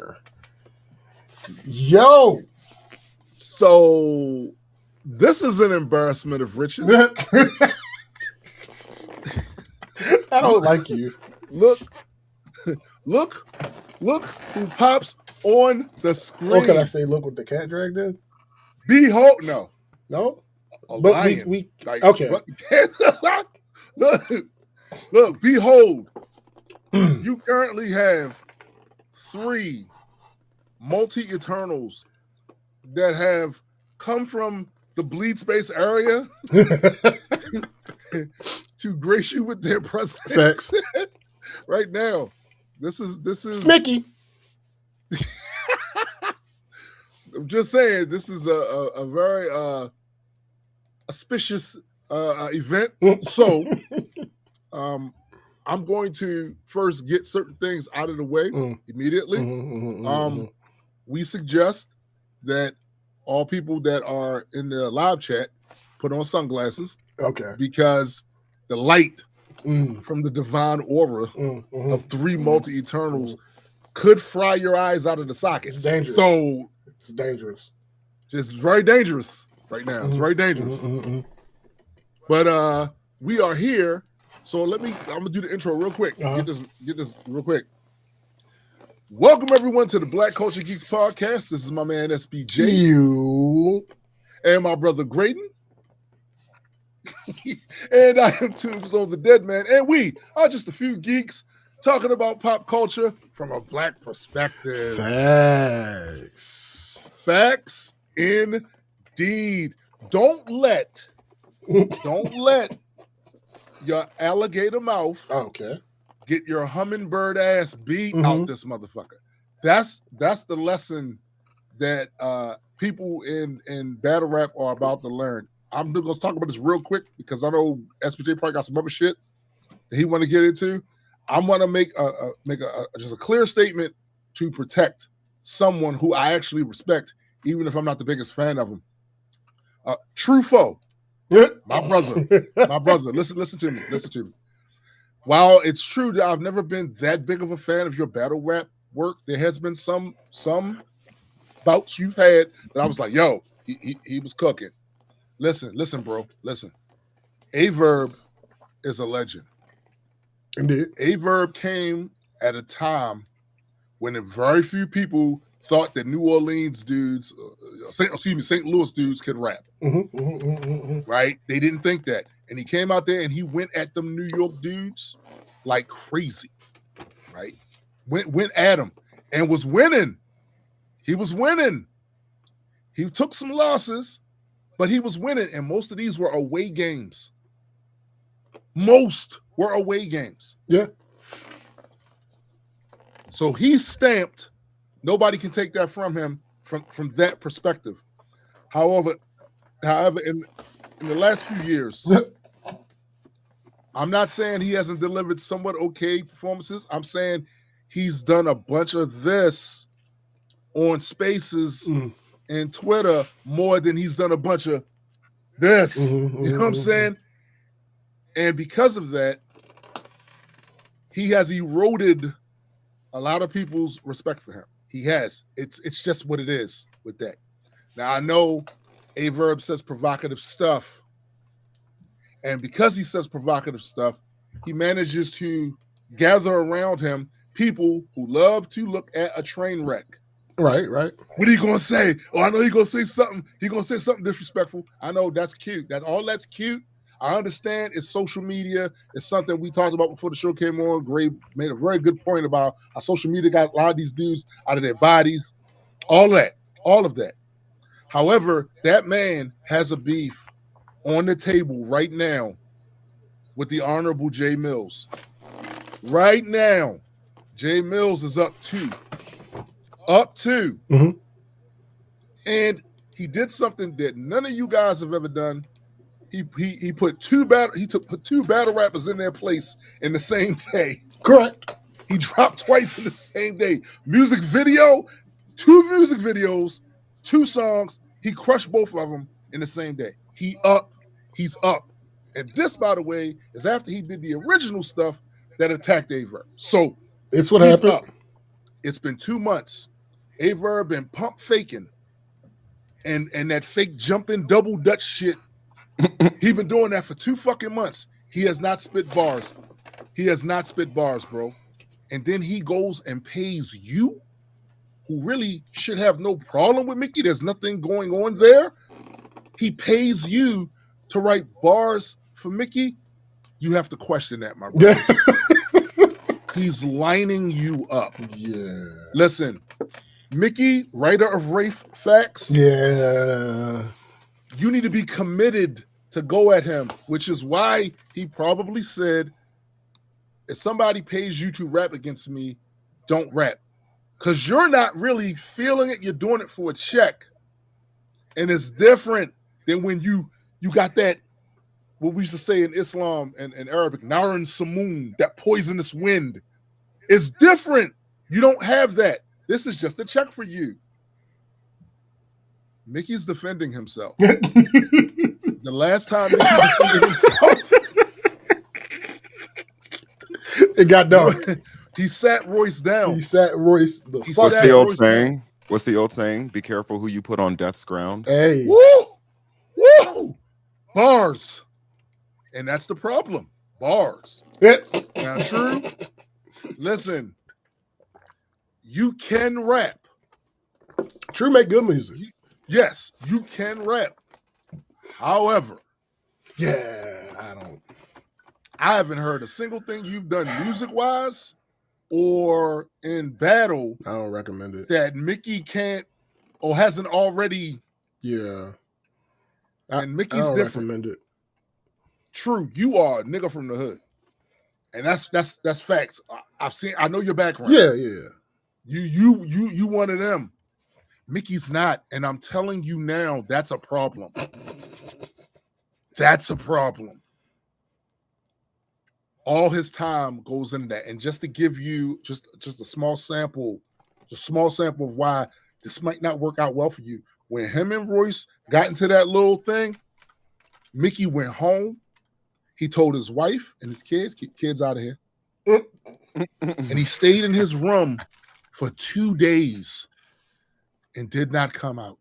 here. Yo! So, this is an embarrassment of riches. I don't like you. Look who pops on the screen. Or can I say, look what the cat dragged in? Behold, no. But lion. we Like, okay. Look, behold. You currently have 3 multi-eternals that have come from the bleed space area to grace you with their presence. Facts. Right now. This is Smicky. I'm just saying, this is a very auspicious event. So, I'm going to first get certain things out of the way immediately. We suggest that all people that are in the live chat put on sunglasses. Okay. Because the light from the divine aura of 3 multi-eternals could fry your eyes out of the sockets. It's dangerous. So it's dangerous. Just very dangerous right now. It's very dangerous. But we are here. So I'm gonna do the intro real quick. Get this real quick. Welcome everyone to the Black Culture Geeks podcast. This is my man SBJ. You and my brother Graydon. And I am Tombstone the Dead Man. And we are just a few geeks talking about pop culture from a black perspective. Facts indeed. Don't let your alligator mouth get your hummingbird ass beat out this motherfucker. That's the lesson that people in battle rap are about to learn. I'm going to talk about this real quick because I know SPJ probably got some other shit that he want to get into. I'm going to make just a clear statement to protect someone who I actually respect, even if I'm not the biggest fan of him. True foe, my brother. Listen to me. While it's true that I've never been that big of a fan of your battle rap work, there has been some bouts you've had that I was like, yo, he was cooking. Listen, bro. Listen. A-Verb is a legend. Indeed. A-Verb came at a time when very few people thought that New Orleans dudes, St. Louis dudes could rap. Right? They didn't think that. And he came out there and he went at them New York dudes like crazy. Right? Went at them and was winning. He was winning. He took some losses, but he was winning. And most of these were away games. Most were away games. Yeah. So he stamped. Nobody can take that from him from that perspective. However, in the last few years, I'm not saying he hasn't delivered somewhat okay performances. I'm saying he's done a bunch of this on Spaces and Twitter more than he's done a bunch of this. You know what I'm saying? And because of that, he has eroded a lot of people's respect for him. He has. It's just what it is with that. Now, I know A-Verb says provocative stuff. And because he says provocative stuff, he manages to gather around him people who love to look at a train wreck. Right. What are you going to say? Oh, I know he's going to say something. He's going to say something disrespectful. I know that's cute. That's cute. I understand it's social media. It's something we talked about before the show came on. Gray made a very good point about how social media got a lot of these dudes out of their bodies. All of that. However, that man has a beef on the table right now with the Honorable Jay Mills. Right now, Jay Mills is up two. And he did something that none of you guys have ever done. He put two battle rappers in their place in the same day. Correct. He dropped twice in the same day. Music video, 2 music videos, 2 songs. He crushed both of them in the same day. He's up. And this, by the way, is after he did the original stuff that attacked A-Verb. So it's what happened. Up. It's been 2 months. Averb and pump faking and that fake jumping double Dutch shit. He been doing that for 2 fucking months. He has not spit bars. He has not spit bars, bro. And then he goes and pays you, who really should have no problem with Mickey. There's nothing going on there. He pays you to write bars for Mickey. You have to question that, my brother. He's lining you up. Yeah. Listen, Mickey, writer of Rafe Facts. Yeah. You need to be committed to go at him, which is why he probably said, if somebody pays you to rap against me, don't rap. Because you're not really feeling it. You're doing it for a check. And it's different than when you got that, what we used to say in Islam and Arabic, Naran Samoon, that poisonous wind. It's different. You don't have that. This is just a check for you. Mickey's defending himself. The last time Mickey defended himself, it got done. He sat Royce down. He sat Royce the He fuck What's sat the old Royce saying? What's the old saying? Be careful who you put on death's ground. Hey. Woo! Woo! Bars. And that's the problem. Bars. Now, true. Listen, you can rap. True make good music. Yes, you can rap. However, Yeah, I haven't heard a single thing you've done music-wise or in battle I don't recommend it. that Mickey can't or hasn't already. Yeah. And I Mickey's don't different. recommend it. True, you are a nigga from the hood. And that's facts. I know your background. Yeah. You one of them. Mickey's not, and I'm telling you now, that's a problem. That's a problem. All his time goes into that. And just to give you just a small sample of why this might not work out well for you. When him and Royce got into that little thing, Mickey went home. He told his wife and his kids, keep kids out of here. And he stayed in his room for 2 days and did not come out.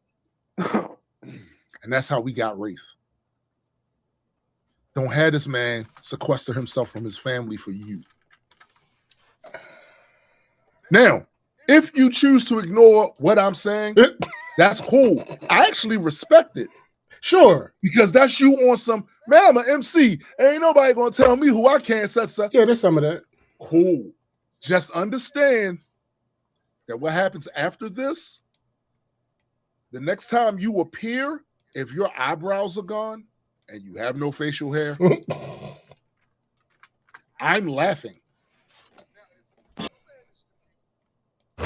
And that's how we got Wraith. Don't have this man sequester himself from his family for you. Now, if you choose to ignore what I'm saying, that's cool. I actually respect it. Sure. Because that's you on some, man, I'm an MC. Ain't nobody going to tell me who I can such. Yeah, there's some of that. Cool. Just understand that what happens after this, the next time you appear, if your eyebrows are gone and you have no facial hair, I'm laughing.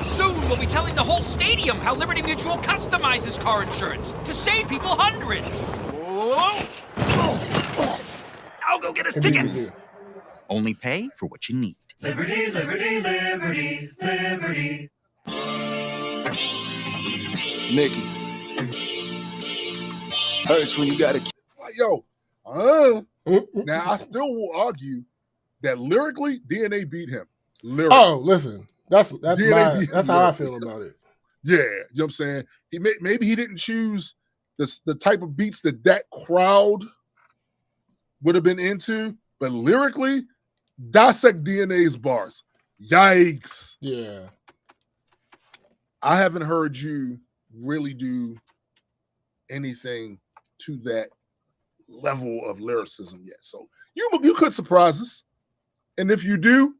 Soon we'll be telling the whole stadium how Liberty Mutual customizes car insurance to save people hundreds. Whoa. I'll go get us tickets. Only pay for what you need. Liberty, liberty, liberty, liberty. Mickey. Hurts when you gotta. Yo, now I still will argue that lyrically, DNA beat him. Lyrically. Oh, listen. That's DNA that's how I feel about it. Yeah, you know what I'm saying? Maybe he didn't choose the type of beats that crowd would have been into, but lyrically, dissect DNA's bars. Yikes. Yeah. I haven't heard you really do anything to that level of lyricism yet. So you could surprise us. And if you do,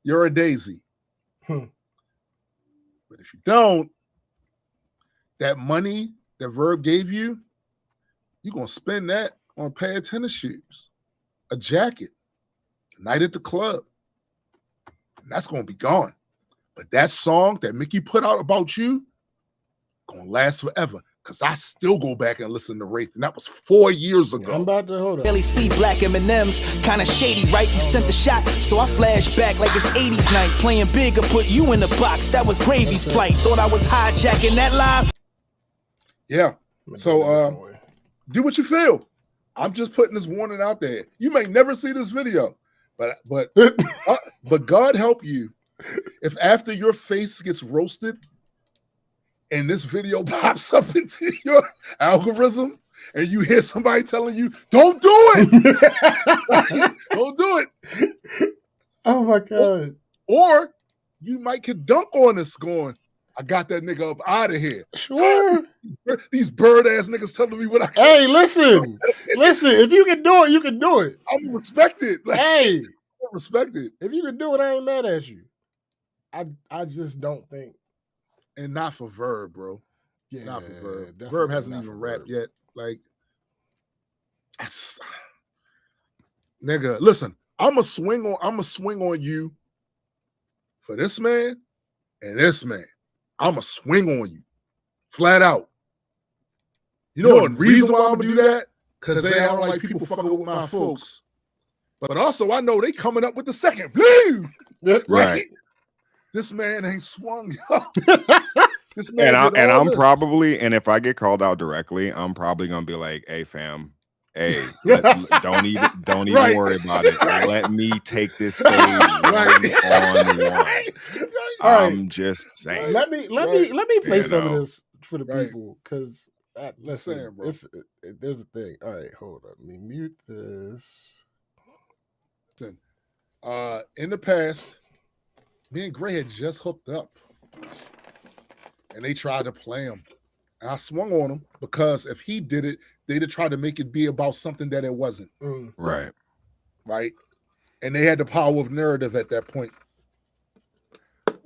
you're a daisy. But if you don't, that money that Verb gave you, you're going to spend that on a pair of tennis shoes, a jacket, a night at the club. And that's going to be gone. But that song that Mickey put out about you, going to last forever. Because I still go back and listen to Wraith. And that was 4 years ago. I'm about to hold up. Barely see black M&Ms, kind of shady, right? You sent the shot, so I flash back like it's 80s night. Playing big and put you in the box. That was Gravy's plight. Thought I was hijacking that live. Yeah. So do what you feel. I'm just putting this warning out there. You may never see this video, but God help you if after your face gets roasted and this video pops up into your algorithm, and you hear somebody telling you, "Don't do it, don't do it." Oh my god! Or you might get dunk on this, going, "I got that nigga up out of here." Sure. These bird ass niggas telling me what I. Hey, listen. If you can do it, you can do it. I'm respected. Like, Hey, I'm respected, if you can do it, I ain't mad at you. I just don't think. and not for Verb, bro. Yeah, Not for Verb. definitely Verb hasn't not even for rapped Verb. yet. Like, nigga, listen. I'ma swing on you for this man and this man. I'ma swing on you, flat out. You know the reason why I'm gonna do that? Because I don't like people fucking with my folks. But also, I know they coming up with the second. Blue! Right. This man ain't swung, yo. This man And did all I'm this. probably, and if I get called out directly, I'm probably gonna be like, "Hey, fam, hey, don't even Right. worry about it. Right. Let me take this fade Right. on one." All right. I'm just saying. Let me play You some know. of this for the Right. people, because listen, saying, bro. there's a thing. All right, hold up. Let me mute this. Listen, in the past, me and Gray had just hooked up, and they tried to play him. And I swung on him because if he did it, they'd have tried to make it be about something that it wasn't, Right. right? And they had the power of narrative at that point.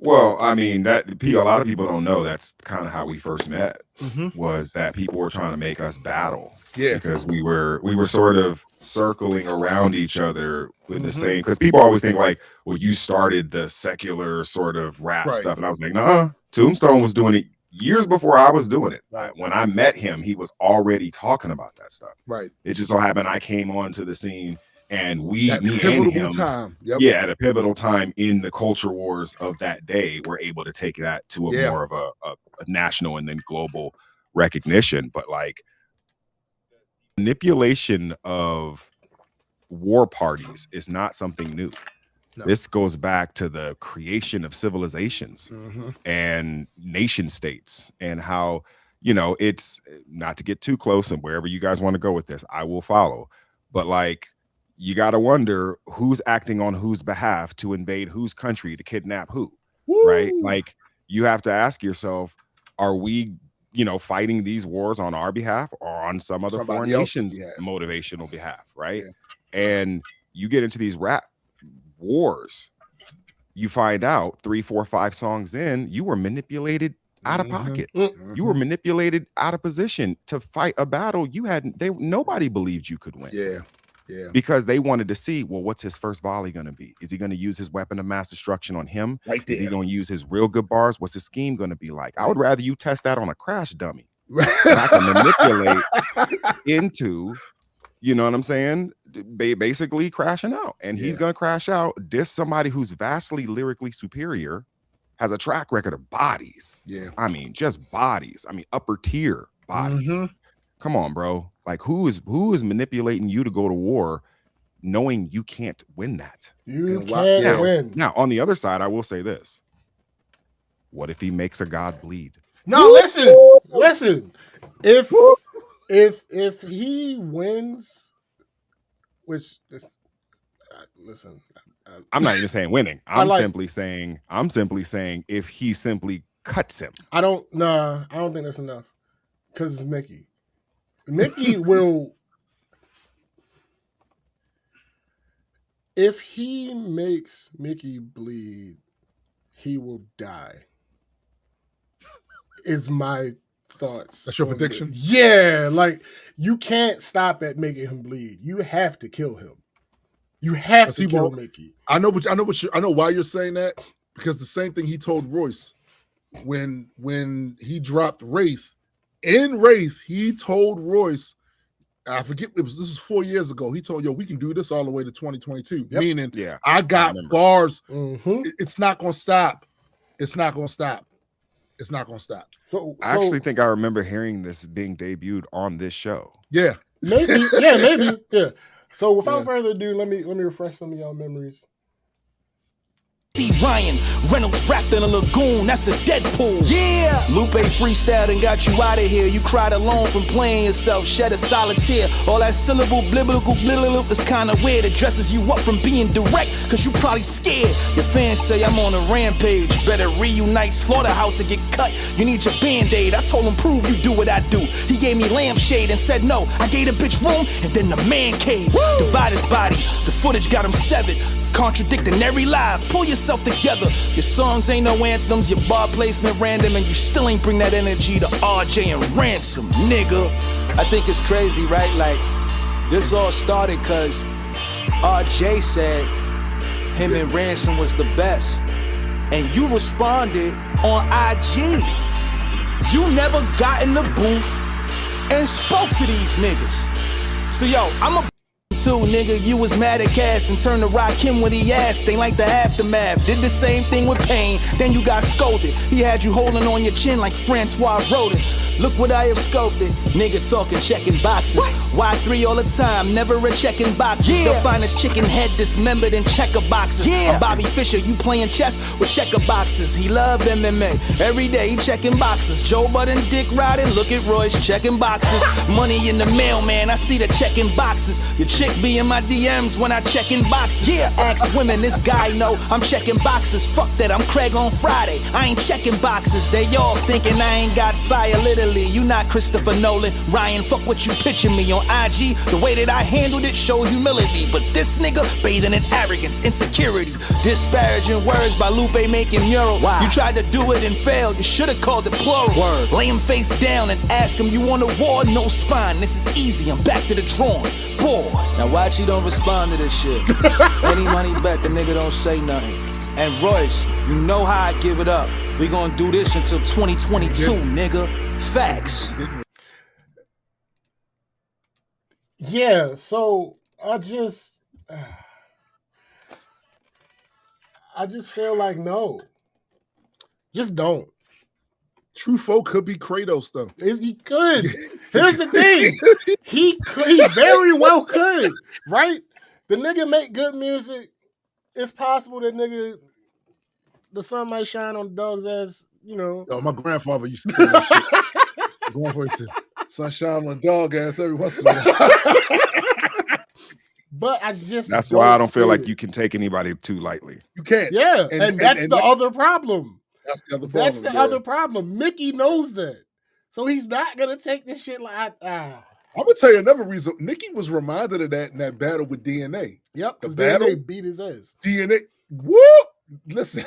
Well, I mean, a lot of people don't know that's kind of how we first met. Mm-hmm. Was that people were trying to make us battle? Yeah. Because we were sort of circling around each other with the same. Because people always think like, well, you started the secular sort of rap Right. stuff, and I was like, nah. Tombstone was doing it years before I was doing it. Right. When I met him, he was already talking about that stuff. Right. It just so happened I came onto the scene, and me and pivotal him, time. Yep. yeah, at a pivotal time in the culture wars of that day, we're able to take that to a more of a national and then global recognition. But like manipulation of war parties is not something new. No. This goes back to the creation of civilizations and nation states, and how, you know, it's not to get too close, and wherever you guys want to go with this, I will follow. But like, you got to wonder who's acting on whose behalf to invade whose country to kidnap who. Woo! Right? Like, you have to ask yourself, are we, you know, fighting these wars on our behalf or on some other Somebody foreign else's nation's behalf. motivational behalf? Right? Yeah. And you get into these rap wars, you find out 3, 4, 5 songs in, you were manipulated out of pocket. You were manipulated out of position to fight a battle you hadn't. Nobody believed you could win. Yeah. Yeah. Because they wanted to see, well, what's his first volley going to be? Is he going to use his weapon of mass destruction on him? Right Is he there. going to use his real good bars? What's his scheme going to be like? I would rather you test that on a crash dummy that I can manipulate into, you know what I'm saying? Basically crashing out. And he's going to crash out. Diss somebody who's vastly lyrically superior, has a track record of bodies. Yeah. I mean, just bodies. I mean, upper tier bodies. Come on, bro. Like, who is manipulating you to go to war knowing you can't win that? You And can't win. Now, on the other side, I will say this. What if he makes a god bleed? No, listen. If he wins, which is, listen, I'm not even saying winning. I'm like- simply saying if he simply cuts him. I don't think that's enough, because it's Mickey. Mickey will, if he makes Mickey bleed, he will die. Is my thoughts. That's your on prediction? it. Yeah, like, you can't stop at making him bleed. You have to kill him. You have 'Cause to he kill won't- Mickey. I know why you're saying that, because the same thing he told Royce when he dropped Wraith. In Wraith, he told Royce, I forget, this is 4 years ago. He told, yo, we can do this all the way to 2022. Yep. Meaning, Yeah. I got remember. bars. Mm-hmm. It's not gonna stop. It's not gonna stop. It's not gonna stop. So I actually think I remember hearing this being debuted on this show. Yeah. maybe. So without further ado, let me refresh some of y'all memories. T. Ryan Reynolds wrapped in a lagoon, that's a Deadpool. Yeah, Lupe freestyled and got you out of here. You cried alone from playing yourself, shed a solid tear. All that syllable bliblical blibble is kinda weird. It dresses you up from being direct, cause you probably scared. Your fans say I'm on a rampage, better reunite Slaughterhouse and get cut. You need your band-aid. I told him prove you do what I do. He gave me lampshade and said no. I gave the bitch room and then the man cave. Divide his body, the footage got him severed, contradicting every lie. Pull yourself together. Your songs ain't no anthems, your bar placement random, and you still ain't bring that energy to RJ and Ransom, nigga. I think it's crazy, right? Like, this all started cause RJ said him and Ransom was the best. And you responded on IG. You never got in the booth and spoke to these niggas. So yo, I'm a too, nigga, you was mad at Cass and turned to rock him when he asked. Ain't like the aftermath. Did the same thing with Pain, then you got scolded. He had you holding on your chin like Francois Rodin. Look what I have sculpted. Nigga talking checking boxes. Y3 all the time, never a checking boxes. Yeah. They'll find his chicken head dismembered in checker boxes. Yeah. I'm Bobby Fischer, you playing chess with checker boxes. He love MMA. Every day he checking boxes. Joe Budden, Dick riding. Look at Royce checking boxes. Money in the mail, man. I see the checking boxes. Your chick be in my DMs when I check in boxes. Yeah, ask women, this guy know I'm checking boxes. Fuck that, I'm Craig on Friday. I ain't checking boxes. They all thinking I ain't got fire, literally. You not Christopher Nolan. Ryan, fuck what you pitching me on IG. The way that I handled it showed humility. But this nigga bathing in arrogance, insecurity. Disparaging words by Lupe making mural. Wow. You tried to do it and failed. You should've called it plural. Word. Lay him face down and ask him, you on the war? No spine. This is easy. I'm back to the drawing board. Now watch he don't respond to this shit. Any money bet the nigga don't say nothing. And Royce, you know how I give it up. We gonna do this until 2022, nigga. Facts. Yeah, so I just feel like no. Just don't. True folk could be Kratos though. He could. Here's the thing. He very well could, right? The nigga make good music. It's possible that nigga, the sun might shine on the dog's ass, you know. Oh, my grandfather used to say that shit. My grandfather used to say, sunshine on the dog ass every once in a while. But I just that's why I don't feel like you can take anybody too lightly. You can't. Yeah, and that's the other problem. That's the other problem. That's the other problem. Mickey knows that. So he's not gonna take this shit like I'm gonna tell you another reason. Nikki was reminded of that in that battle with DNA. Yep, the battle DNA beat his ass. DNA. Whoop! Listen,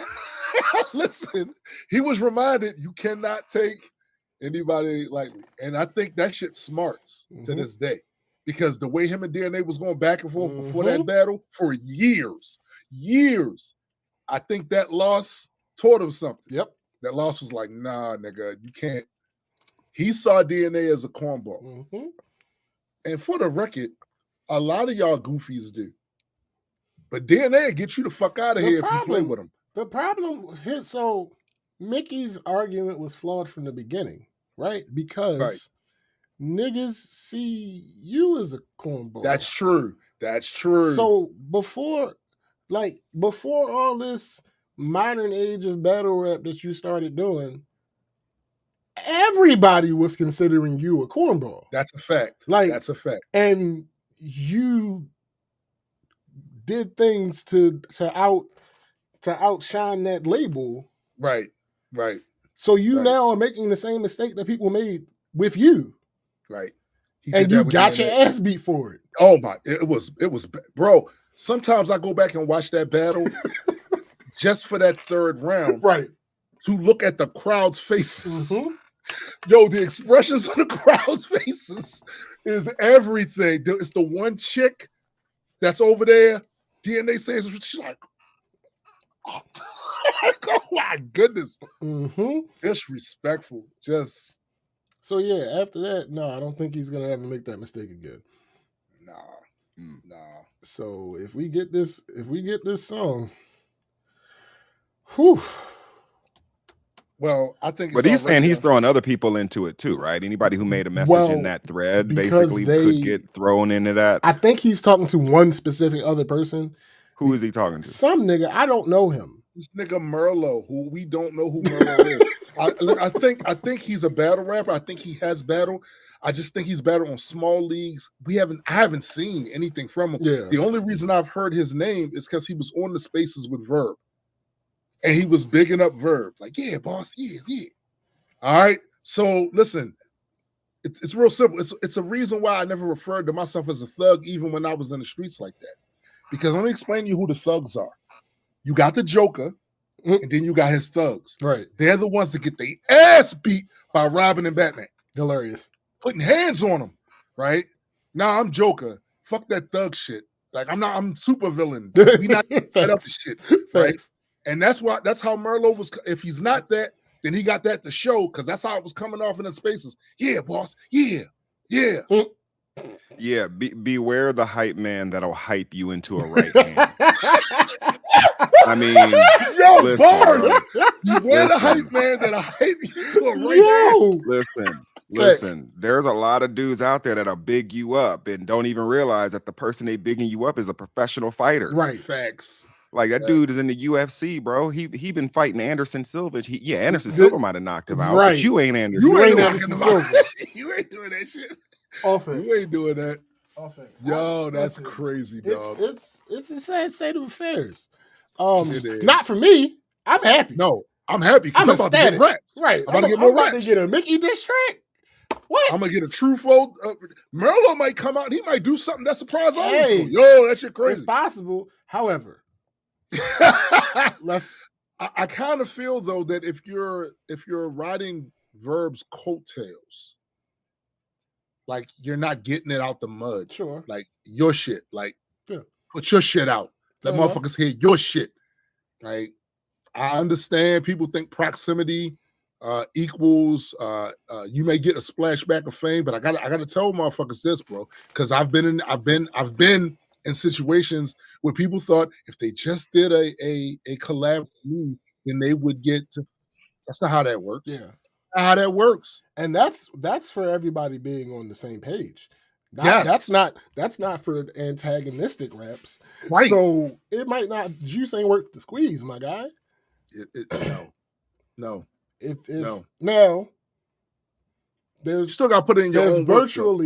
listen. He was reminded you cannot take anybody lightly, and I think that shit smarts to this day because the way him and DNA was going back and forth before that battle for years, I think that loss taught him something. Yep, that loss was like, nah, nigga, you can't. He saw DNA as a cornball, and for the record, a lot of y'all goofies do. But DNA will get you the fuck out of here if you play with him. The problem is, so Mickey's argument was flawed from the beginning, right? Because niggas see you as a cornball. That's true. That's true. So before all this modern age of battle rap that you started doing, everybody was considering you a cornball. That's a fact. That's a fact. And you did things to outshine that label. Right. So you now are making the same mistake that people made with you. Right. And you got your ass beat for it. Oh my, it was, bro. Sometimes I go back and watch that battle just for that third round. Right. To look at the crowd's faces. Yo, the expressions on the crowd's faces is everything. It's the one chick that's over there. DNA says she's like, oh my goodness. Disrespectful. Just so yeah, after that, no, I don't think he's gonna ever make that mistake again. Nah. So if we get this song, whew. Well, I think but he's saying he's throwing other people into it too, right? Anybody who made a message in that thread basically could get thrown into that. I think he's talking to one specific other person. Who is he talking to? Some nigga, I don't know him. This nigga Merlot, who we don't know who Merlot is. I think he's a battle rapper. I think he has battle. I just think he's better on small leagues. I haven't seen anything from him. Yeah. The only reason I've heard his name is because he was on the Spaces with Verb. And he was bigging up Verb. Like, yeah, boss, yeah. All right. So listen, it's real simple. It's a reason why I never referred to myself as a thug, even when I was in the streets like that. Because let me explain to you who the thugs are. You got the Joker, and then you got his thugs. Right. They're the ones that get their ass beat by Robin and Batman. Hilarious. Putting hands on them, right? Now I'm Joker. Fuck that thug shit. Like I'm super villain. We not that other shit, right? Thanks. And that's how Merlot was. If he's not that, then he got that to show, because that's how it was coming off in the Spaces. Yeah, boss. Yeah. Yeah, beware the hype man that'll hype you into a right hand. I mean, yo, listen, bars. bro. Beware the hype man that'll hype you into a right hand. Listen. There's a lot of dudes out there that'll big you up and don't even realize that the person they bigging you up is a professional fighter. Right. Facts. Like that dude is in the UFC, bro. He been fighting Anderson Silva. Anderson Silva might have knocked him out, right. But you ain't Anderson. You ain't Anderson Silva. You ain't doing that shit. Offense. You ain't doing that. Offense. Yo, that's crazy, dog. It's a sad state of affairs. It is. Not for me. I'm happy. No, I'm happy because I'm about to get raps. Right. I'm about to get more I'm about raps. to get a Mickey diss track. What? I'm gonna get a Truffaut. Merlot might come out. He might do something that surprises all of us. Hey, Yo, that shit crazy. It's possible. However, I kind of feel though that if you're riding Verb's coattails, like you're not getting it out the mud. Sure. Like your shit. Like put your shit out. Let Uh-huh. motherfuckers hear your shit. Like I understand people think proximity equals you may get a splashback of fame, but I gotta tell motherfuckers this, bro, because I've been in situations where people thought if they just did a collab with me, then they would get to. That's not how that works. Yeah. Not how that works. And that's for everybody being on the same page. Yes. That's not for antagonistic raps. Right. So it might not juice ain't worth the squeeze, my guy. No. If No. Now You there's still gotta put it in your own work, though.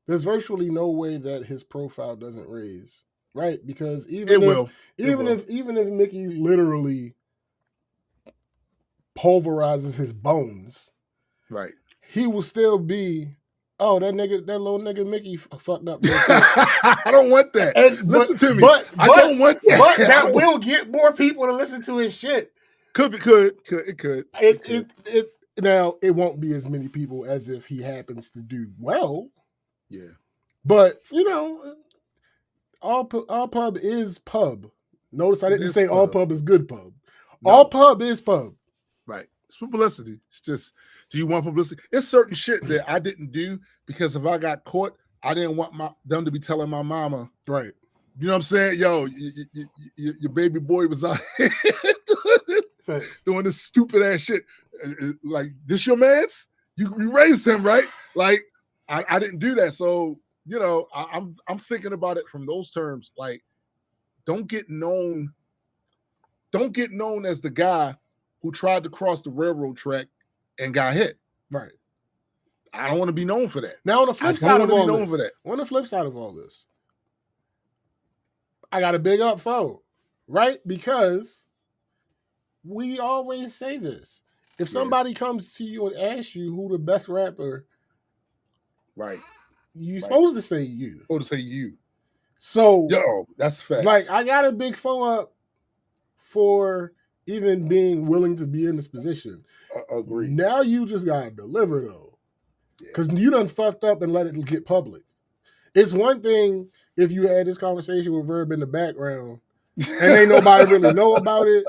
there's virtually no way that his profile doesn't raise, right? Because It will. even if Mickey literally pulverizes his bones, Right. he will still be, that little nigga Mickey fucked up. I don't want that. Listen to me. I don't want that. But that will get more people to listen to his shit. It could. Now it won't be as many people as if he happens to do well. Yeah. But all pub is pub. Notice I didn't say all pub is good pub. No. All pub is pub. Right. It's publicity. It's just, do you want publicity? It's certain shit that I didn't do because if I got caught, I didn't want them to be telling my mama. Right. You know what I'm saying? Yo, your baby boy was out here doing this stupid ass shit. Like, this your man's? You raised him, right? Like, I didn't do that. So, you know, I'm thinking about it from those terms. Like, don't get known as the guy who tried to cross the railroad track and got hit. Right. I don't want to be known for that. Now on the flip side of all this, that. on the flip side of all this, I got a big up foe, right? Because we always say this. If somebody comes to you and asks you who the best rapper, right, you're supposed to say you. Supposed to say you. So, yo, that's facts. Like, I got a big foe up for even being willing to be in this position. Agree. Now you just gotta deliver though, because you done fucked up and let it get public. It's one thing if you had this conversation with Verb in the background and ain't nobody really know about it.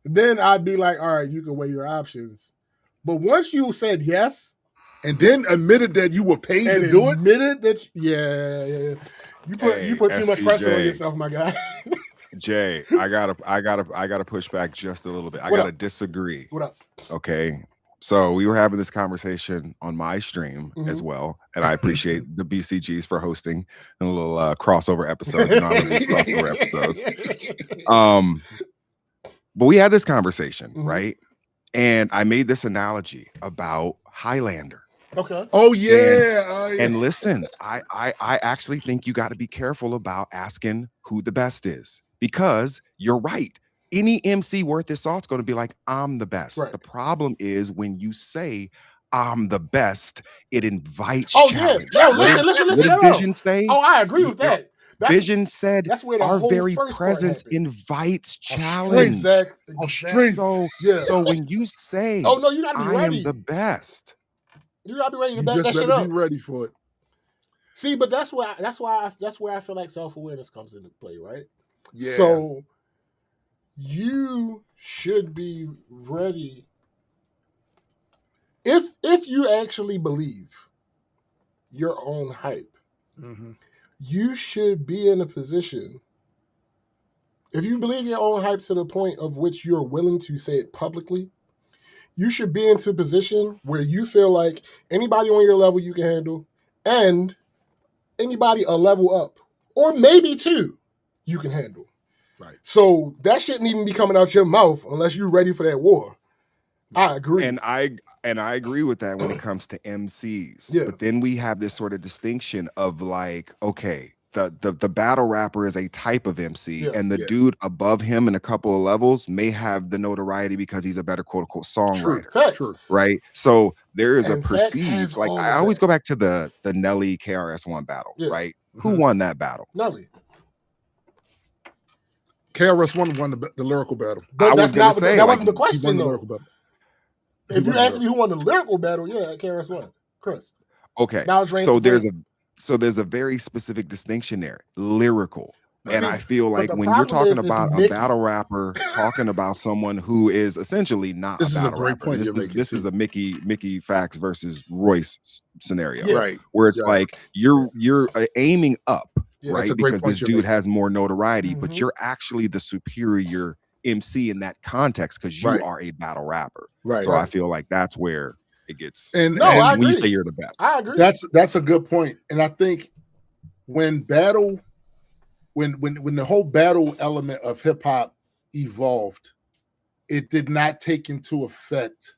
Then I'd be like, all right, you can weigh your options. But once you said yes, and then admitted that you were paid to do it, admitted that, yeah, you put too much pressure on yourself, my guy. Jay, I gotta push back just a little bit. I gotta disagree. What up? Okay. So we were having this conversation on my stream as well, and I appreciate the BCGs for hosting a little crossover episode. You know, I love these crossover episodes. But we had this conversation, Mhm. right? And I made this analogy about Highlander. Okay. Oh yeah. And listen, I actually think you got to be careful about asking who the best is, because you're right. Any MC worth his salt's going to be like, I'm the best. Right. The problem is when you say I'm the best, it invites Oh challenge. yeah. Yo, What did- listen. What did No. Vision say? Oh, I agree with that. Vision said that's where the our whole very first part presence happened. invites Strength, challenge. Zach. strength. So, Yeah. so when you say, Oh no, you gotta be I ready. am the best, You gotta be ready to You back just that shit better up. be ready for it. See, but that's where I feel like self-awareness comes into play, right? Yeah. So you should be ready if you actually believe your own hype. Mhm. You should be in a position. If you believe your own hype to the point of which you're willing to say it publicly, you should be into a position where you feel like anybody on your level you can handle, and anybody a level up, or maybe two, you can handle. Right. So that shouldn't even be coming out your mouth unless you're ready for that war. I agree. and I agree with that when it comes to MCs. Yeah. But then we have this sort of distinction of like, okay, the battle rapper is a type of MC, Yeah. and the Yeah. dude above him in a couple of levels may have the notoriety because he's a better quote unquote songwriter. Facts. True. Right. So there is And a Facts has perceived, like all I of always that. go back to the Nelly KRS-One battle, Yeah. right? Who Mhm. won that battle? Nelly. KRS-One won the lyrical battle. But I that's was gonna not say, that like, wasn't the He question won the though. lyrical battle. He If you won the ask me who won the lyrical battle, yeah, KRS-One. Chris. Okay. Knowledge reigns So supreme. there's a very specific distinction there. Lyrical. And See, I feel but like the when you're problem talking is it's about a Mickey. battle rapper talking about someone who is essentially not This a is a battle great rapper. point This you're is making, this is too. a Mickey Fax versus Royce scenario. Yeah. Right. Where it's Yeah. like you're aiming up, Yeah. right? That's a great Because point this you're dude making. has more notoriety, but Mhm. you're actually the superior MC in that context because you Right. are a battle rapper. Right. So I feel like that's where it gets And No, I when you agree. say you're the best. I agree. that's a good point. And I think when the whole battle element of hip hop evolved, it did not take into effect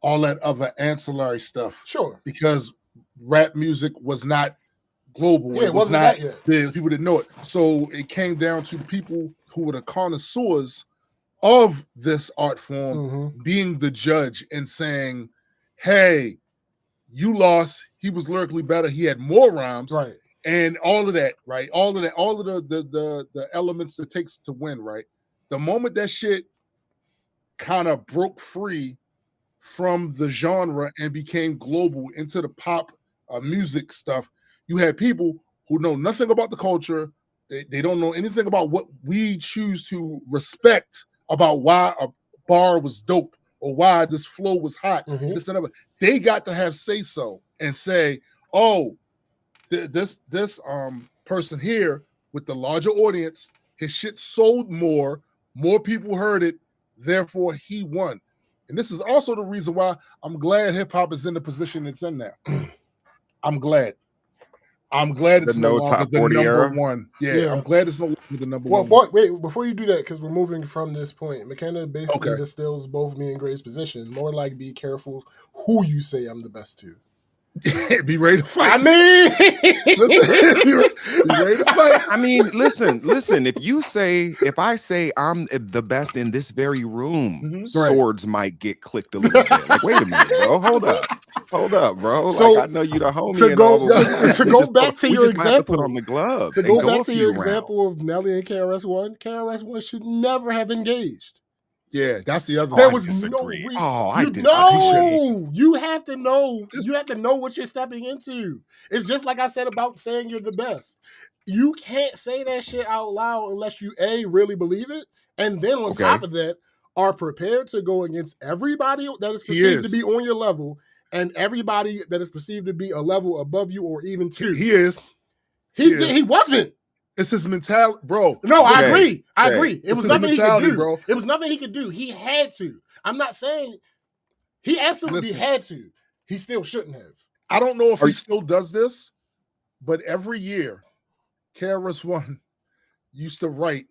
all that other ancillary stuff Sure. because rap music was not global. Yeah, it wasn't not that yet. yeah, people didn't know it. So it came down to people who were the connoisseurs of this art form Mhm. being the judge and saying, hey, you lost. He was lyrically better. He had more rhymes. Right. And all of that, right? All of the elements that takes to win, right? The moment that shit kind of broke free from the genre and became global into the pop music stuff, you had people who know nothing about the culture. They don't know anything about what we choose to respect about why a bar was dope or why this flow was hot. Mhm. This and other. They got to have say so and say, oh, this person here with the larger audience, his shit sold more people heard it, therefore he won. And this is also the reason why I'm glad hip hop is in the position it's in now. I'm glad it's The no no longer top the 40 number era? one. Yeah, Yeah. I'm glad it's no longer the number Well, one. boy, wait, before you do that, because we're moving from this point, McKenna basically Okay. distills both me and Gray's position. More like be careful who you say I'm the best to. Be ready to fight. I mean, Listen, be ready to fight. I mean, listen. If I say I'm the best in this very room, Mhm. Right. swords might get clicked a little bit. Like, wait a minute, bro. Hold up, bro. So, like, I know you the homie. to and go- all, but to we go just back put- to we your just might have to put example- on the gloves to and go go back a to few your rounds. example of Nelly and KRS-One should never have engaged. Yeah, that's the other There I thing. was disagree. no reason. Oh, I You disagree. know, you have to know. You have to know what you're stepping into. It's just like I said about saying you're the best. You can't say that shit out loud unless you really believe it, and then on Okay. top of that, are prepared to go against everybody that is He perceived to is. be on your level, and everybody that is perceived to be a level above you or even two. He is. He wasn't. It's his mentality, bro. No, I Okay. agree. I Okay. agree. It This was is nothing he could mentality, do. bro. It was nothing he could do. He had to. I'm not saying he absolutely Listen. had to. He still shouldn't have. I don't know if Are he you- still does this, but every year, KRS-One used to write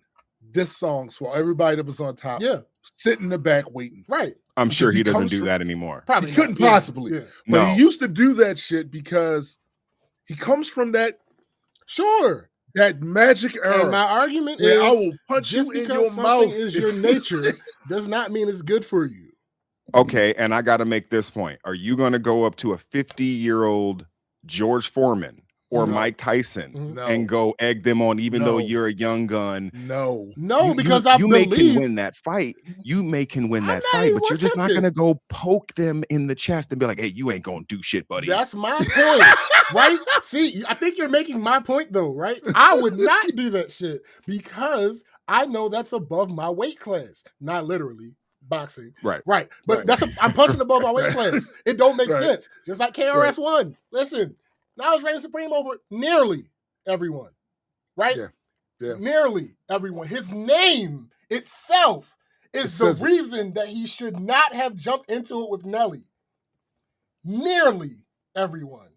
diss songs for everybody that was on top. Yeah. Sit in the back waiting. Right. I'm sure Because he he doesn't comes do from- that anymore. Probably He couldn't not. Yeah, possibly. yeah. But No. he used to do that shit because he comes from that Sure. magic era. And my argument where is I will punch just you in because your something mouth is if- your nature does not mean it's good for you. Okay, and I got to make this point. Are you going to go up to a 50-year-old George Foreman or No. Mike Tyson No. and go egg them on, even though No. you're a young gun? No. No, because I you may believe can win that fight. You may can win I'm that not fight, even but you're just not tempted. going to go poke them in the chest and be like, "Hey, you ain't going to do shit, buddy." that's my point, right? See, I think you're making my point though, right? I would not do that shit because I know that's above my weight class. Not literally boxing, Right. right? But Right. I'm punching above my weight class. It don't make Right. sense. Just like KRS-One. Listen, now it's reigning supreme over nearly everyone, right? Yeah. Yeah. Nearly everyone. His name itself is It the says it. reason that he should not have jumped into it with Nelly. Nearly everyone.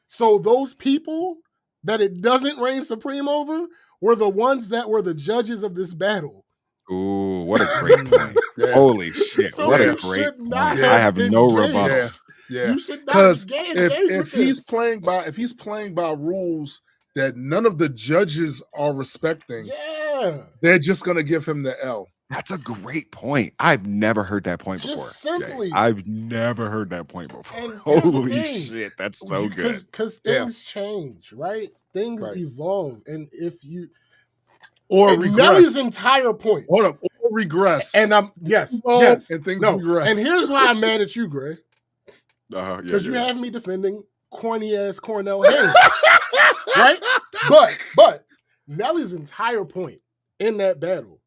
So those people that it doesn't reign supreme over were the ones that were the judges of this battle. Ooh, what a great point. Yeah. Holy shit. So What you a great should point. not I have no engaged. rebuttal. Yeah. Yeah. You should not Because engage if with he's this. playing by rules that none of the judges are respecting, Yeah. they're just gonna give him the L. That's a great point. I've never heard that point Just before. Jay. simply- I've never heard that point before. And here's the Holy thing. shit, that's so good. Because Yeah. things change, right? Things Right. evolve. And if you Or and regress. Nelly's entire point. Hold up, or regress. And I'm yes, Evolve yes. and things no. regress. And here's why I'm mad at you, Gray. Yeah, Because you yeah. have me defending corny ass Cornell Haynes. Right? But Nelly's entire point in that battle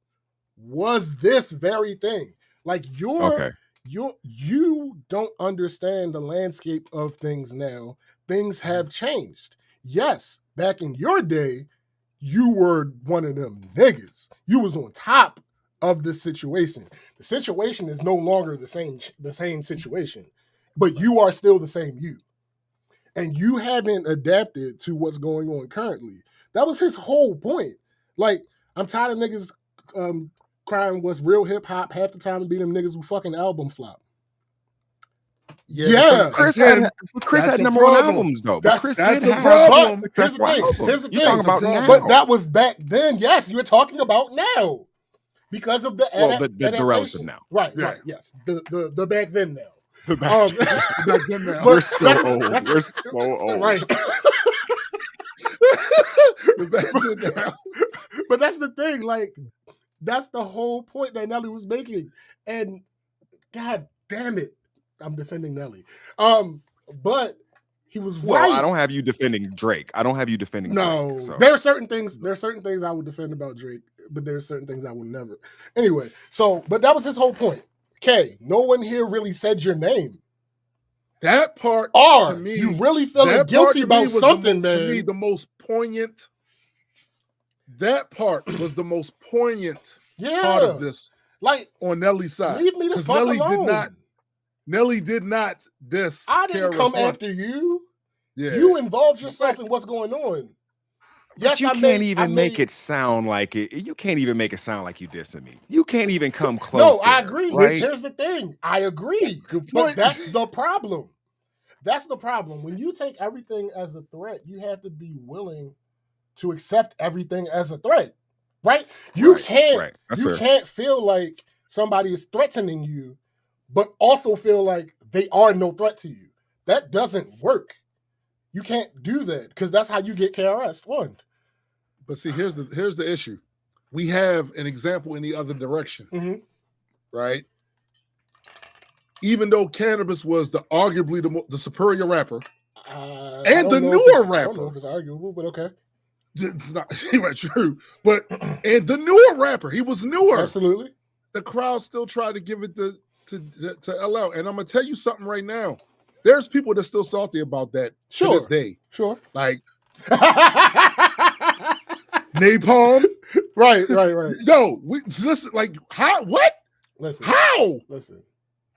was this very thing. Like Okay. you don't understand the landscape of things now. Things have changed. Yes, back in your day, you were one of them niggas. You was on top of the situation. The situation is no longer the same situation, but you are still the same you. And you haven't adapted to what's going on currently. That was his whole point. Like, I'm tired of niggas crying what's real hip hop half the time and be them niggas who fucking album flop. Yeah. Chris Again, had that's a number one problem. albums though. But Chris that's did a have problem. But here's the thing. albums. Here's the You thing. talking about But now. But that was back then. Yes, you're talking about now because of the Well, the adaptation. relative now. Right, Yeah. right. Yes, the back then now. Back then now. We're still that's- old. that's- We're so old. Right. Back then now. But that's the thing. Like, that's the whole point that Nelly was making. And God damn it, I'm defending Nelly. But he was Well, right. I don't have you defending Drake. I don't have you defending No, Drake. So. there are certain things. There are certain things I would defend about Drake, but there are certain things I would never. Anyway, but that was his whole point. K, no one here really said your name. That part Or to me, you really feeling that part guilty to me about was something, To me, man. the most poignant. That part was the most poignant Yeah, part of this like on Nelly's side. leave me the 'Cause fuck Nelly alone. Nelly did not diss. I didn't come KRS-One. after you. Yeah. You involved yourself in what's going on. But you I can't made- even I make made- it sound like it. You can't even make it sound like you dissing me. You can't even come close. No, I there, agree. Right? Here's the thing. I agree. Good But point. that's the problem. That's the problem. When you take everything as a threat, you have to be willing to accept everything as a threat. Right? You Right, can't right. That's you fair. can't feel like somebody is threatening you, but also feel like they are no threat to you. That doesn't work. You can't do that because that's how you get KRS-One. But see, here's the issue. We have an example in the other direction, Mhm. right? Even though Cannabis was arguably the superior rapper, I And don't the know if newer it's- I don't know rapper. if it's arguable, but okay. it's not right, true. But and the newer rapper, he was newer. Absolutely. The crowd still tried to give it to LL. And I'm gonna tell you something right now. There's people that's still salty about that to Sure. this day. Sure. Like Napalm. right. No, listen, like how what? Listen. How? Listen.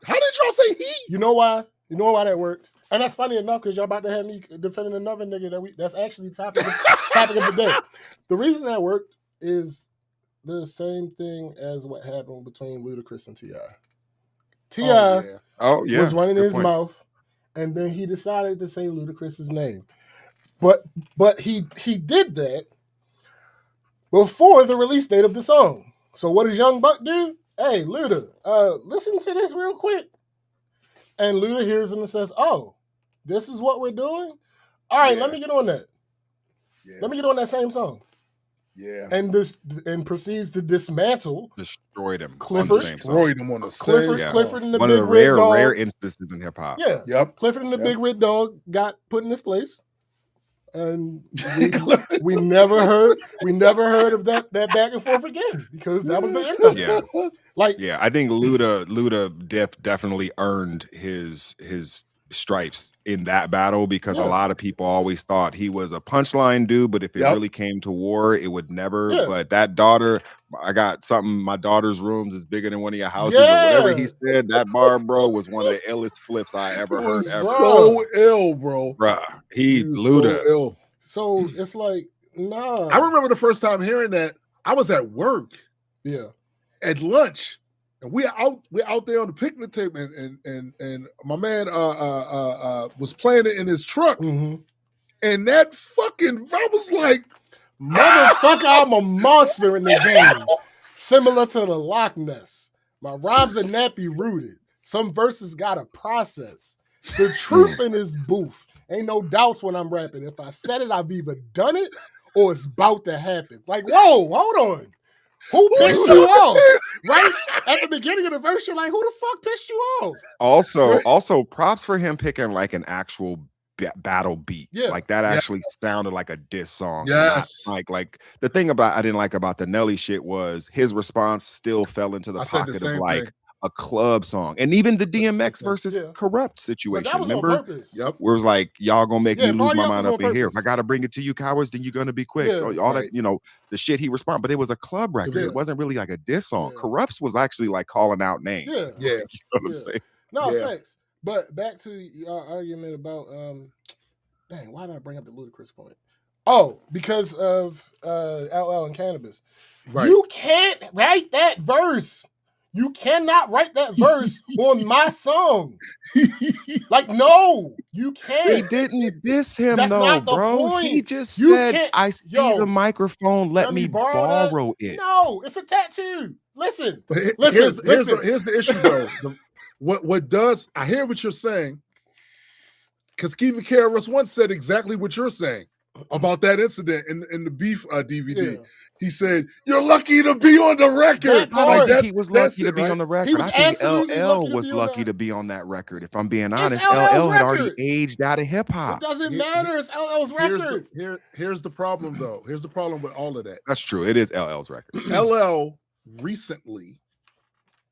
How did y'all say he? You know why? You know why that worked? And that's funny enough because y'all about to have me defending another nigga that's actually topic of the day. The reason that worked is the same thing as what happened between Ludacris and T.I. T.I. Oh, yeah. was running Good his point. mouth, and then he decided to say Ludacris's name. But he did that before the release date of the song. So what does Young Buck do? Hey, Luda, listen to this real quick. And Luda hears him and says, oh, this is what we're doing? All right, let me get on that. Yeah. Let me get on that same song. Yeah. And proceeds to dismantle. Destroyed him. Clifford. On the same song. Destroyed him on the same song. Clifford and the One Big of the Red Dog. rare instances in hip hop. Yeah. Yep. Clifford and the Yep. Big Red Dog got put in his place. And we never heard of that back and forth again because that was the end of it. Yeah. Like, Yeah, I think Luda definitely earned his stripes in that battle because a lot of people always thought he was a punchline dude, but if it really came to war, it would never. Yeah. But that daughter, I got something, my daughter's rooms is bigger than one of your houses or whatever he said. That bar, bro, was one of the illest flips I ever heard ever. So ill, bro. Bruh, he was Luda. so ill. So it's like, nah. I remember the first time hearing that. I was at work. Yeah. At lunch. And we're out there on the picnic table, and my man was playing it in his truck, Mm-hmm. and that fucking I was like, motherfucker, I'm a monster in the game, similar to the Loch Ness. My rhymes are nappy rooted. Some verses got a process. The truth in his booth. Ain't no doubts when I'm rapping. If I said it, I've either done it or it's about to happen. Like, whoa, hold on. Who pissed you off? Right at the beginning of the verse, you're like, who the fuck pissed you off? Also, props for him picking like an actual battle beat. Yeah. Like that actually sounded like a diss song. Yes. Not like the thing I didn't like about the Nelly shit was his response still fell into the pocket of like a club song. And even the DMX versus Corrupt situation. But that was remember? on purpose. Yep. Where it was like, y'all gonna make me lose my mind up in here. If purpose. I gotta bring it to you, cowards, then you're gonna be quick. Yeah, All that, the shit he responded, but it was a club record. Yeah. It wasn't really like a diss song. Yeah. Corrupts was actually like calling out names. Yeah. Yeah. You know what I'm saying? No, Yeah. thanks. But back to your argument about dang, why did I bring up the Ludacris point? Oh, because of LL and cannabis. Right. You can't write that verse. You cannot write that verse on my song. Like, no, you can't. He didn't diss him That's though, not the bro. point. He just You said, can't- I see Yo, the microphone, let me borrow borrow it. No, it's a tattoo. Listen. But Listen, here's the issue though. What does I hear what you're saying? Because Keith Karras once said exactly what you're saying about that incident in the beef DVD. Yeah. He said, "You're lucky to be on the record." That part, I think he was lucky to be on the record. He was I think absolutely LL lucky to was be on lucky that. to be on that record. If I'm being honest, LL's LL had already record. aged out of hip hop. It doesn't Here- matter. It's LL's record. Here's the problem though. Here's the problem with all of that. That's true. It is LL's record. LL recently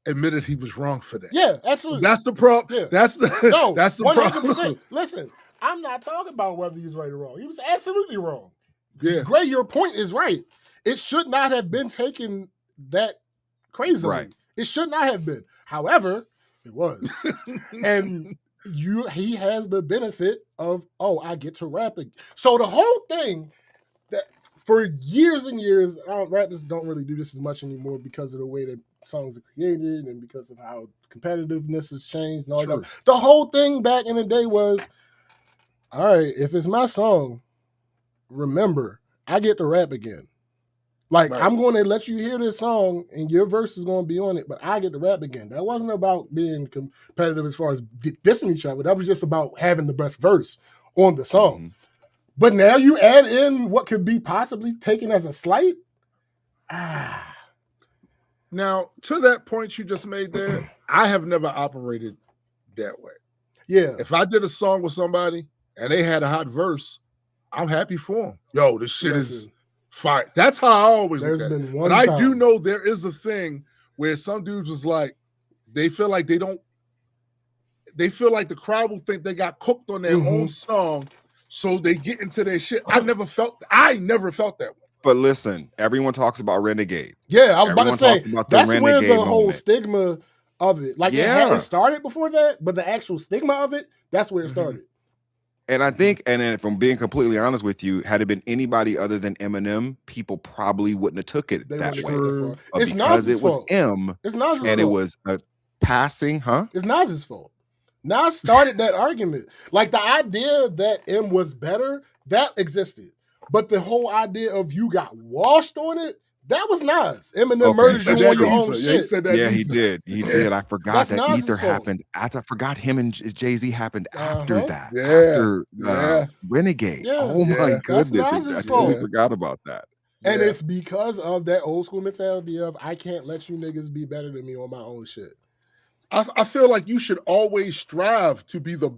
admitted he was wrong for that. Yeah, absolutely. That's the problem. Yeah. That's the No, that's the 100%. problem. Listen, I'm not talking about whether he's right or wrong. He was absolutely wrong. Yeah. Gray, your point is right. It should not have been taken that crazily. Right. It should not have been. However, it was. And he has the benefit of, I get to rap it. So the whole thing that for years and years, rappers don't really do this as much anymore because of the way that songs are created and because of how competitiveness has changed and all that. The whole thing back in the day was, all right, if it's my song, remember, I get to rap again. Like, Right. I'm going to let you hear this song and your verse is going to be on it, but I get to rap again. That wasn't about being competitive as far as dissing each other. That was just about having the best verse on the song. Mm-hmm. But now you add in what could be possibly taken as a slight. Now, to that point you just made there, I have never operated that way. Yeah. If I did a song with somebody and they had a hot verse, I'm happy for them. Yo, this shit is fire. That's how I always There's look at it. been one But I time. do know there is a thing where some dudes was like, they feel like the crowd will think they got cooked on their own song, so they get into their shit. I never felt that way. But listen, everyone talks about Renegade. Yeah, I was about to Everyone say, talks about the that's where the Renegade whole moment. stigma of it, like Yeah. it started before that, but the actual stigma of it, that's where it started. And I think, and then if I'm being completely honest with you, had it been anybody other than Eminem, people probably wouldn't have took it that way. It's because Nas's it was fault. M, It's Nas's and fault. it was a passing, huh? It's Nas's fault. Nas started that argument. Like the idea that M was better, that existed. But the whole idea of you got washed on it, that was Nas. Eminem murdered you on your own shit. He said that. Yeah, he did. He did. I forgot That's that Nas's Ether fault. happened. I forgot him and Jay-Z happened after that. Yeah. After Renegade. Yeah. Oh my That's goodness. Nas's I fault. totally forgot about that. And it's because of that old school mentality of I can't let you niggas be better than me on my own shit. I feel like you should always strive to be the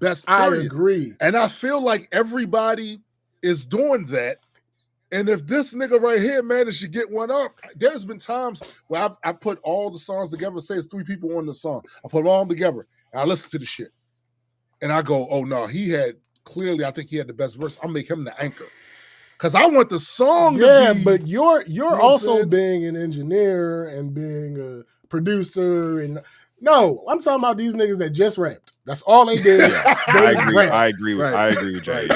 best. Period. I agree. And I feel like everybody is doing that. And if this nigga right here managed to get one up, there's been times where I put all the songs together, say it's 3 people on the song. I put them all together and I listen to the shit. And I go, oh no, I think he had the best verse. I'll make him the anchor. Because I want the song to be. But you're know also being an engineer and being a producer and no, I'm talking about these niggas that just rapped. That's all they did. I agree with Jay.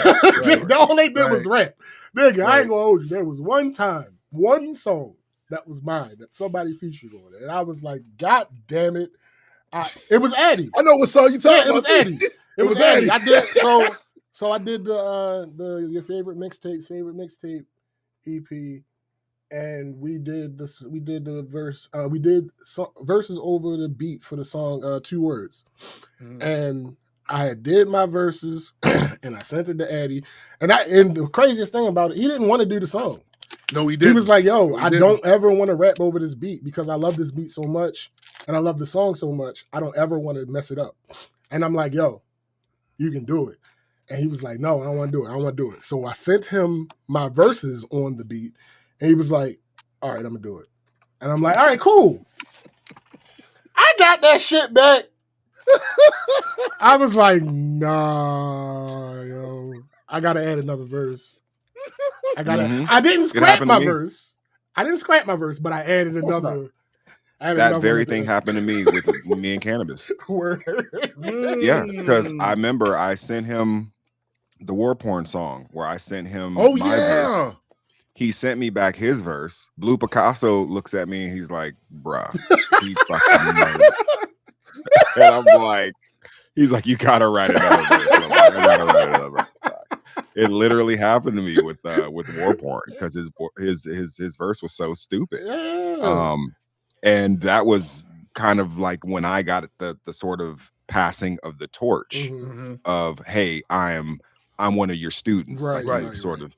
All they did was rap. Nigga, I ain't gonna hold you. There was one song that was mine that somebody featured on it. And I was like, God damn it. It was Addy. I know what song you talking about. It was Addy. It was Addy. I did so I did the your favorite mixtape EP. And we did the verse. We did verses over the beat for the song 2 Words, and I did my verses, and I sent it to Addy. And the craziest thing about it, he didn't want to do the song. No, he didn't. He was like, "Yo, I don't ever want to rap over this beat because I love this beat so much, and I love the song so much. I don't ever want to mess it up." And I'm like, "Yo, you can do it." And he was like, "No, I don't want to do it. I don't want to do it." So I sent him my verses on the beat. And he was like, all right, I'm going to do it. And I'm like, all right, cool. I got that shit back. I was like, nah, yo. I got to add another verse. I didn't scrap my verse. But I added another. That very thing happened to me with me and Cannabis. Yeah, because I remember I sent him the War Porn song where I sent him my verse. He sent me back his verse. Blue Picasso looks at me and he's like, bruh, he fucking murdered. And I'm like, he's like, you gotta write another verse. I'm like, I gotta write another verse. It literally happened to me with War Porn because his verse was so stupid. Yeah. And that was kind of like when I got the sort of passing of the torch of, hey, I'm one of your students. Right. Sort of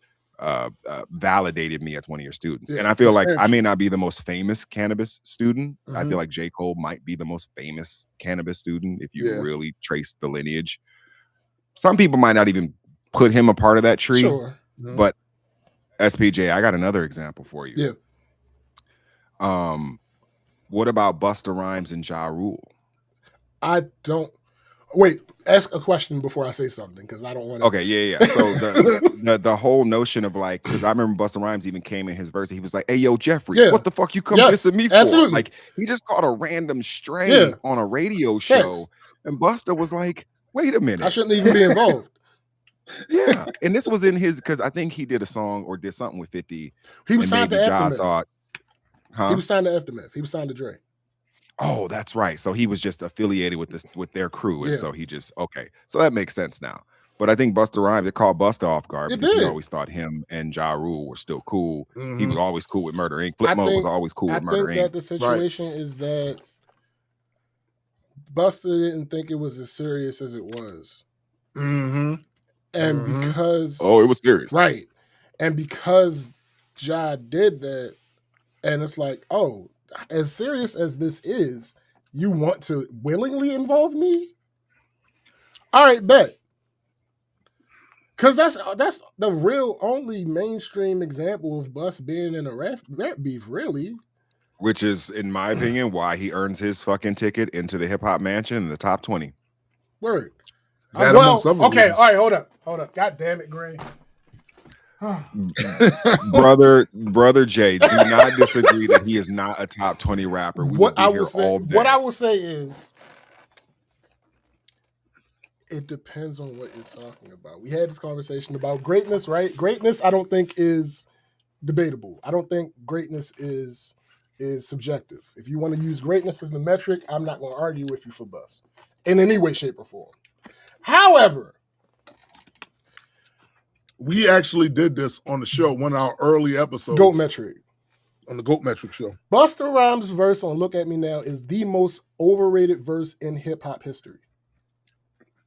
validated me as one of your students. And I feel like I may not be the most famous cannabis student. I feel like J. Cole might be the most famous cannabis student if you really trace the lineage. Some people might not even put him a part of that tree. Sure. But SPJ, I got another example for you. Yeah. What about Busta Rhymes and Ja Rule? I don't. Wait, ask a question before I say something because I don't want to. Okay, yeah. So the whole notion of like, because I remember Busta Rhymes even came in his verse and he was like, "Hey, yo, Jeffrey, what the fuck you come dissing me for?" Absolutely. Like he just caught a random stray on a radio show, and Busta was like, "Wait a minute, I shouldn't even be involved." Yeah, and this was in his because I think he did a song or did something with 50. He was signed to Aftermath. Thought, He was signed to Aftermath. He was signed to Dre. Oh, that's right. So he was just affiliated with their crew, and so he just So that makes sense now. But I think Busta Rhymes, they called Busta off guard because he always thought him and Ja Rule were still cool. He was always cool with Murder Inc. Flip Mode was always cool with Murder Inc. I think that the situation is that Busta didn't think it was as serious as it was. And because it was serious. Right. And because Ja did that, and it's like, oh, as serious as this is, you want to willingly involve me? All right, bet. Because that's the real only mainstream example of Bus being in a rap beef, really. Which is, in my opinion, why he earns his fucking ticket into the hip hop mansion in the top 20. Word. Okay, all right, hold up. God damn it, Gray. brother Jay, do not disagree that he is not a top 20 rapper. We What would be I here will say, all day. what I will say is, It depends on what you're talking about. We had this conversation about greatness, right? Greatness, I don't think is debatable. I don't think greatness is subjective. If you want to use greatness as the metric, I'm not going to argue with you for bus in any way, shape, or form. However, we actually did this on the show, one of our early episodes. GOAT metric. On the GOAT metric show. Busta Rhymes' verse on Look At Me Now is the most overrated verse in hip-hop history.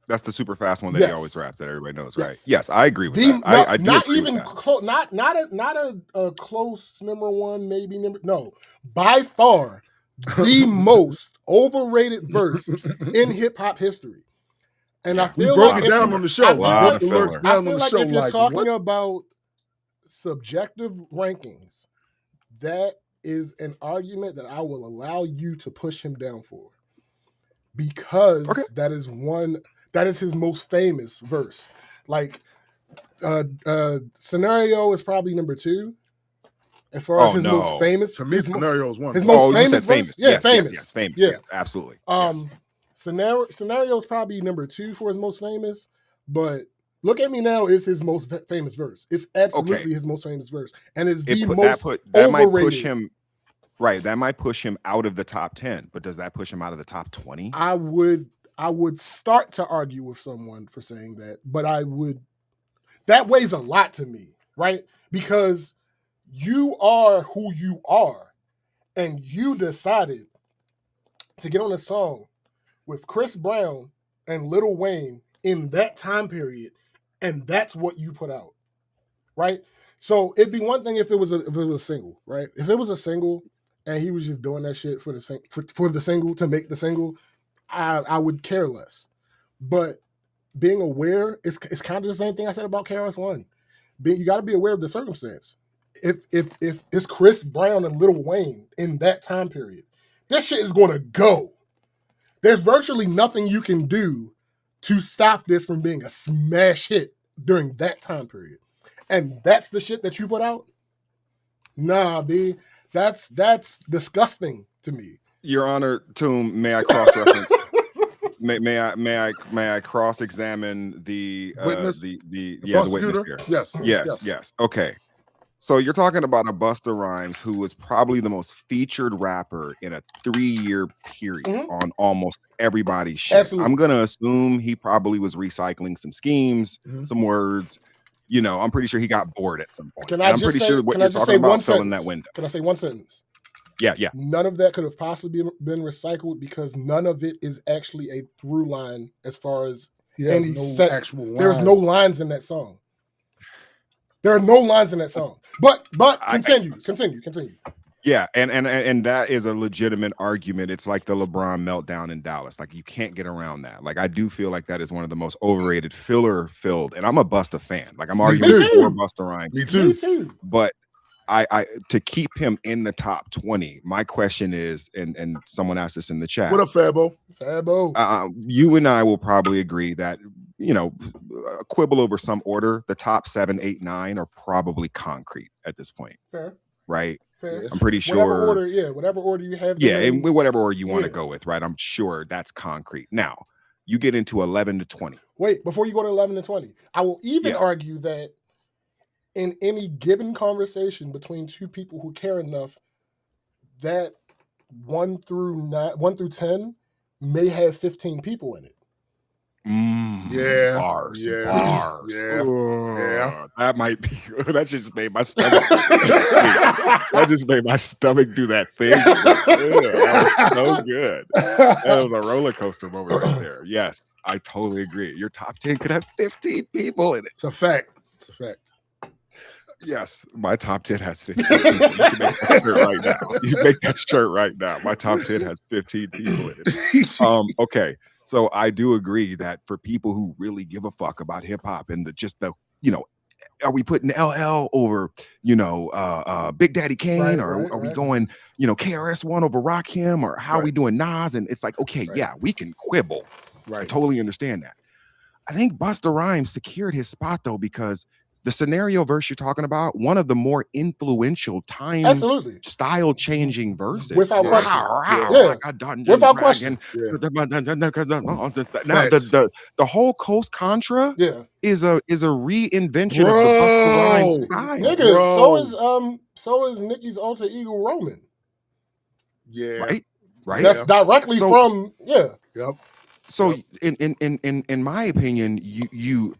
That's the super fast one that Yes. he always raps that everybody knows, Yes. right? Yes, I agree with that. I do not agree even with that. close. Not a close number one, maybe number. No, by far the most overrated verse in hip hop history. And I We feel broke like it down on the show. I We feel Lot broke of the lyrics filler. down I on feel the like show. if you're talking what? about subjective rankings, that is an argument that I will allow you to push him down for, because Okay. that is his most famous verse. Like Scenario is probably number 2 as far as his most famous. To me, Scenario is one. his most You famous said verse? famous. Yeah, Yes, famous. Yes, famous. Yeah. Yes, absolutely. Yes. Scenario is probably number 2 for his most famous, but Look At Me Now is his most famous verse. It's absolutely his most famous verse, and it's the most that might overrated. push him. Right, that might push him out of the top 10, but does that push him out of the top 20? I would start to argue with someone for saying that, but that weighs a lot to me, right? Because you are who you are, and you decided to get on a song with Chris Brown and Lil Wayne in that time period, and that's what you put out, right? So it'd be one thing if it was a single, right? If it was a single and he was just doing that shit for the single to make the single, I would care less. But being aware, it's kind of the same thing I said about KRS-One. You got to be aware of the circumstance. If it's Chris Brown and Lil Wayne in that time period, this shit is going to go. There's virtually nothing you can do to stop this from being a smash hit during that time period. And that's the shit that you put out? Nah, B. That's disgusting to me. Your Honor, Toom, may I cross-reference? may I cross-examine the witness? The witness prosecutor? here? Yes. Okay. So you're talking about a Busta Rhymes who was probably the most featured rapper in a 3-year period on almost everybody's shit. Absolutely. I'm gonna assume he probably was recycling some schemes, some words. You know, I'm pretty sure he got bored at some point. I'm pretty sure what you're talking about fell in that window. Can I say one sentence? Yeah. None of that could have possibly been recycled because none of it is actually a through line as far as any set. Actual lines. There's no lines in that song. There are no lines in that song. But continue. Yeah, and that is a legitimate argument. It's like the LeBron meltdown in Dallas. Like, you can't get around that. Like, I do feel like that is one of the most overrated filler-filled. And I'm a Busta fan. Like, I'm arguing for Busta Rhymes. Me too. But I to keep him in the top 20, my question is, and someone asked this in the chat. What up, Fabo? You and I will probably agree that, you know, a quibble over some order, the top 7, 8, 9 are probably concrete at this point. Fair. Right? Fair. I'm pretty sure. Whatever order you have. Yeah, and whatever order you want to go with, right? I'm sure that's concrete. Now, you get into 11 to 20. Wait, before you go to 11 to 20, I will even argue that in any given conversation between two people who care enough, that 1 through 10 may have 15 people in it. Bars. Yeah. That might be good. That just made my stomach. That just made my stomach do that thing. That was so good. That was a roller coaster moment right there. Yes, I totally agree. Your top 10 could have 15 people in it. It's a fact. Yes, my top 10 has 15 people. You should make that shirt right now. You make that shirt right now. My top 10 has 15 people in it. Okay. So I do agree that for people who really give a fuck about hip hop and are we putting LL over, Big Daddy Kane, or are we going, KRS-One over Rakim, or how are we doing Nas? And it's like, okay, yeah, we can quibble. Right. I totally understand that. I think Busta Rhymes secured his spot though, because the scenario verse you're talking about, one of the more influential time Absolutely. style changing verses. Without question. Yeah. Like a dungeon Without dragon. question. Now the whole Coast Contra Yeah. is a reinvention of the Busta Rhymes style. Nigga, so is Nicki's alter ego Roman. Yeah. Right. That's directly from Yep. So in my opinion, you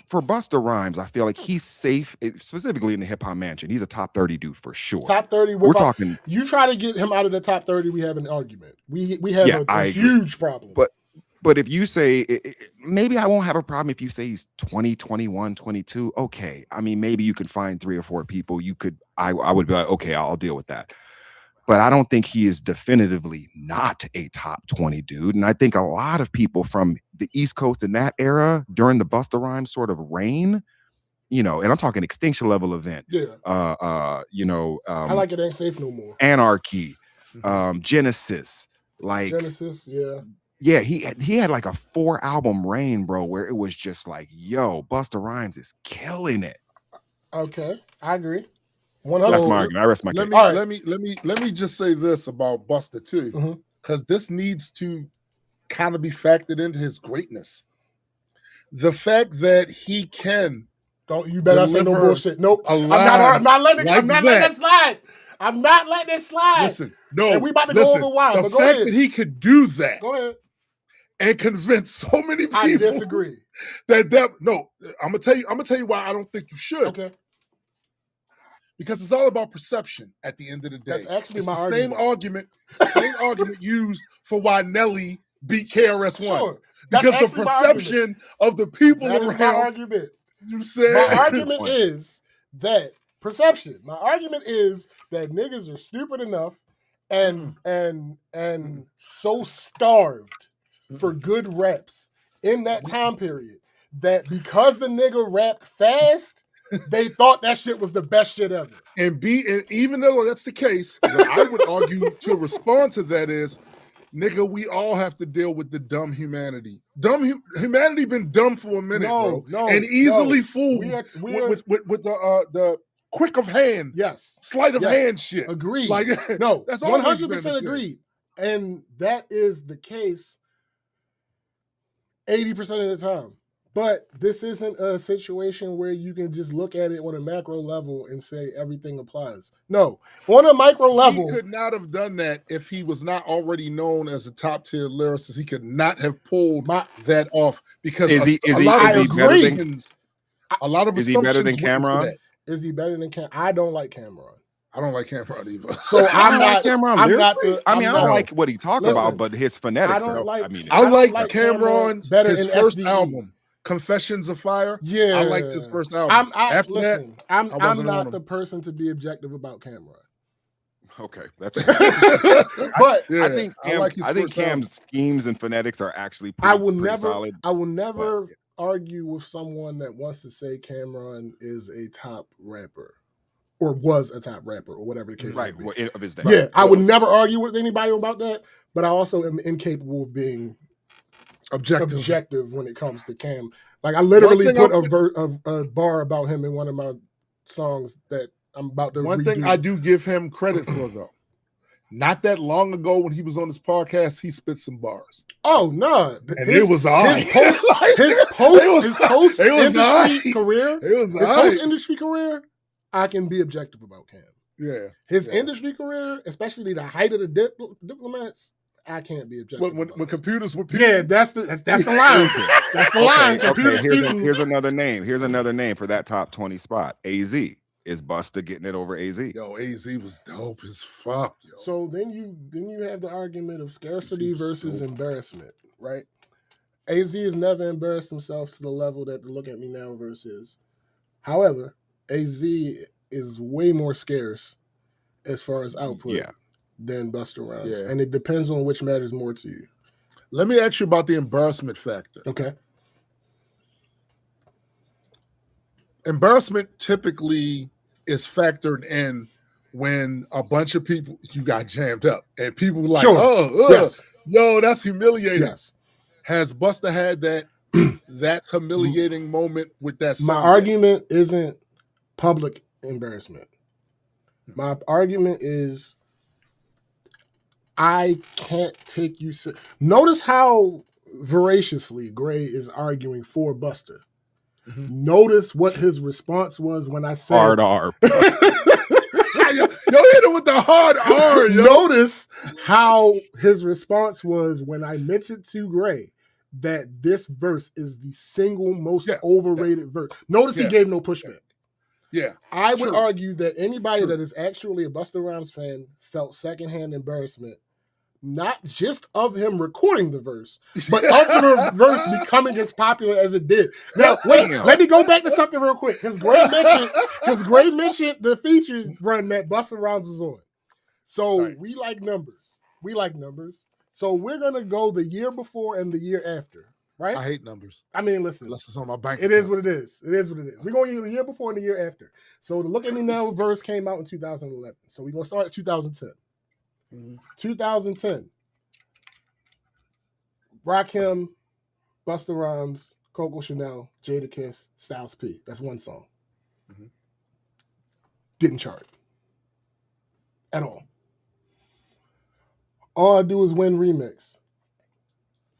for Busta Rhymes, I feel like he's safe, specifically in the hip hop mansion. He's a top 30 dude for sure. Top 30. We're talking. You try to get him out of the top 30, we have an argument. We have a huge problem. But if you say, maybe I won't have a problem if you say he's 20, 21, 22. Okay. I mean, maybe you can find 3 or 4 people I would be like, okay, I'll deal with that. But I don't think he is definitively not a top 20 dude. And I think a lot of people from the East Coast in that era during the Busta Rhymes sort of reign, and I'm talking extinction level event. Yeah. I like It Ain't Safe No More. Anarchy, Genesis, Genesis, yeah. Yeah, he had like a 4-album reign, bro, where it was just like, yo, Busta Rhymes is killing it. Okay, I agree. So that's my argument. I rest my case. Let me just say this about Busta too, because this needs to kind of be factored into his greatness. The fact that he can you better not say no bullshit. Nope. I'm not letting it slide. I'm not letting it slide. Listen, no. And we about to go over why. The fact that he could do that. Go ahead. And convince so many people. I disagree. No, I'm gonna tell you why I don't think you should. Okay. Because it's all about perception at the end of the day. That's actually it's my the argument. same argument used for why Nelly beat KRS-One. Sure. Because the perception of the people that around. Is my argument. You said my argument is that perception. My argument is that niggas are stupid enough and so starved for good reps in that time period that because the nigga rapped fast, they thought that shit was the best shit ever. And even though that's the case, what I would argue to respond to that is, nigga, we all have to deal with the dumb humanity. Humanity been dumb for a minute, bro. And easily fooled with the quick of hand, sleight of hand shit. Agreed. Like no, that's 100% agreed. And that is the case 80% of the time. But this isn't a situation where you can just look at it on a macro level and say everything applies. No, on a micro level. He could not have done that if he was not already known as a top tier lyricist. He could not have pulled that off because is he better than Cameron? Is he better than Cameron? I don't like Cameron. I don't like Cameron either. So I don't like what he talked about, but his phonetics I like Cameron better his first album. Confessions of Fire. Yeah, I liked his first album. I'm not the person to be objective about Cameron. Okay, that's. But I think Cam's schemes and phonetics are actually pretty solid. I will never argue with someone that wants to say Cameron is a top rapper or was a top rapper or whatever the case may be. Of his day. Yeah, I would never argue with anybody about that, but I also am incapable of being objective when it comes to Cam. Like I literally put a bar about him in one of my songs that I'm about to One thing I do give him credit for though, not that long ago when he was on this podcast, he spit some bars. Oh no! And it was all right. His post industry career, I can be objective about Cam. Yeah, his industry career, especially the height of the diplomats. I can't be objective. When computers were people. Yeah, that's the line. That's the line. Here's another name. Here's another name for that top 20 spot. AZ. Is Busta getting it over AZ? Yo, AZ was dope as fuck, yo. So then you have the argument of scarcity versus embarrassment, right? AZ has never embarrassed himself to the level that the Look At Me Now verse is. However, AZ is way more scarce as far as output than Busta Rhymes. And it depends on which matters more to you. Let me ask you about the embarrassment factor. Okay. Embarrassment typically is factored in when a bunch of people, you got jammed up and people like, yo, that's humiliating. Yes. Has Busta had that That's humiliating moment with that My sound. argument isn't public embarrassment. My argument is I can't take you. Notice how voraciously Gray is arguing for Buster. Notice what his response was when I said Hard R. Yo, hit him with the hard R, yo. Notice how his response was when I mentioned to Gray that this verse is the single most overrated verse. Notice he gave no pushback. Yeah. I would True. argue that anybody True. that is actually a Busta Rhymes fan felt secondhand embarrassment, not just of him recording the verse, but of the verse becoming as popular as it did. Now, wait, let me go back to something real quick, because Gray mentioned the features run that Busta Rhymes was on. So we like numbers. So we're gonna go the year before and the year after, right? I hate numbers. I mean, listen. Unless it's on my bank. It is what it is. We're going to the year before and the year after. So the Look at Me Now verse came out in 2011. So we're gonna start at 2010. 2010. Rakim, Busta Rhymes, Coco Chanel, Jadakiss, Styles P. That's one song. Didn't chart at all. All I Do Is Win remix.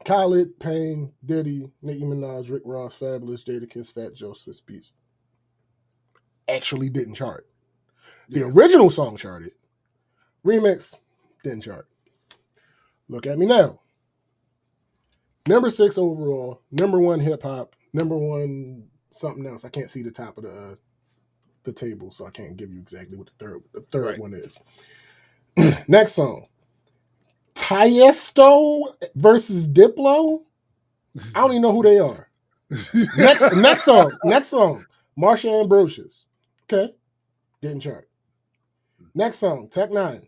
Khaled, Payne, Diddy, Nicki Minaj, Rick Ross, Fabulous, Jadakiss, Fat Joe, Swiss Beats. Actually didn't chart. The original song charted. Remix didn't chart. Look at Me Now. Number 6 overall. Number 1 hip hop. Number 1 something else. I can't see the top of the table, so I can't give you exactly what the third one is. Next song. Tiesto versus Diplo. I don't even know who they are. Next song. Marsha Ambrosius. Okay. Didn't chart. Next song. Tech 9.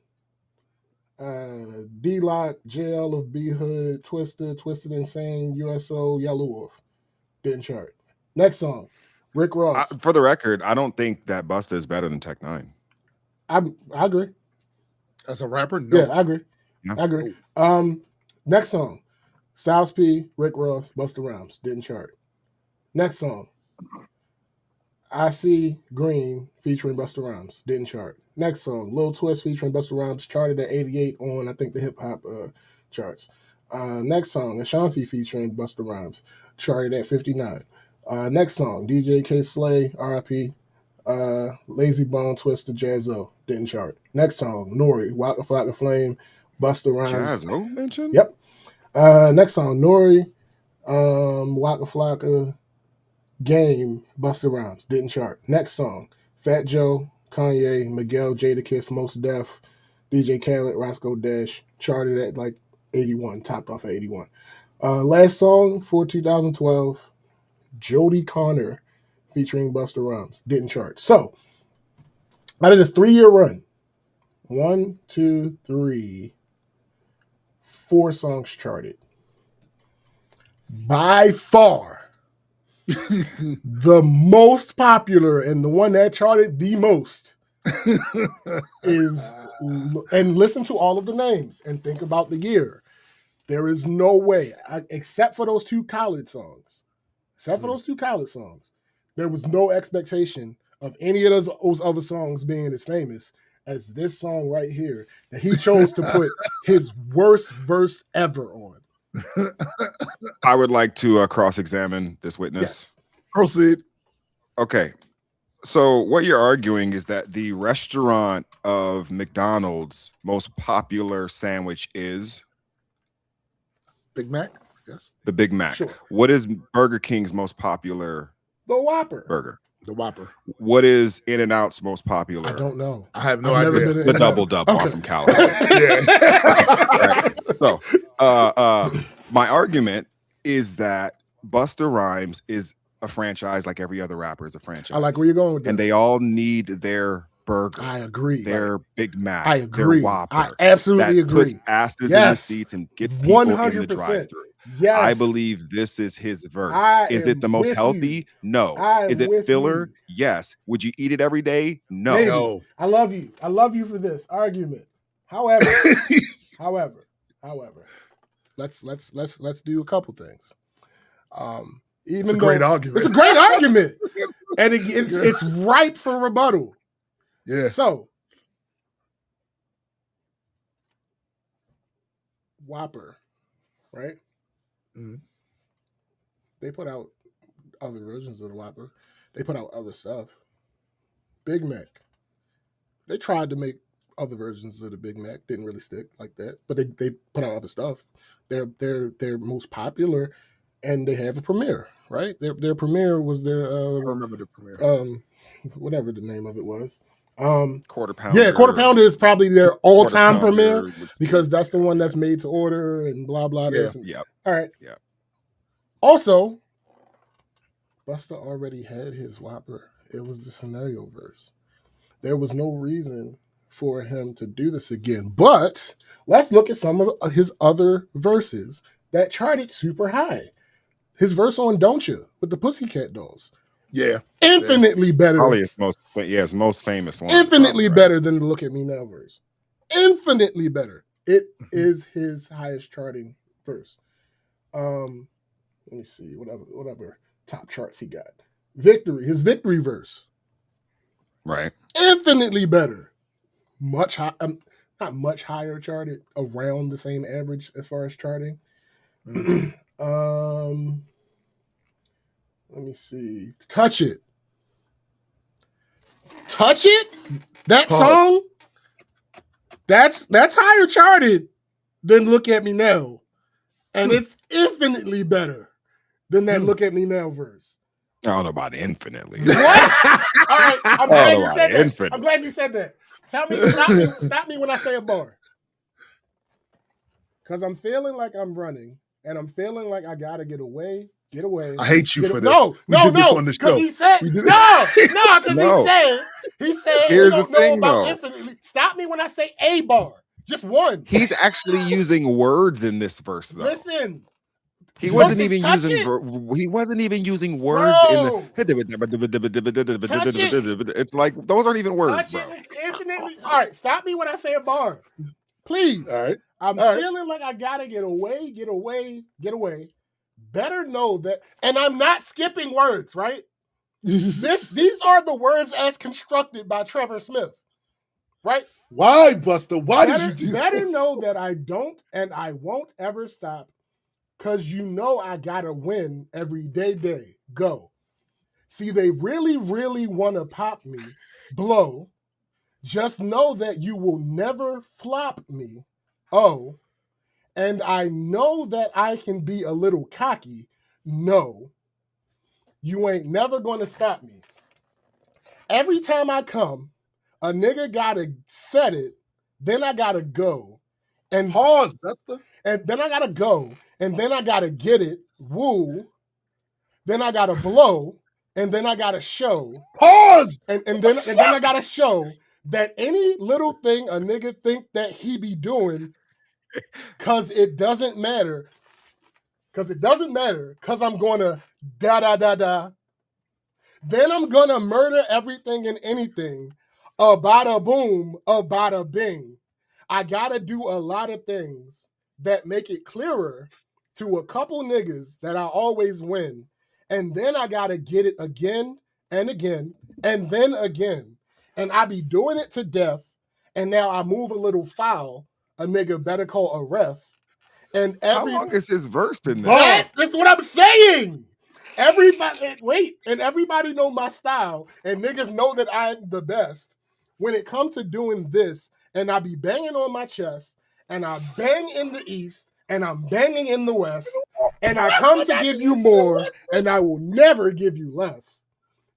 D-Lock, JL of B Hood, Twisted Insane, USO, Yellow Wolf. Didn't chart. Next song. Rick Ross. For the record, I don't think that Busta is better than Tech 9. I agree. As a rapper, no. Yeah, I agree. No. I agree. Next song. Styles P, Rick Ross, Busta Rhymes. Didn't chart. Next song. I See Green featuring Busta Rhymes. Didn't chart. Next song. Lil Twist featuring Busta Rhymes. Charted at 88 on, I think, the hip-hop charts. Next song. Ashanti featuring Busta Rhymes. Charted at 59. Next song. DJ K Slay, R.I.P. Lazy Bone, Twista, Jazzo. Didn't chart. Next song. Nori, Waka Flocka Flame, Busta Rhymes. Jazzo mentioned? Yep. Next song. Nori, Waka Flocka, Game, Busta Rhymes. Didn't chart. Next song. Fat Joe, Kanye, Miguel, Jadakiss, Mos Def, DJ Khaled, Roscoe Dash. Charted at like 81. Topped off at 81. Last song for 2012. Jody Connor featuring Busta Rhymes. Didn't chart. So, out of this 3-year run, 1, 2, 3, 4 songs charted. By far, the most popular and the one that charted the most is, and listen to all of the names and think about the year. There is no way, except for those 2 Khaled songs. There was no expectation of any of those other songs being as famous as this song right here that he chose to put his worst verse ever on. I would like to cross-examine this witness. Yes. Proceed. Okay. So what you're arguing is that the restaurant of McDonald's most popular sandwich is Big Mac? Yes. the Big Mac. Sure. What is Burger King's most popular The Whopper. burger? The Whopper. What is In-N-Out's most popular? I don't know. I have no I've never idea. been The in- Double-Double Okay. from California. Right. So, my argument is that Busta Rhymes is a franchise like every other rapper is a franchise. I like where you're going with this. And they all need their burger, I agree. their Big Mac, I agree. their Whopper. I absolutely that agree. puts asses Yes. in the seats and get people in the 100%. drive-through. Yes. I believe this is his verse. I Is am it the most with healthy? you. No. I am Is it with filler? you. Yes. Would you eat it every day? No. Maybe. No. I love you. I love you for this argument. However, let's do a couple things. Even It's a great argument. It's a great argument, and it's ripe for rebuttal. Yeah. So, Whopper, right? Mhm. They put out other versions of the Whopper. They put out other stuff. Big Mac. They tried to make other versions of the Big Mac. Didn't really stick like that. But they put out other stuff. They're most popular, and they have a premiere, right? Their premiere was their I remember the premiere. whatever the name of it was. Quarter Pounder. Yeah, Quarter Pounder is probably their all-time Quarter Pounder, premiere because that's the one that's made to order and blah blah. This and, Yep. all right. Yeah. Also, Busta already had his Whopper. It was the scenario verse. There was no reason for him to do this again. But let's look at some of his other verses that charted super high. His verse on Don't Ya with the Pussycat Dolls. Yeah. Infinitely better. Probably his most famous one. Infinitely probably, better than the Look at Me Now verse. Infinitely better. It is his highest charting verse. Let me see, whatever top charts he got. His victory verse. Right. Infinitely better. Much high, not much higher charted, around the same average as far as charting. Let me see. Touch It. Touch It? That song? That's higher charted than Look at Me Now. And it's infinitely better than that Look at Me Now verse. I don't know about infinitely. What? All right, I'm glad you said that. Infinite. I'm glad you said that. Tell me, stop me when I say a bar. Because I'm feeling like I'm running, and I'm feeling like I gotta get away. I hate you for this. No, because he said he said Here's he don't the thing, know about though. infinitely. Stop me when I say a bar. Just one. He's actually using words in this verse, though. Listen. He wasn't versus even Touch using It. he wasn't even using words Bro. in the it's like those aren't even words, Touch bro. It is infinitely. All right, stop me when I say a bar. Please. All right. I'm feeling like I gotta get away. Better know that, and I'm not skipping words, right? These are the words as constructed by Trevor Smith, right? Why, Busta? Why did you do Better this? know that I don't and I won't ever stop, because you know I gotta win every day. Go. See, they really, really want to pop me, blow. Just know that you will never flop me. Oh, and I know that I can be a little cocky. No, you ain't never gonna stop me. Every time I come, a nigga gotta set it, then I gotta go. And Pause, Busta. And then I gotta go, and then I gotta get it, woo. Then I gotta blow, and then I gotta show. Pause. And then I gotta show that any little thing a nigga think that he be doing, cause it doesn't matter. Cause I'm gonna da. Then I'm gonna murder everything and anything. A bada boom, a bada bing. I gotta do a lot of things that make it clearer to a couple niggas that I always win. And then I gotta get it again and again and then again. And I be doing it to death. And now I move a little foul. A nigga better call a ref. And How long is his verse in there? That's what I'm saying. Everybody know my style, and niggas know that I'm the best. When it comes to doing this, and I be banging on my chest, and I bang in the East, and I'm banging in the West, and I come to give you more, and I will never give you less.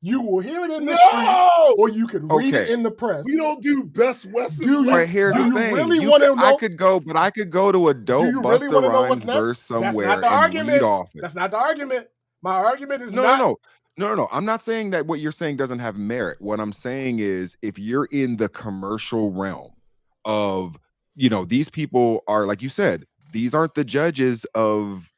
You will hear it in the street, or you could read it in the press. We don't do Best West. Right, here's the thing. Really want to know? I could go to a dope really Busta Rhymes verse somewhere and read off it. That's not the argument. My argument is No. I'm not saying that what you're saying doesn't have merit. What I'm saying is, if you're in the commercial realm of, these people are, like you said, these aren't the judges of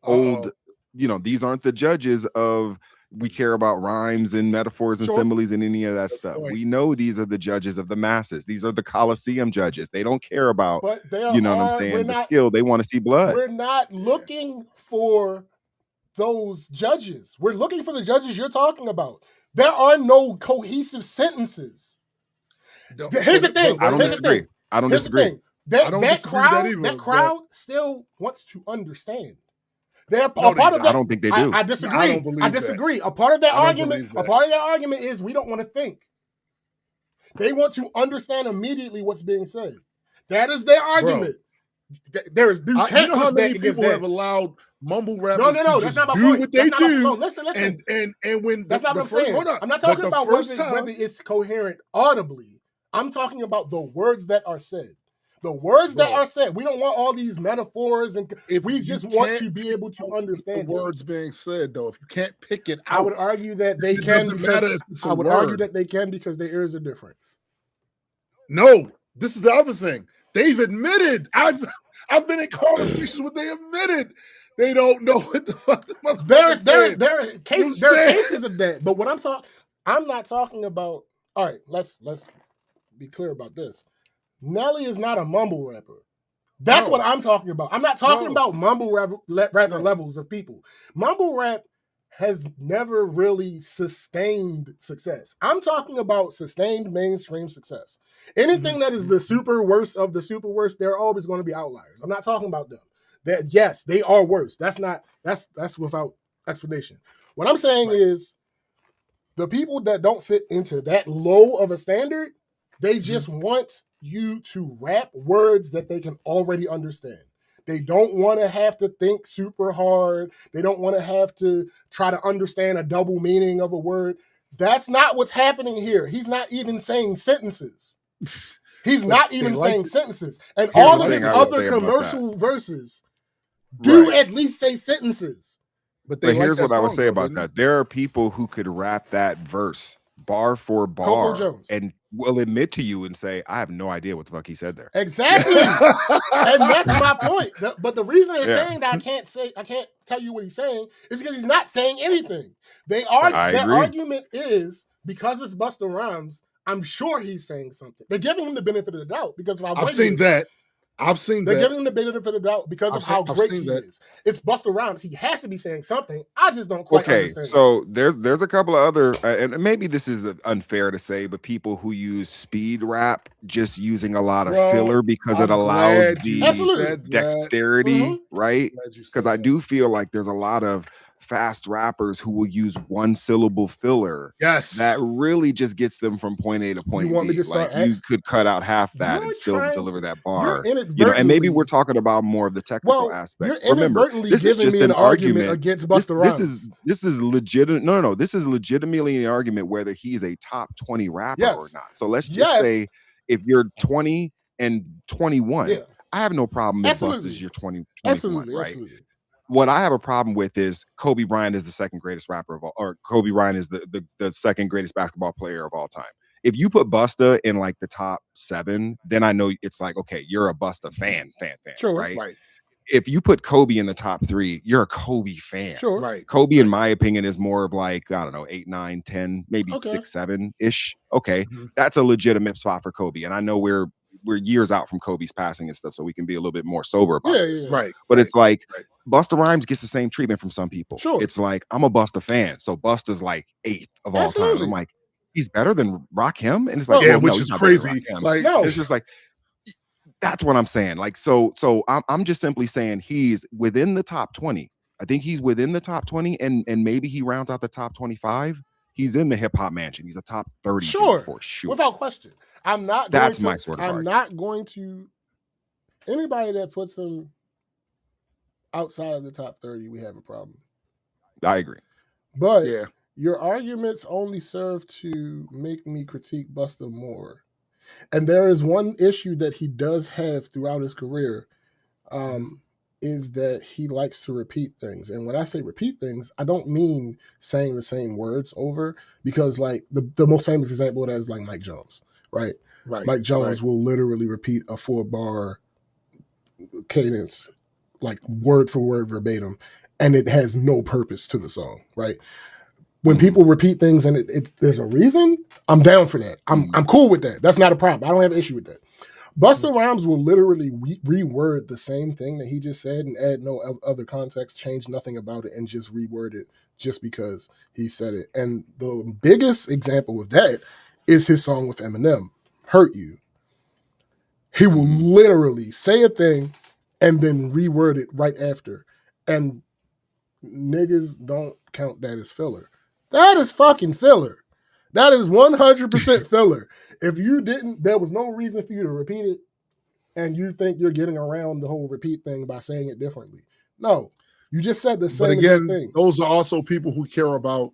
old, these aren't the judges of, we care about rhymes and metaphors and similes and any of that stuff. We know these are the judges of the masses. These are the Coliseum judges. They don't care about, what I'm saying, the skill. They want to see blood. We're not looking those judges. We're looking for the judges you're talking about. There are no cohesive sentences. Here's the thing. I don't Here's the disagree. thing. I don't Here's the disagree. thing. That, I don't that disagree with that crowd, either, that crowd still wants to understand. They're a No, they part of don't. that. I don't think they do. I disagree. I don't believe I disagree. A part of that I don't argument. believe that. A part of that argument is we don't want to think. They want to understand immediately what's being said. That is their argument. There is you can't you know how push many back against people that. have allowed mumble rappers No, to that's just not my do point. what That's they not my, do? no, listen. And when That's not what I'm saying. Hold on. I'm not But talking the about first whether it's coherent audibly. I'm talking about the words that are said. The words that are said. We don't want all these metaphors, and we just want to be able to understand the words being said. Though, if you can't pick it out, I would argue that they it can. doesn't matter if it's a I would word. argue that they can because their ears are different. No, this is the other thing. They've admitted. I've been in conversations where they admitted they don't know what the fuck the motherfucker said. There are cases of that. But what I'm not talking about. All right, let's be clear about this. Nelly is not a mumble rapper. That's what I'm talking about. I'm not talking about mumble rapper levels of people. Mumble rap has never really sustained success. I'm talking about sustained mainstream success. Anything that is the super worst of the super worst, there are always going to be outliers. I'm not talking about them. That yes, they are worse. That's without explanation. What I'm saying is the people that don't fit into that low of a standard, they just want you to rap words that they can already understand. They don't want to have to think super hard. They don't want to have to try to understand a double meaning of a word. That's not what's happening here. He's not even saying sentences. He's not even saying sentences. And all of his other commercial verses do at least say sentences. But here's what I would say about that. There are people who could rap that verse bar for bar and will admit to you and say, I have no idea what the fuck he said there. Exactly. And that's my point. But the reason they're saying that I can't tell you what he's saying is because he's not saying anything. Their argument is because it's Busta Rhymes, I'm sure he's saying something. They're giving him the benefit of the doubt because of how I've seen that. They're giving him the benefit of the doubt because of how great he is. It's Busta Rhymes. He has to be saying something. I just don't quite understand. So there's a couple of other, and maybe this is unfair to say, but people who use speed rap just using a lot of filler because it allows the dexterity, right? Because I do feel like there's a lot of fast rappers who will use one syllable filler. Yes, that really just gets them from point A to point B. Want me to start you could cut out half that and still deliver that bar. And maybe we're talking about more of the technical aspect. Remember, this is just an argument against Busta Rhymes. This is legitimate. No. This is legitimately an argument whether he's a top 20 rapper or not. So let's just say if you're 20 and 21, I have no problem if Busta's your 21, right? Absolutely. What I have a problem with is Kobe Bryant is the second greatest rapper of all, or Kobe Bryant is the second greatest basketball player of all time. If you put Busta in like the top 7, then I know it's like, okay, you're a Busta fan, sure, right? If you put Kobe in the top 3, you're a Kobe fan. Sure. Right. Kobe, in my opinion, is more of like, I don't know, 8, 9, 10, maybe 6, 7-ish. Okay. That's a legitimate spot for Kobe. And I know we're years out from Kobe's passing and stuff, so we can be a little bit more sober about this. Right. But it's like Busta Rhymes gets the same treatment from some people. Sure. It's like, I'm a Busta fan, so Busta's like 8th of all time. I'm like, he's better than Rakim? And it's like, which is crazy. Like, it's just like, that's what I'm saying. Like, so I'm just simply saying he's within the top 20. I think he's within the top 20, and maybe he rounds out the top 25. He's in the hip hop mansion. He's a top 30 for sure, without question. That's my sort of argument. Not going to anybody that puts him outside of the top 30. We have a problem. I agree, but your arguments only serve to make me critique Busta more. And there is one issue that he does have throughout his career, is that he likes to repeat things. And when I say repeat things, I don't mean saying the same words over, because like the most famous example of that is like Mike Jones, right? Mike Jones will literally repeat a 4-bar cadence, like word for word verbatim, and it has no purpose to the song, right? When people repeat things and there's a reason, I'm down for that. I'm cool with that. That's not a problem. I don't have an issue with that. Busta Rhymes will literally reword the same thing that he just said and add no other context, change nothing about it, and just reword it just because he said it. And the biggest example of that is his song with Eminem, Hurt You. He will literally say a thing and then reword it right after. And niggas don't count that as filler. That is fucking filler. That is 100% filler. If you didn't, there was no reason for you to repeat it, and you think you're getting around the whole repeat thing by saying it differently. No, you just said the same again, thing. Those are also people who care about,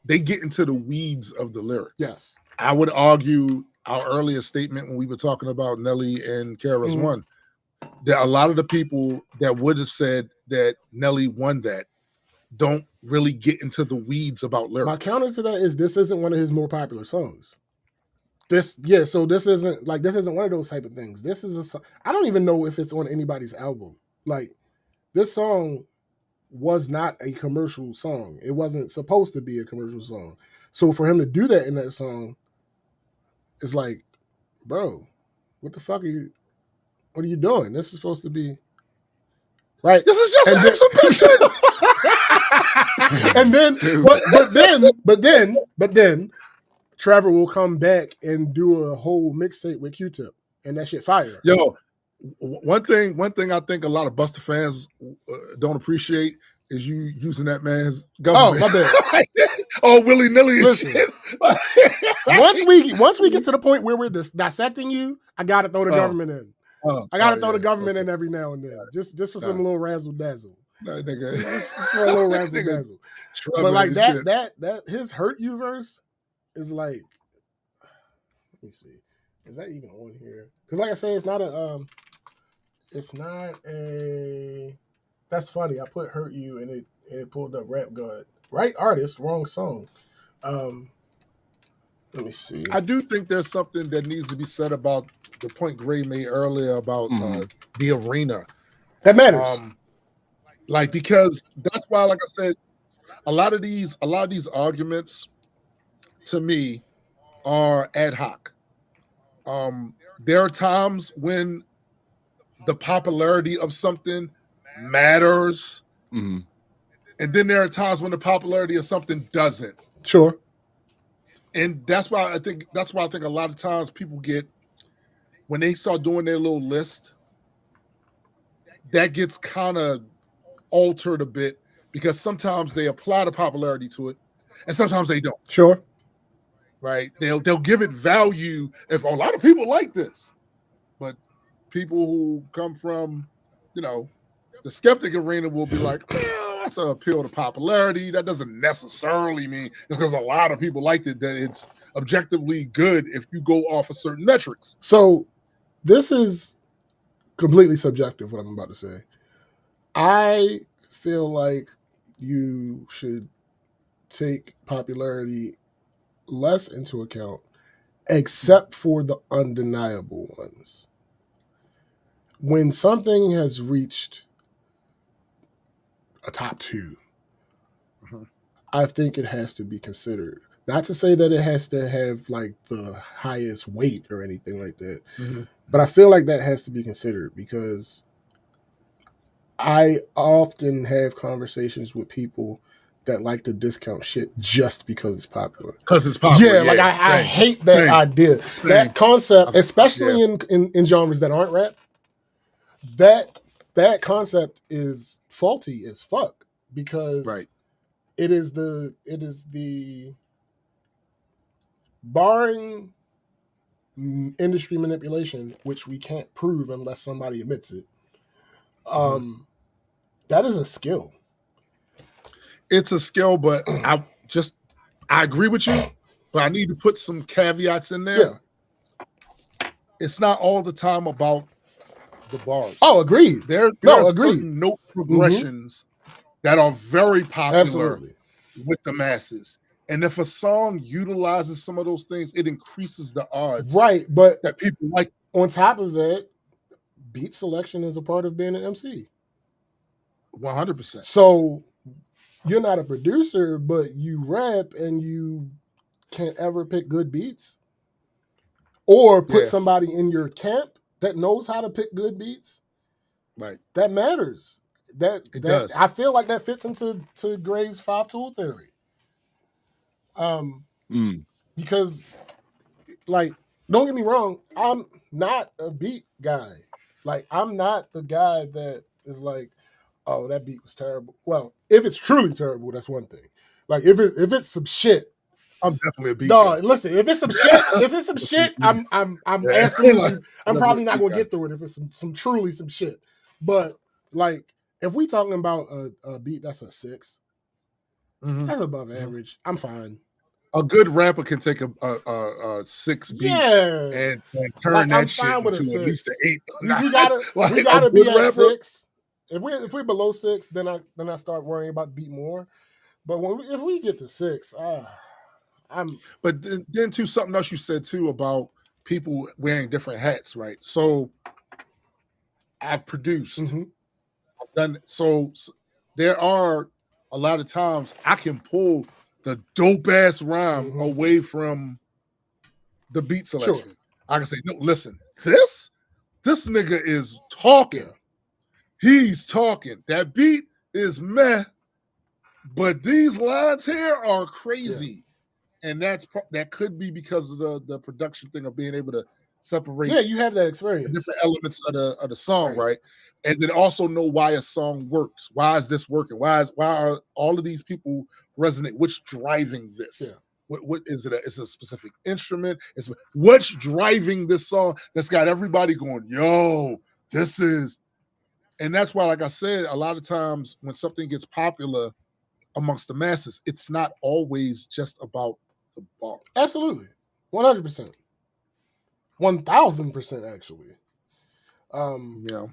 they get into the weeds of the lyrics. Yes. I would argue our earlier statement when we were talking about Nelly and KRS One, that a lot of the people that would have said that Nelly won that don't really get into the weeds about lyrics. My counter to that is this isn't one of his more popular songs. So this isn't one of those type of things. This is a song. I don't even know if it's on anybody's album. Like, this song was not a commercial song. It wasn't supposed to be a commercial song. So for him to do that in that song, it's like, bro, what the fuck what are you doing? This is supposed to be right. This is just an exhibition. And then, but then, Trevor will come back and do a whole mixtape with Q-Tip, and that shit fire. Yo, one thing I think a lot of Busta fans don't appreciate is you using that man's government. Oh, my bad. Oh, willy-nilly. Listen, once we get to the point where we're dissecting you, I gotta throw the government in. I gotta throw the government in every now and then, just for some little razzle dazzle. No, nigga. Just for a little razzle dazzle. But like that his Hurt You verse is like, let me see, is that even on here? Because like I say, it's not a. That's funny. I put Hurt You and it pulled up Rap God. Right artist, wrong song. Let me see. I do think there's something that needs to be said about the point Gray made earlier about the arena. That matters. Because that's why, like I said, a lot of these arguments to me are ad hoc. There are times when the popularity of something matters, and then there are times when the popularity of something doesn't. Sure. And that's why I think a lot of times people get, when they start doing their little list, that gets kind of altered a bit, because sometimes they apply the popularity to it and sometimes they don't. Sure. Right? They'll give it value if a lot of people like this. But people who come from, the skeptic arena will be like, that's an appeal to popularity. That doesn't necessarily mean just because a lot of people liked it that it's objectively good if you go off of certain metrics. So this is completely subjective, what I'm about to say. I feel like you should take popularity less into account, except for the undeniable ones. When something has reached a top 2, I think it has to be considered. Not to say that it has to have like the highest weight or anything like that, but I feel like that has to be considered, because I often have conversations with people that like to discount shit just because it's popular. Because it's popular. Yeah, like I hate that idea. That concept, especially in genres that aren't rap, that concept is faulty as fuck, because it is the barring industry manipulation, which we can't prove unless somebody admits it. That is a skill. It's a skill, but I agree with you, but I need to put some caveats in there. Yeah. It's not all the time about the bars. Oh, agreed. There are certain note progressions that are very popular with the masses. And if a song utilizes some of those things, it increases the odds. Right, but that people like. On top of that, beat selection is a part of being an MC. 100%. So you're not a producer, but you rap and you can't ever pick good beats. or put Yeah. somebody in your camp that knows how to pick good beats. Right. That matters. That does. I feel like that fits into Gray's 5-tool theory. Because, like, don't get me wrong, I'm not a beat guy. Like, I'm not the guy that is like, oh, that beat was terrible. Well, if it's truly terrible, that's one thing. Like, if it's some shit, I'm definitely a beat no, guy. listen, if it's some shit, I'm absolutely, I'm probably not gonna get through it if it's some truly some shit. But like, if we talking about a beat that's a 6, that's above average. I'm fine. A good rapper can take a 6 beat and turn like, that I'm shit fine with into a at least 6. an 8. We gotta Like, we gotta a be good at rapper, 6. If we're below 6, then I start worrying about beat more. But if we get to 6, But then too, something else you said too about people wearing different hats, right? So I've produced, I've done so there are a lot of times I can pull the dope ass rhyme away from the beat selection. Sure. I can say, no, listen, this nigga is talking. He's talking. That beat is meh, but these lines here are crazy. And that could be because of the production thing of being able to separate. Yeah, you have that experience. Different elements of the song, right? And then also know why a song works. Why is this working? Why are all of these people resonate? What's driving this? Yeah. What is it? Is it a specific instrument? What's driving this song that's got everybody going, yo, this is. And that's why, like I said, a lot of times when something gets popular amongst the masses, it's not always just about the bar. Absolutely. 100%. 1,000% actually. Yeah.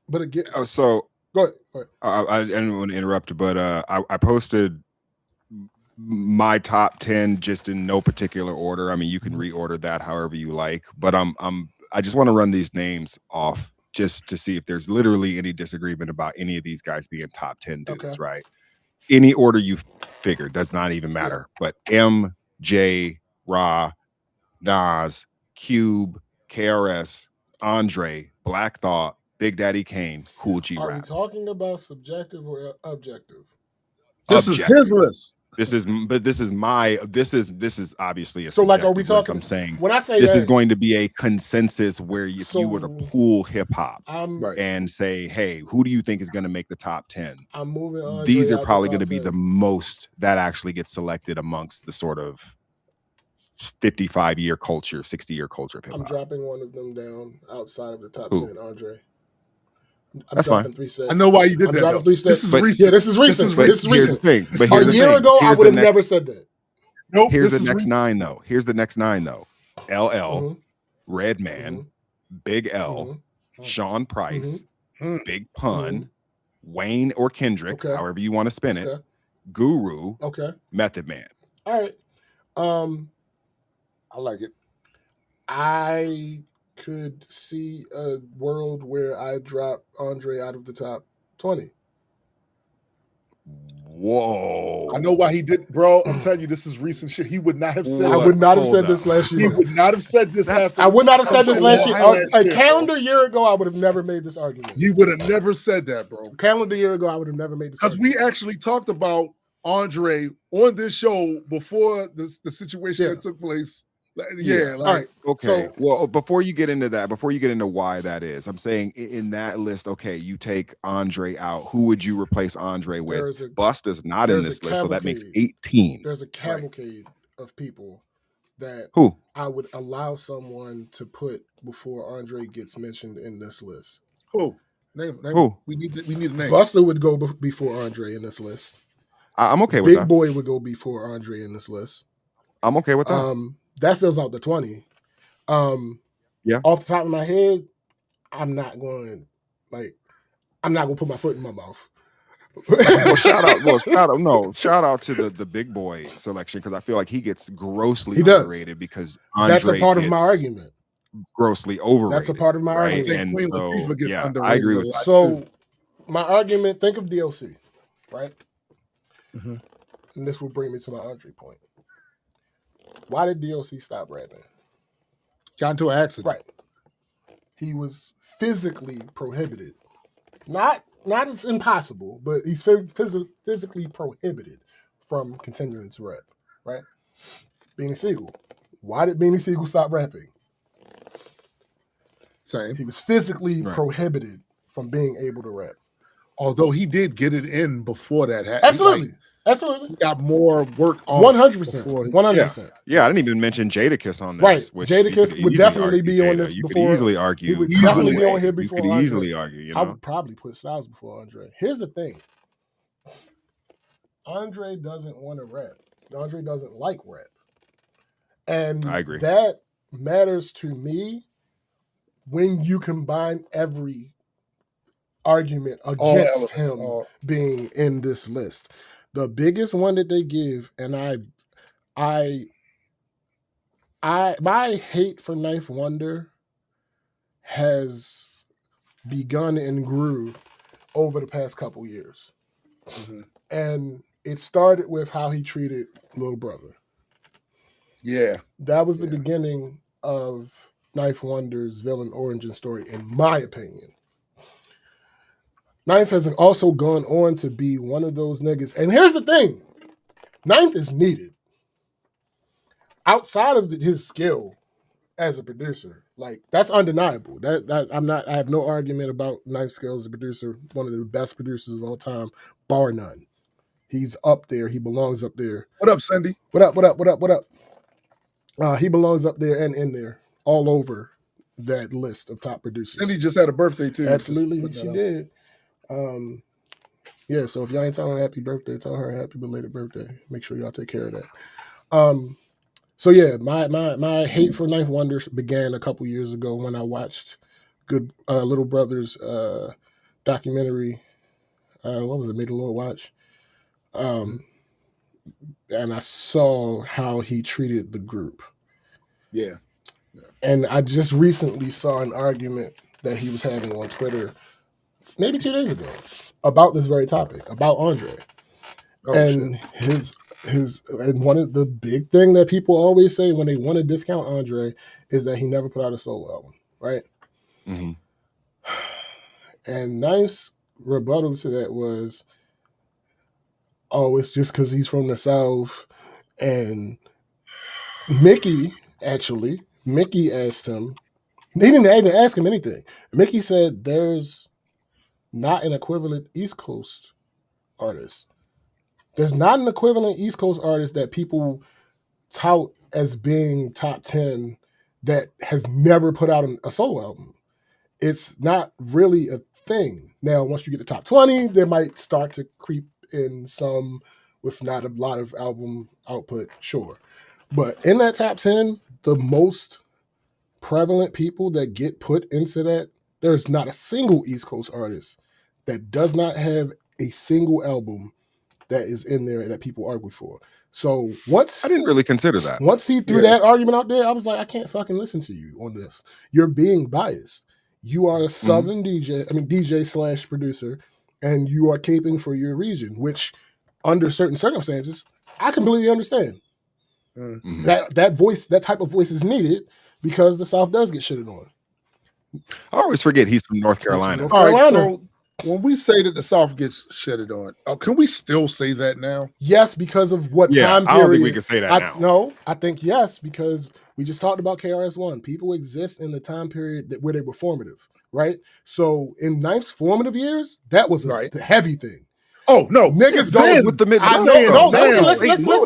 But again, so go ahead. I didn't want to interrupt, but I posted my top 10 just in no particular order. I mean, you can reorder that however you like, but I just want to run these names off just to see if there's literally any disagreement about any of these guys being top 10 dudes, right? Any order you figure does not even matter. But M, J, Ra, Nas, Cube, KRS, Andre, Black Thought, Big Daddy Kane, Cool G Rap. Are we talking about subjective or objective? This is his list. This is obviously a so like, are we subjective list. talking? I'm saying when I say this that, is going to be a consensus where if you were to pool hip hop and say, hey, who do you think is going to make the top 10? I'm moving on. These are probably going to be the most that actually gets selected amongst the sort of 55-year culture, 60-year culture of hip hop. I'm dropping one of them down outside of the top 10, Andre. That's fine. 3 steps. I know why you did I'm that. Dropping 3 steps. This is recent. Yeah, this is recent. But This is recent. Here's a year ago, I would have never said that. Nope. Here's the next 9 though. LL, Redman, Big L, Sean Price, Big Pun, Wayne or Kendrick, however you want to spin it, Guru, Method Man. All right. I like it. I could see a world where I drop Andre out of the top 20. Whoa. I know why he did, bro. I'm telling you, this is recent shit. He would not have said I would not have said this last year. He would not have said this after. I would not have said this last year. A calendar year ago, I would have never made this argument. He would have never said that, bro. Calendar year ago, I would have never made this argument. Because we actually talked about Andre on this show before the situation that took place. Yeah. All right. Okay. So, well, before you get into that, before you get into why that is, I'm saying in that list, okay, you take Andre out. Who would you replace Andre with? Bust is not in this list, so that makes 18. There's a cavalcade of people that I would allow someone to put before Andre gets mentioned in this list. Who? Name. Who? We need a name. Busta would go before Andre in this list. I'm okay with that. Big Boy would go before Andre in this list. I'm okay with that. That fills out the 20. Off the top of my head, I'm not going to put my foot in my mouth. Shout out to the Big Boy selection, because I feel like he gets grossly underrated because Andre that's a part of my argument. Grossly overrated. That's a part of my argument. And so, I agree with that. So my argument, think of DLC, right? Mm-hmm. And this will bring me to my Andre point. Why did DLC stop rapping? Got into an accident. Right. He was physically prohibited. Not it's impossible, but he's physically prohibited from continuing to rap. Right. Beanie Siegel. Why did Beanie Siegel stop rapping? Same. He was physically prohibited from being able to rap. Although he did get it in before that happened. Absolutely. Absolutely. He got more work on 100%. 100%. Yeah, I didn't even mention Jadakiss on this. Right. Which Jadakiss would definitely be on this you before. could easily argue. He would definitely be on here before You could Andre. easily argue, you know? I would probably put Styles before Andre. Here's the thing. Andre doesn't want to rap. Andre doesn't like rap. And I agree. That matters to me when you combine every argument against him being in this list. The biggest one that they give, and my hate for Knife Wonder has begun and grew over the past couple years. Mm-hmm. And it started with how he treated Lil Brother. Yeah. That was the beginning of Knife Wonder's villain origin story, in my opinion. Knife has also gone on to be one of those niggas. And here's the thing. Knife is needed. Outside of his skill as a producer, like, that's undeniable. I have no argument about Knife's skill as a producer, one of the best producers of all time, bar none. He's up there. He belongs up there. What up, Cindy? What up? He belongs up there and in there, all over that list of top producers. Cindy just had a birthday, too. Absolutely, she did. Yeah, so if y'all ain't telling her happy birthday, tell her happy belated birthday. Make sure y'all take care of that. So yeah, my hate for Knife Wonder began a couple years ago when I watched Good Little Brother's documentary. What was it? Made the Lord Watch. And I saw how he treated the group. Yeah. And I just recently saw an argument that he was having on Twitter, maybe 2 days ago, about this very topic, about Andre. And and one of the big thing that people always say when they want to discount Andre is that he never put out a solo album, right? Mm-hmm. And Knife's rebuttal to that was, oh, it's just because he's from the South. And Mickey asked him, they didn't even ask him anything. Mickey said there's not an equivalent East Coast artist. There's not an equivalent East Coast artist that people tout as being top 10 that has never put out a solo album. It's not really a thing. Now, once you get to top 20, there might start to creep in some with not a lot of album output, sure. But in that top 10, the most prevalent people that get put into that, there's not a single East Coast artist that does not have a single album that is in there that people argue for. So once I didn't really consider that. Once he threw that argument out there, I was like, I can't fucking listen to you on this. You're being biased. You are a Southern DJ / producer, and you are caping for your region, which under certain circumstances, I completely understand. Mm-hmm. That type of voice is needed because the South does get shitted on. I always forget he's from North Carolina. All right, so when we say that the South gets shitted on, can we still say that now? Yes, because of what time period. I don't think we can say that now. No, I think yes, because we just talked about KRS-One. People exist in the time period where they were formative, right? So in Knife's formative years, that was a heavy thing. Oh, no. Niggas don't with the mid. Listen.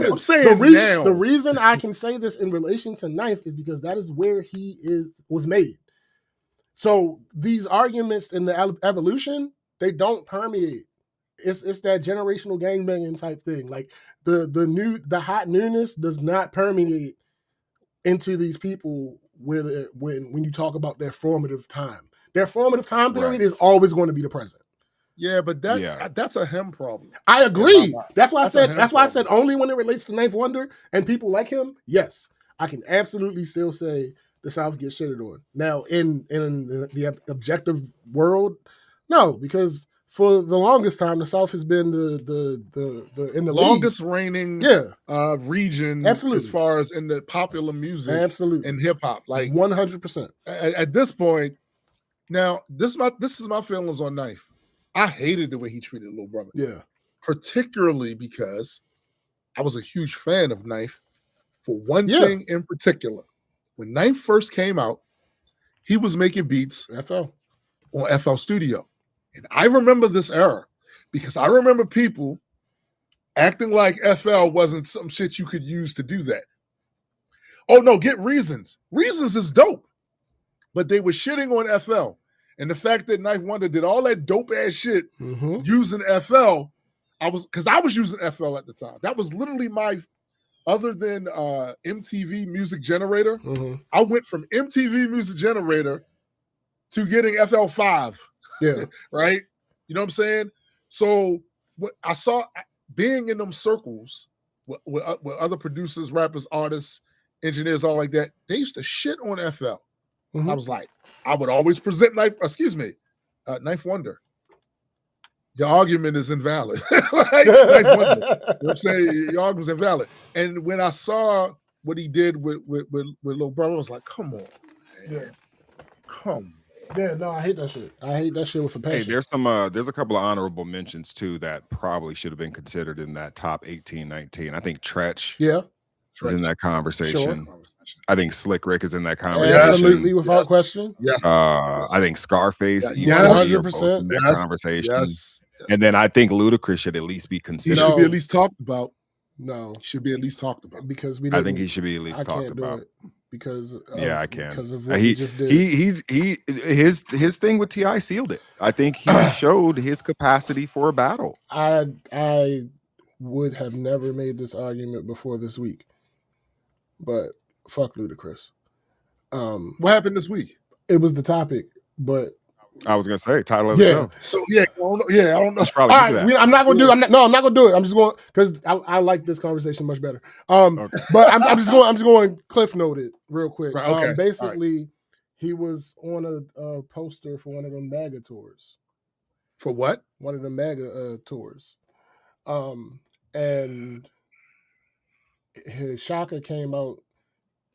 I'm saying the reason I can say this in relation to Knife is because that is where he was made. So these arguments in the evolution, they don't permeate. It's that generational gangbanging type thing. Like the hot newness does not permeate into these people when you talk about their formative time. Their formative time period is always going to be the present. Yeah, but that's a him problem. I agree. That's why I said only when it relates to Knife Wonder and people like him. Yes, I can absolutely still say the South gets shitted on. Now, in the objective world, no, because for the longest time, the South has been the in the longest reigning region Absolutely. as far as in the popular music Absolutely. and hip hop. Like 100%. At this point, now this is my feelings on Knife. I hated the way he treated Lil Brother. Yeah. Particularly because I was a huge fan of Knife for one thing in particular. When Knife first came out, he was making beats FL on FL Studio. And I remember this era because I remember people acting like FL wasn't some shit you could use to do that. Oh no, get Reasons. Reasons is dope. But they were shitting on FL. And the fact that Knife Wonder did all that dope ass shit using FL, I was using FL at the time. That was literally my, other than MTV Music Generator, I went from MTV Music Generator to getting FL5. Yeah. Right? You know what I'm saying? So what I saw being in them circles with other producers, rappers, artists, engineers, all like that, they used to shit on FL. I was like, I would always present Knife Wonder. Your argument is invalid. Knife Wonder. You know what I'm saying? Your argument is invalid. And when I saw what he did with Lil Brother, I was like, come on, man. Come on. Yeah, no, I hate that shit. I hate that shit with a passion. Hey, there's a couple of honorable mentions too that probably should have been considered in that top 18, 19. I think Tretch is in that conversation. Sure. I think Slick Rick is in that conversation. Absolutely, without question. Yes. I think Scarface, 100% in that conversation. Yes. And then I think Ludacris should at least be considered. He should be at least talked about. No, should be at least talked about because we. I think he should be at least talked about. Because I can. Because of what he just did. His thing with T.I. sealed it. I think he showed his capacity for a battle. I would have never made this argument before this week, but fuck Ludacris. What happened this week? It was the topic, but I was gonna say title of the show. So I don't know. All right, I'm not gonna do. I'm not gonna do it. I'm just going because I like this conversation much better. Okay. But I'm just going cliff noted real quick. Right, okay. Basically, he was on a poster for one of them MAGA tours. For what? One of the MAGA tours, and his Shaka came out.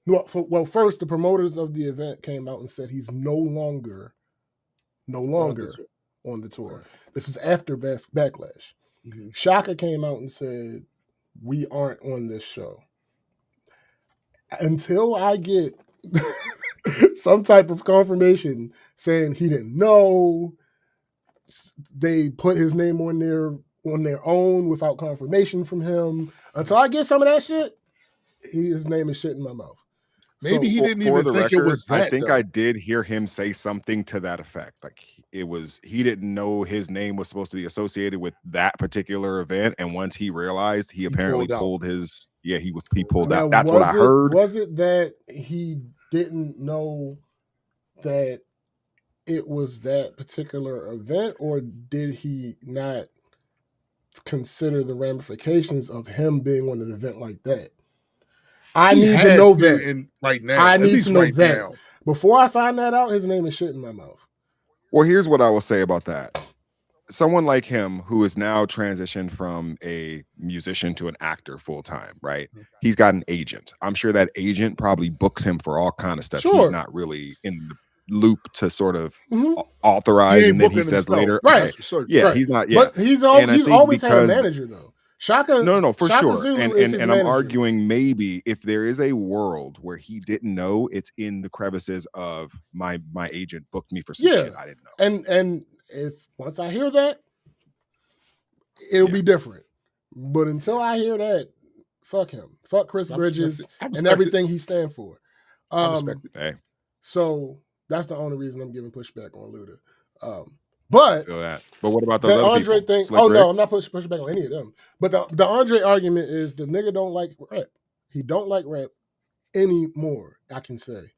Well, first the promoters of the event came out and said he's no longer on the tour. Right. This is after Backlash. Shaka came out and said, we aren't on this show. Until I get some type of confirmation saying he didn't know, they put his name on their own without confirmation from him. Until I get some of that shit, his name is shit in my mouth. Maybe he didn't even think it was that. I think I did hear him say something to that effect. Like he didn't know his name was supposed to be associated with that particular event. And once he realized, he apparently pulled his, he pulled out. That's what I heard. Was it that he didn't know that it was that particular event, or did he not consider the ramifications of him being on an event like that? I need to know that right now. I need to know that now. Before I find that out, his name is shit in my mouth. Well, here's what I will say about that. Someone like him who is now transitioned from a musician to an actor full time, right? He's got an agent. I'm sure that agent probably books him for all kind of stuff. Sure. He's not really in the loop to sort of authorize, and then he says later, right? Okay, yeah, right. He's not. Yeah, but he's always had a manager though. Shaka, no, for Shaka sure. Zulu And I'm arguing maybe if there is a world where he didn't know, it's in the crevices of my agent booked me for some shit I didn't know. And if once I hear that, it'll be different. But until I hear that, fuck him. Fuck Chris Bridges and everything he stands for. So that's the only reason I'm giving pushback on Luda. But what about those other Andre people? thing? No, I'm not pushing back on any of them. But the Andre argument is the nigga don't like rap. He don't like rap anymore. I can say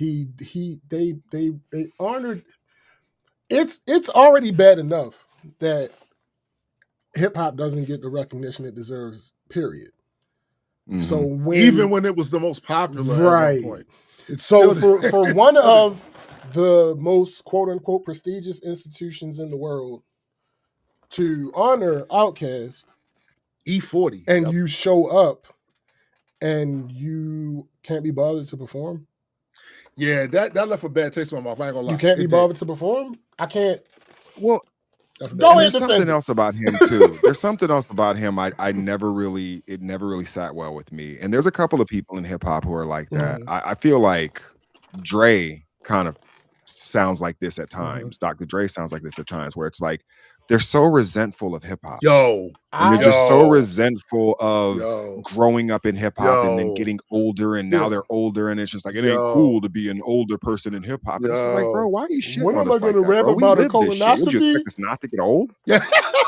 they honored. It's already bad enough that hip hop doesn't get the recognition it deserves. Period. Mm-hmm. So even when it was the most popular, right? At one point, so for one of the most quote unquote prestigious institutions in the world to honor Outkast E40. and you show up and you can't be bothered to perform? Yeah, that left a bad taste in my mouth. I ain't gonna lie. You can't be It did. bothered to perform? I can't. Well, That's Go bad. ahead, there's something defend it. else about him too. There's something else about him. It never really sat well with me. And there's a couple of people in hip hop who are like that. I feel like Dre kind of sounds like this at times. Dr. Dre sounds like this at times, where it's like they're so resentful of hip hop. Yo, And they're just so Yo. resentful of Yo. growing up in hip hop and then Yo. getting older, and now Yeah. they're older, and it's just like it Yo. ain't cool to be an older person in hip hop. And it's just like, bro, why are you shitting When on am us I gonna like that, rap bro? We about a live this shit. Would you colonoscopy? expect us not to get old? Yeah.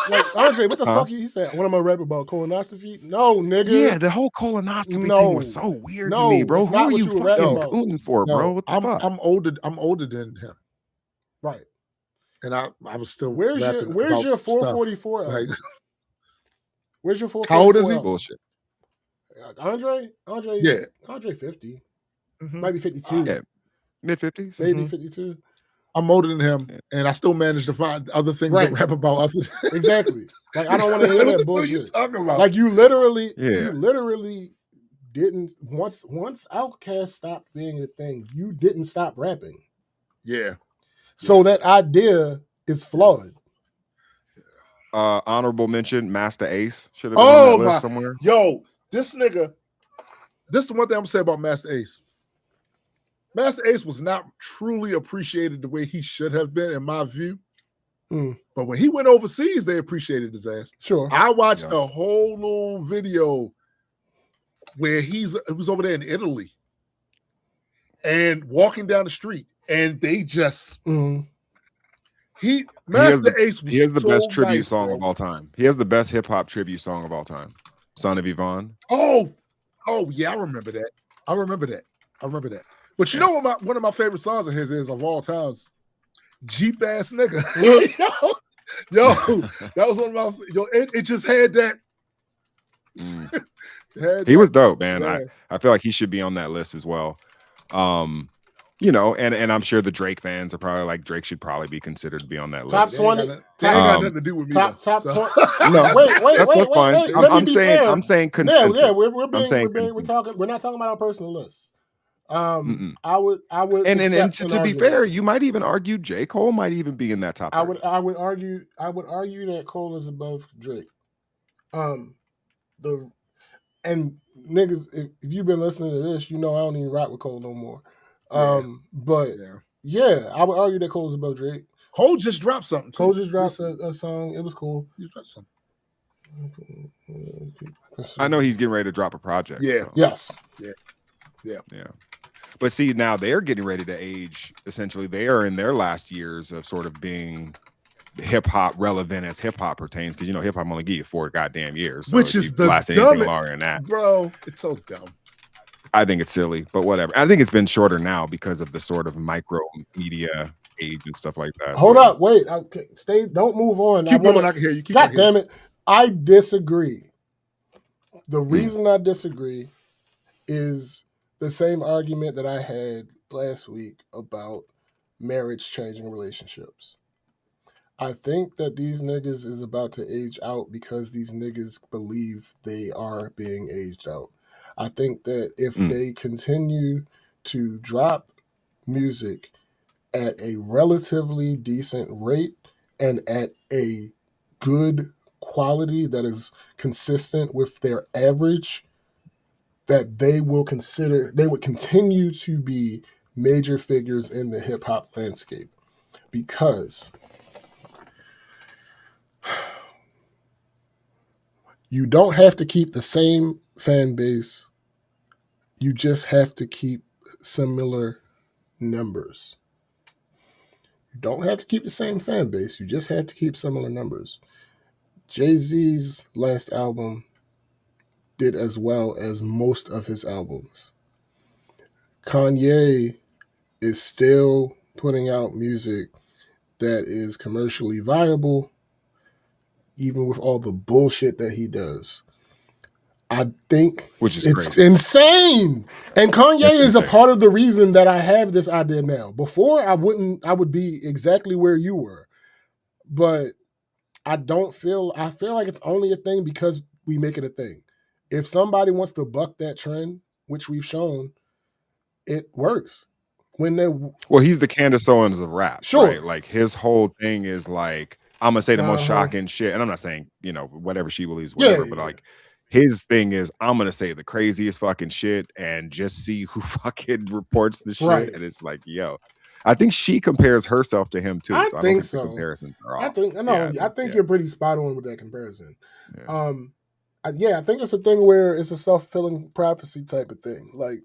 Like, Andre, what the Huh? fuck you said? When am I rap about colonoscopy? No, nigga. Yeah, the whole colonoscopy thing was so weird to me, bro. it's Who not are what you were rapping fucking about. cooning for, bro? What the fuck? I'm older than him. Right. And I was still Where's your rapping about 444 stuff. album? Like, Where's your 444? How old is he? album? Bullshit. Andre, Yeah. Andre 50. Mhm. Might be 52. Yeah. Mid-50s. Maybe 52. I'm older than him, and I still managed to find other things Right. to rap about. Other Exactly. Like, I don't want to hear What that the fuck are you bullshit. talking about? Like, you literally Yeah. didn't once Outkast stopped being a thing, you didn't stop rapping. Yeah. So that idea is flawed. Honorable mention, Master Ace should have been on that list somewhere. Yo, this nigga. This is one thing I'm gonna say about Master Ace. Master Ace was not truly appreciated the way he should have been, in my view. But when he went overseas, they appreciated his ass. Sure. I watched a whole little video where he was over there in Italy and walking down the street, and they just Master Ace was he has the so best tribute nice, song bro. of all time. He has the best hip hop tribute song of all time. Son of Yvonne. Oh yeah, I remember that. I remember that. But you know what one of my favorite songs of his is of all times? Jeep ass nigga. yo, that was one of my it just had that. He was dope, man. Yeah. I feel like he should be on that list as well. You know, and I'm sure the Drake fans are probably like, Drake should probably be considered to be on that Top list. 20. That ain't got nothing to do with me. Top though, 20. No, wait. that's fine. Let me I'm be saying fair. I'm saying consensus. Yeah, we're I'm saying consensus. we're not talking about our personal list. I would and accept to an be argument. fair, you might even argue J. Cole might even be in that top 30. I would argue that Cole is above Drake. And niggas, if you've been listening to this, you know I don't even rock with Cole no more. But yeah, I would argue that Cole's above Drake. Cole just dropped something. Cole just dropped a song. It was cool. He dropped something. I know he's getting ready to drop a project. Yeah. so. Yes. Yeah. But see, now they're getting ready to age. Essentially, they are in their last years of sort of being hip hop relevant as hip hop pertains, because you know hip hop only give you 4 goddamn years, so Which if is you the last anything dumbest, longer than that, bro. It's so dumb. I think it's silly, but whatever. I think it's been shorter now because of the sort of micro media age and stuff like that. Hold up, wait. Okay, stay. Don't move on. Keep going. I can hear you. God damn it! I disagree. The reason I disagree is the same argument that I had last week about marriage changing relationships. I think that these niggas is about to age out because these niggas believe they are being aged out. I think that if they continue to drop music at a relatively decent rate and at a good quality that is consistent with their average, that they would continue to be major figures in the hip hop landscape. Because you don't have to keep the same fan base. You just have to keep similar numbers. You don't have to keep the same fan base. You just have to keep similar numbers. Jay-Z's last album did as well as most of his albums. Kanye is still putting out music that is commercially viable, even with all the bullshit that he does. I think Which is it's crazy. insane. And Kanye That's is a insane. part of the reason that I have this idea now. Before I would be exactly where you were. But I feel like it's only a thing because we make it a thing. If somebody wants to buck that trend, which we've shown, it works. When they Well, he's the Candace Owens of rap, Sure. right? Like his whole thing is like, I'm gonna say the most Uh-huh. shocking shit, and I'm not saying whatever she believes, Yeah, whatever, but like his thing is, I'm gonna say the craziest fucking shit and just see who fucking reports the shit. Right. And it's like, yo, I think she compares herself to him too. I So I don't think think so. the comparisons are I off. think I think you're pretty spot on with that comparison. Yeah. I think it's a thing where it's a self-fulfilling prophecy type of thing. Like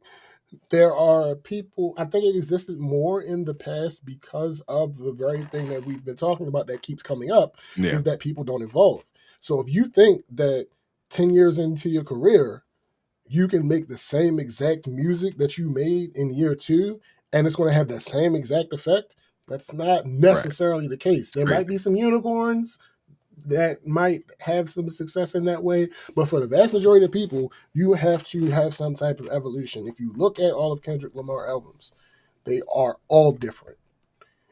there are people, I think it existed more in the past because of the very thing that we've been talking about that keeps coming up is that people don't evolve. So if you think that 10 years into your career, you can make the same exact music that you made in year 2 and it's going to have that same exact effect, that's not necessarily the case. There might be some unicorns that might have some success in that way, but for the vast majority of people, you have to have some type of evolution. If you look at all of Kendrick Lamar albums, they are all different.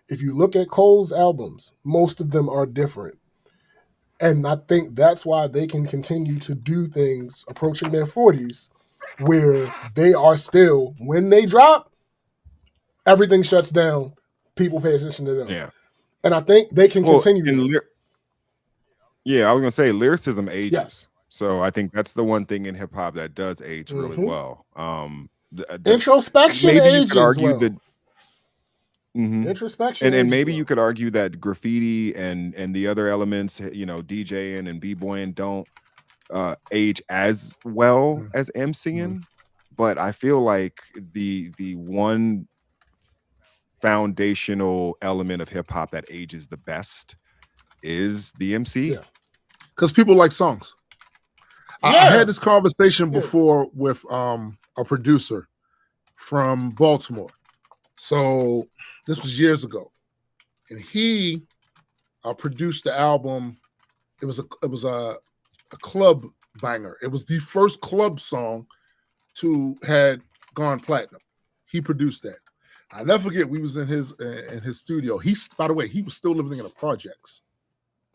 If you look at Cole's albums, most of them are different. And I think that's why they can continue to do things approaching their 40s where they are still, when they drop, everything shuts down. People pay attention to them. Yeah. And I think they can continue that. I was gonna say lyricism ages. Yes. So I think that's the one thing in hip hop that does age really well. Introspection maybe ages you could argue well. that Introspection and maybe you could argue that graffiti and the other elements, DJing and b-boying don't age as well as MCing, but I feel like the one foundational element of hip hop that ages the best is the MC. Yeah. Because people like songs. I had this conversation before with a producer from Baltimore. So this was years ago. And he produced the album. It was a club banger. It was the first club song to had gone platinum. He produced that. I never forget, we was in his studio. By the way, he was still living in the projects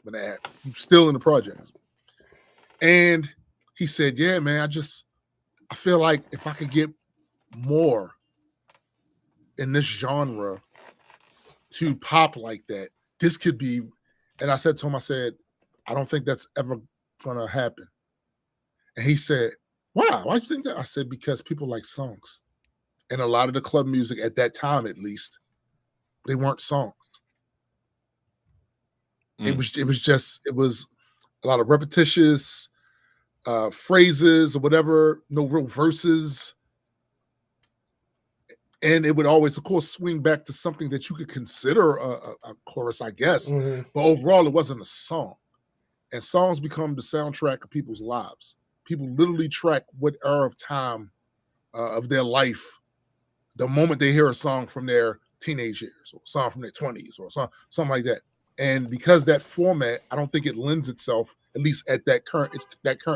when that happened. He was still in the projects. And he said, yeah, man, I feel like if I could get more in this genre to pop like that, this could be. And I said to him, I don't think that's ever gonna happen. And he said, why? Why do you think that? I said, because people like songs. And a lot of the club music at that time, at least, they weren't songs. It was a lot of repetitious phrases or whatever, no real verses. And it would always, of course, swing back to something that you could consider a chorus, I guess. Mm-hmm. But overall, it wasn't a song. And songs become the soundtrack of people's lives. People literally track what era of time of their life, the moment they hear a song from their teenage years or a song from their 20s or something like that. And because that format, I don't think it lends itself, at least at that current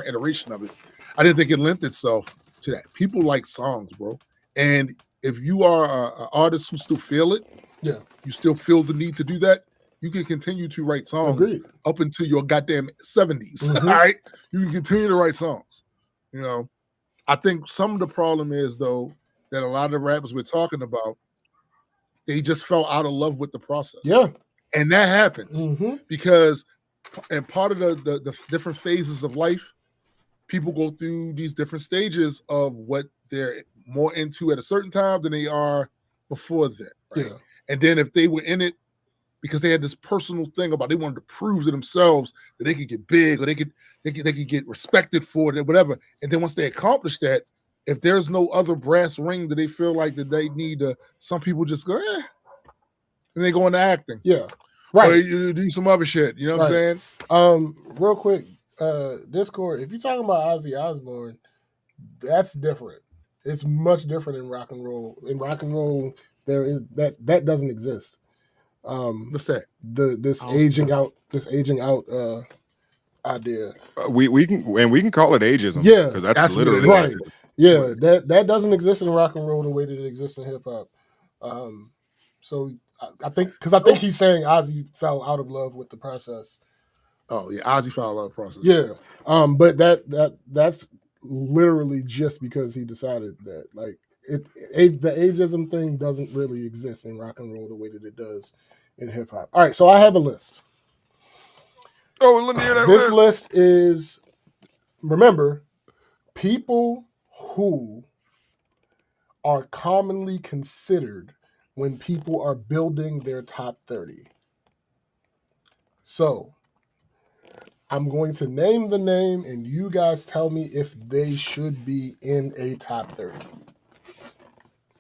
iteration of it, I didn't think it lent itself to that. People like songs, bro. And if you are an artist who still feel it, you still feel the need to do that, you can continue to write songs up until your goddamn 70s. Mm-hmm. All right? You can continue to write songs. You know, I think some of the problem is, though, that a lot of the rappers we're talking about, they just fell out of love with the process. Yeah. And that happens because, and part of the different phases of life, people go through these different stages of what they're more into at a certain time than they are before that. Right? Yeah. And then if they were in it because they had this personal thing about they wanted to prove to themselves that they could get big or they could get respected for it or whatever. And then once they accomplish that, if there's no other brass ring that they feel like that they need to, some people just go, and they go into acting. Yeah. Right. Or you do some other shit. You know what I'm saying? Real quick, Discord, if you're talking about Ozzy Osbourne, that's different. It's much different in rock and roll. In rock and roll, there is that doesn't exist. What's that? This aging out idea. We can call it ageism. Yeah, because that's literally right. Yeah, that doesn't exist in rock and roll the way that it exists in hip hop. So I think he's saying Ozzy fell out of love with the process. Oh yeah, Ozzy found a lot of process. Yeah. But that's literally just because he decided that the ageism thing doesn't really exist in rock and roll the way that it does in hip hop. All right, so I have a list. Oh, let me hear that This list. list is, remember, people who are commonly considered when people are building their top 30. So I'm going to name the name and you guys tell me if they should be in a top 30.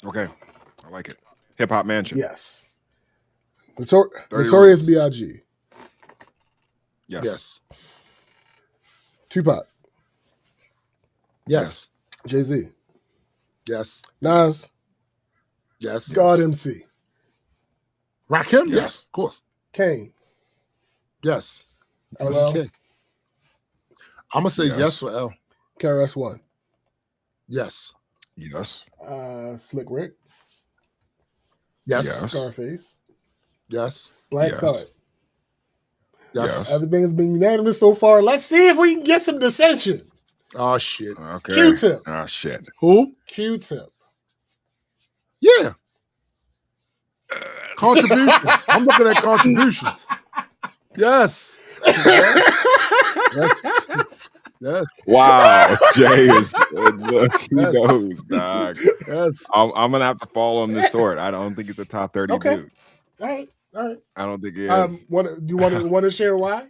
Okay, I like it. Hip Hop Mansion. Yes. 30 Notorious Roots. B.I.G. Yes. Tupac. Yes. Jay-Z. Yes. Nas. Yes. God MC. Rakim? Yes. Yes. Of course. Kane. Yes. LL. Okay. I'm gonna say Yes. yes for L. KRS-One. Yes. Yes. Slick Rick. Yes. Yes. Scarface. Yes. Black Yes. Thought. Yes. Yes. Everything has been unanimous so far. Let's see if we can get some dissension. Oh shit. Okay. Q-Tip. Oh shit. Who? Q-Tip. Yeah. Contributions. I'm looking at contributions. Yes. Yes. Yes. Wow. Jay is look, he Yes. knows, dog. Yes. I'm gonna have to fall on this sword. I don't think it's a top 30 Okay. dude. All right. I don't think it is. Do you want to share why?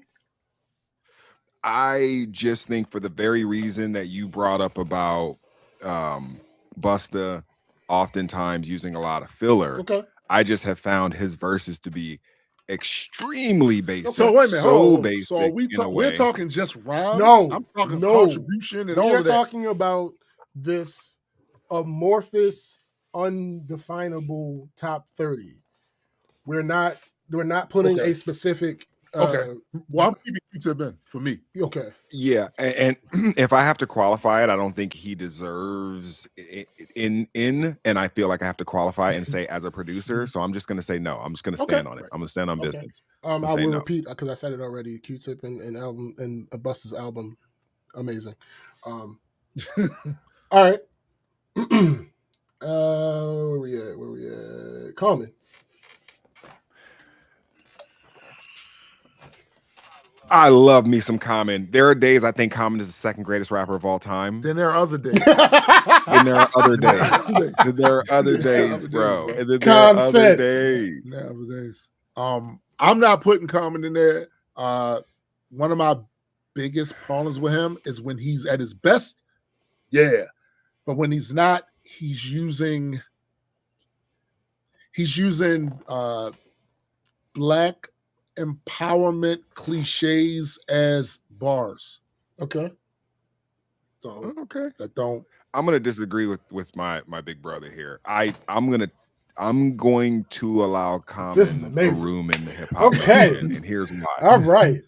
I just think for the very reason that you brought up about Busta oftentimes using a lot of filler, Okay. I just have found his verses to be extremely basic. So wait a minute. So hold on. basic So we're talking just rhymes? No. I'm talking No. contribution and We all are of that. talking about this amorphous, undefinable top 30. We're not putting Okay. a specific Okay. Well, I'm keeping Q-Tip in for me. Okay. Yeah, and if I have to qualify it, I don't think he deserves in. And I feel like I have to qualify and say as a producer, so I'm just going to say no. I'm just going to stand on it. I'm going to stand on business. I will say no. repeat because I said it already. Q-Tip and album and Busta's album, amazing. All right. Where we at? Common. I love me some Common. There are days I think Common is the second greatest rapper of all time. Then there are other days. And there are other days. There are other days, bro. And then there are other days. There are other days. I'm not putting Common in there. One of my biggest problems with him is when he's at his best. Yeah. But when he's not, he's using black empowerment cliches as bars. Okay. So okay. That don't. I'm gonna disagree with my big brother here. I'm going to allow Common a room in the hip hop. Okay. And here's why. All right.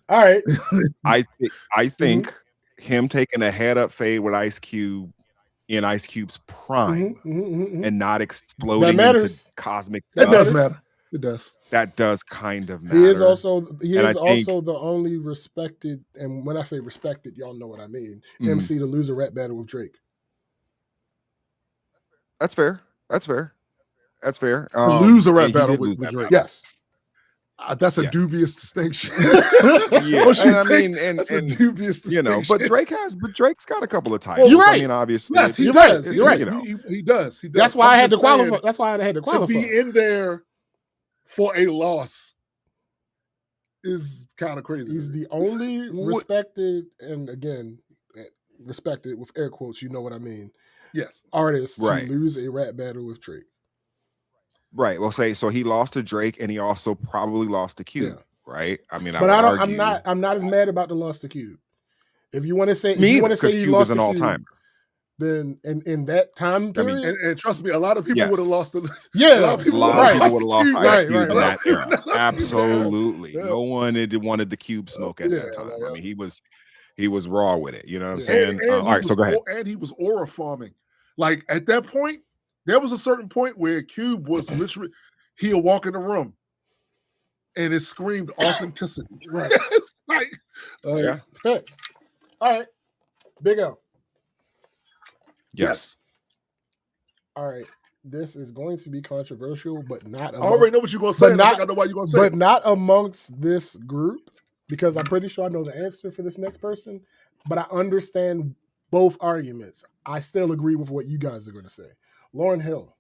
I think him taking a head up fade with Ice Cube in Ice Cube's prime and not exploding into cosmic That dust. does matter. It does. That does kind of matter. He is also think, the only respected, and when I say respected, y'all know what I mean, MC to lose a rap battle with Drake. That's fair. Lose a rap battle with Drake. Yes. That's a dubious distinction. Yeah, that's a dubious distinction. You know, but Drake's got a couple of titles. You're right. I mean, obviously, yes, you're right. You're right. He does. That's why I had to qualify. That's why I had to qualify. To be in there for a loss is kind of crazy. He's the only respected, and again, respected with air quotes. You know what I mean? Yes. Artist to lose a rap battle with Drake. Right. Well, so he lost to Drake, and he also probably lost to Cube. Yeah. Right. I mean, but I'm not as mad about the loss to Cube. If you want to say, he Cube lost is an all time. Then in that time period, and trust me, a lot of people would have lost the. Yeah, a lot of people would have lost Ice Cube in that era. Absolutely, no one wanted the Cube smoke at that time. I mean, he was raw with it. You know what I'm saying? And all right, so go ahead. And he was aura farming. Like at that point, there was a certain point where Cube was literally he'll walk in the room, and it screamed authenticity. Right. It's like, Yeah. Facts. All right. Big L. Yes. All right. This is going to be controversial, but not. I already know what you're gonna say. But I think I know why you're gonna say but it. not amongst this group, because I'm pretty sure I know the answer for this next person. But I understand both arguments. I still agree with what you guys are going to say. Lauryn Hill.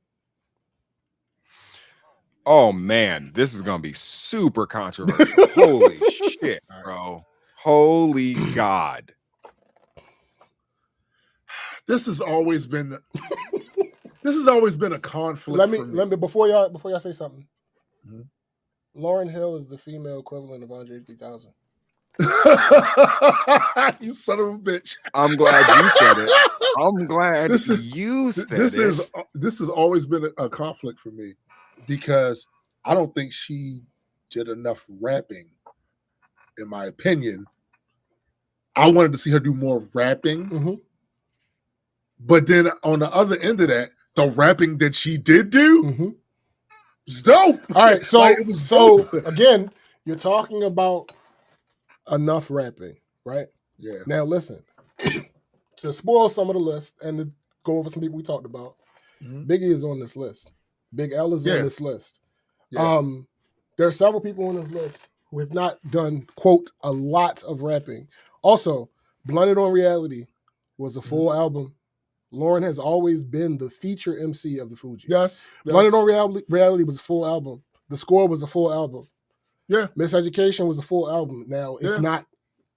Oh man, this is gonna be super controversial. Holy shit, bro. Holy God. This has always been a conflict. Let me before y'all say something. Mhm. Lauryn Hill is the female equivalent of Andre 3000. You son of a bitch. I'm glad you said it. I'm glad you said it. This has always been a conflict for me because I don't think she did enough rapping, in my opinion. I wanted to see her do more rapping. Mm-hmm. But then on the other end of that, the rapping that she did do Mm-hmm. was dope. All right, so Like, it was dope. again, you're talking about enough rapping, right? Yeah. Now listen, to spoil some of the list and to go over some people we talked about, Mhm. Biggie is on this list. Big L is on this list. Yeah. There are several people on this list who have not done, quote, a lot of rapping. Also, Blunted on Reality was a full album. Lauryn has always been the feature MC of the Fugees. Yes. Blunted on Reality was a full album. The Score was a full album. Yeah. Miseducation was a full album. Now, it's Yeah. not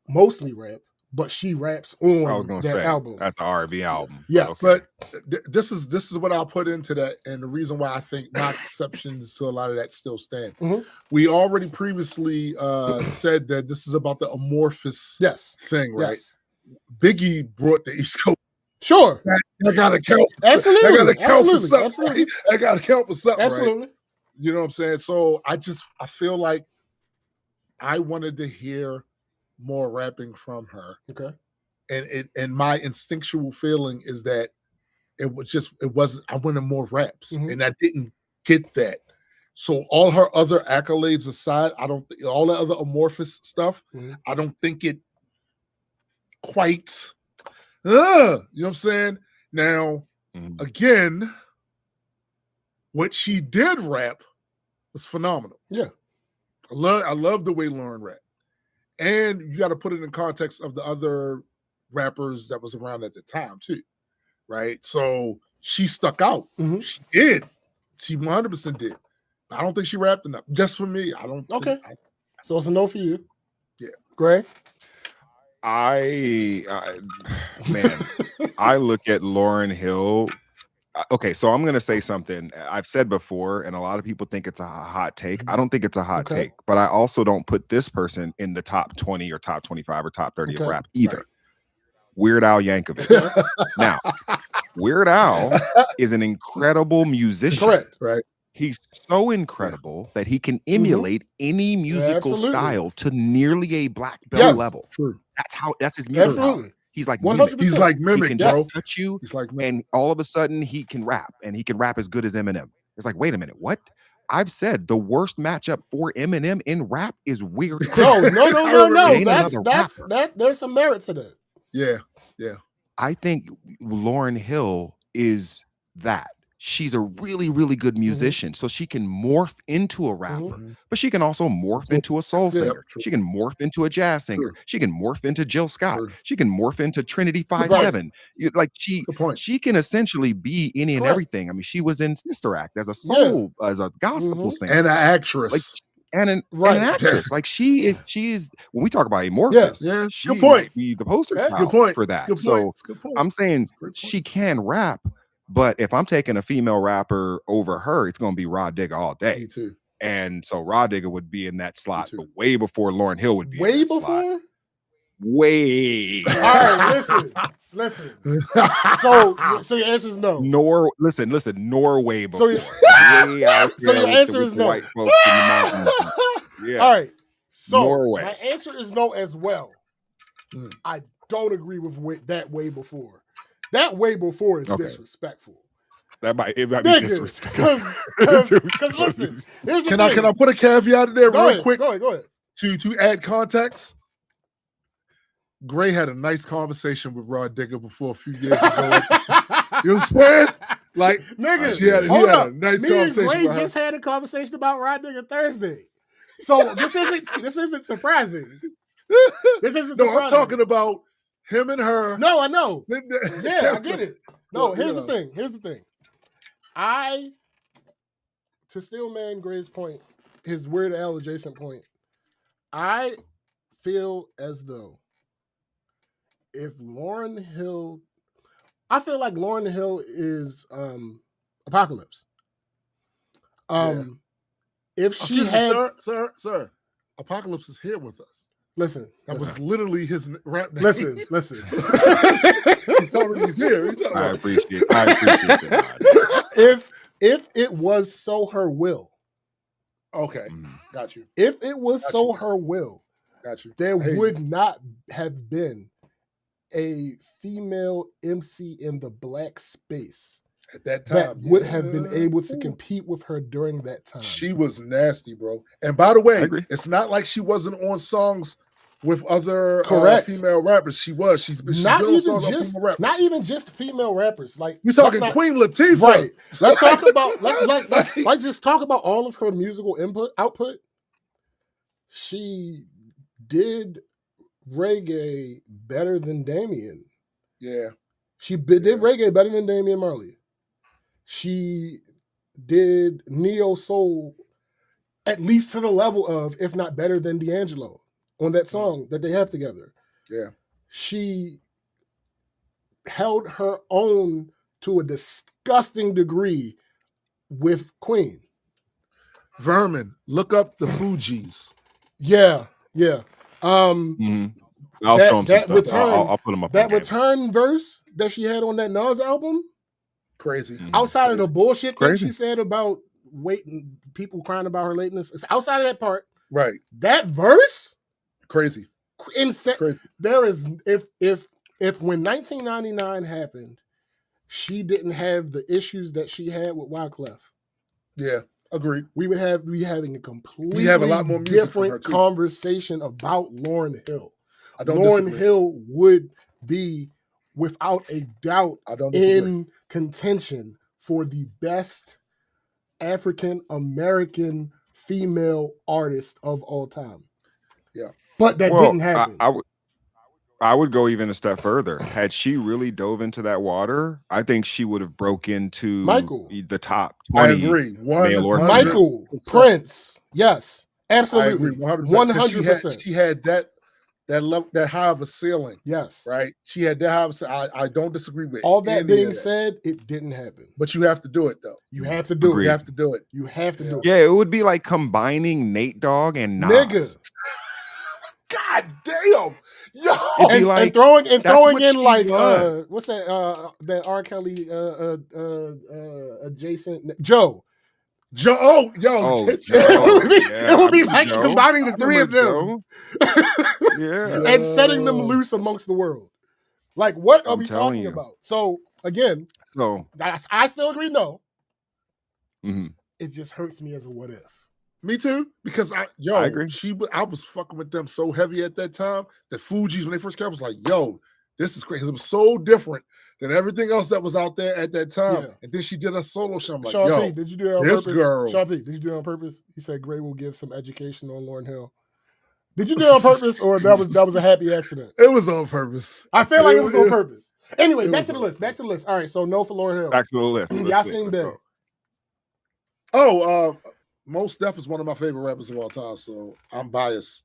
mostly rap, but she raps on I was gonna that say album. that's an R&B album. Yes. Okay. But this is what I'll put into that, and the reason why I think my exceptions to a lot of that still stand. Mhm. We already previously said that this is about the amorphous thing, right? Yes. Biggie brought the East Coast. Sure. I gotta count. Absolutely. I gotta count for Absolutely. something. Absolutely. Right? I gotta count for something. Absolutely. Right? You know what I'm saying? So I feel like I wanted to hear more rapping from her. Okay. And my instinctual feeling is that I wanted more raps, Mhm. and I didn't get that. So all her other accolades aside, all the other amorphous stuff, Mhm. I don't think it quite. You know what I'm saying? Now, again, what she did rap was phenomenal. Yeah. I love the way Lauryn rapped. And you got to put it in context of the other rappers that was around at the time too, right? So she stuck out. Mhm. She did. She 100% did. I don't think she rapped enough. Just for me, I don't. Okay. So it's a no for you. Yeah. Gray? Man, I look at Lauryn Hill. Okay, so I'm going to say something I've said before, and a lot of people think it's a hot take. I don't think it's a hot take, but I also don't put this person in the top 20 or top 25 or top 30 of rap either. Right. Weird Al Yankovic. Now, Weird Al is an incredible musician. Correct. Right. He's so incredible that he can emulate any musical absolutely. style to nearly a black belt level. True. That's his musical Absolutely. power. He's like 100%. Mimic. He's like He Mimic, can bro. just touch you, He's like Mimic. and all of a sudden he can rap, and he can rap as good as Eminem. It's like, wait a minute, what? I've said the worst matchup for Eminem in rap is Weird Al. No. Ain't another rapper. There's some merit to that. Yeah. I think Lauryn Hill is that. She's a really, really good musician, so she can morph into a rapper, but she can also morph into a soul singer. true. She can morph into a jazz singer. True. She can morph into Jill Scott. True. She can morph into Trinity point. 5-7. Good point. She can essentially be any and Correct. everything. I mean, she was in Sister Act as a soul, as a gospel singer, And an actress. and an actress. Like she is when we talk about amorphous, Yeah. she Good point. might be the poster Okay. child Good point. for that. Good So point. Good point. I'm saying Great she points. can rap, but if I'm taking a female rapper over her, it's going to be Rod Digger all day. Me too. And so Rod Digger would be in that slot too. but way before Lauryn Hill would be in Way that slot. before? Way. All right, listen. So your answer is no. Norway So before. Way out So there your with answer the is no. white folks in the mountains. Yeah. All right. So Norway. my answer is no as well. Mm. I don't agree with that way before. That way before is Okay. disrespectful. It might be Nigga, disrespectful. because listen, here's the Can thing. I put a caveat in there Go real ahead, quick Go ahead. to add context? Gray had a nice conversation with Rod Digger before a few years ago. You know what I'm saying? Like, Nigga, he had hold a up. nice Me and conversation Gray about just had a conversation about Rod Digger Thursday. So this isn't surprising. This isn't No, surprising. I'm talking about him and her. No, I know. Yeah, I get it. No, here's the thing. To steal Man Gray's point, his Weird Al adjacent point, I feel as though if Lauryn Hill, I feel like Lauryn Hill is Apocalypse. If she had, sir, Apocalypse is here with us. listen, That was literally his rap name. listen. He's here. I appreciate that. If it was so her will, Okay, got you. if it was so her will, Got you. there would not have been a female MC in the black space At that time, that would have been able to compete with her during that time. She was nasty, bro. And by the way, agree. it's not like she wasn't on songs with other female rappers. She's not on even songs with just female rappers. not even just female rappers. Like We talking let's not- Queen Latifah, right? Let's talk about let's just talk about all of her musical output. She did reggae better than Damien. Yeah, She did reggae better than Damian Marley. She did neo soul at least to the level of, if not better than D'Angelo on that song that they have together. yeah. She held her own to a disgusting degree with Queen. Vermin, look up the Fugees. Yeah. I'll show him some stuff. I'll put them up. That return verse that she had on that Nas album, Crazy. outside of the bullshit that Crazy. she said about waiting, people crying about her lateness, it's outside of that part. Right. That verse, Crazy. insane. Crazy. There is if when 1999 happened, she didn't have the issues that she had with Wyclef, Yeah. Agreed. we would be having a completely We have a lot more music from her, different too. conversation about Lauryn Hill. I don't Lauryn disagree. Hill would be, without a doubt, I don't disagree. in contention for the best African American female artist of all time. Yeah. But that didn't happen. I would go even a step further. Had she really dove into that water, I think she would have broke into Michael. the top I 20 agree. male or female. Michael, Prince, yes, I absolutely, agree 100%. 100%. She had that level, that high of a ceiling, Yes. right? She had that high of a ceiling. I don't disagree with All that any being of said, it didn't happen. But you have to do it though. You have to do Agreed. You it. have to do it. You have to do it. Yeah, it would be like combining Nate Dogg and Nas. Nigga. God damn. Yo. It'd be And, like, and throwing that's in what she like was. what's that that R. Kelly adjacent Joe. Joe, Oh, Joe. It would be I like Joe. combining the I three of remember them Joe. Yeah. and setting them loose amongst the world. Like, what are I'm we telling talking you. about? So again, So, I still agree. No, mhm. it just hurts me as a what if. Me too, because I agree. I was fucking with them so heavy at that time that Fugees, when they first came, I was like, yo, this is crazy. It was so different than everything else that was out there at that time. Yeah. And then she did a solo show. I'm like, Sean yo, P, did you do that on this purpose? girl. Sean P, did you do that on purpose? He said Gray will give some education on Lauryn Hill. Did you do it on purpose, or that was a happy accident? It was on purpose. I feel like it was on purpose. Anyway, back to the list. Back to the list. All right, so no for Lauryn Hill. Back to the list. Let's Y'all see. seen Let's Big. go. Oh, Mos Def is one of my favorite rappers of all time, so I'm biased.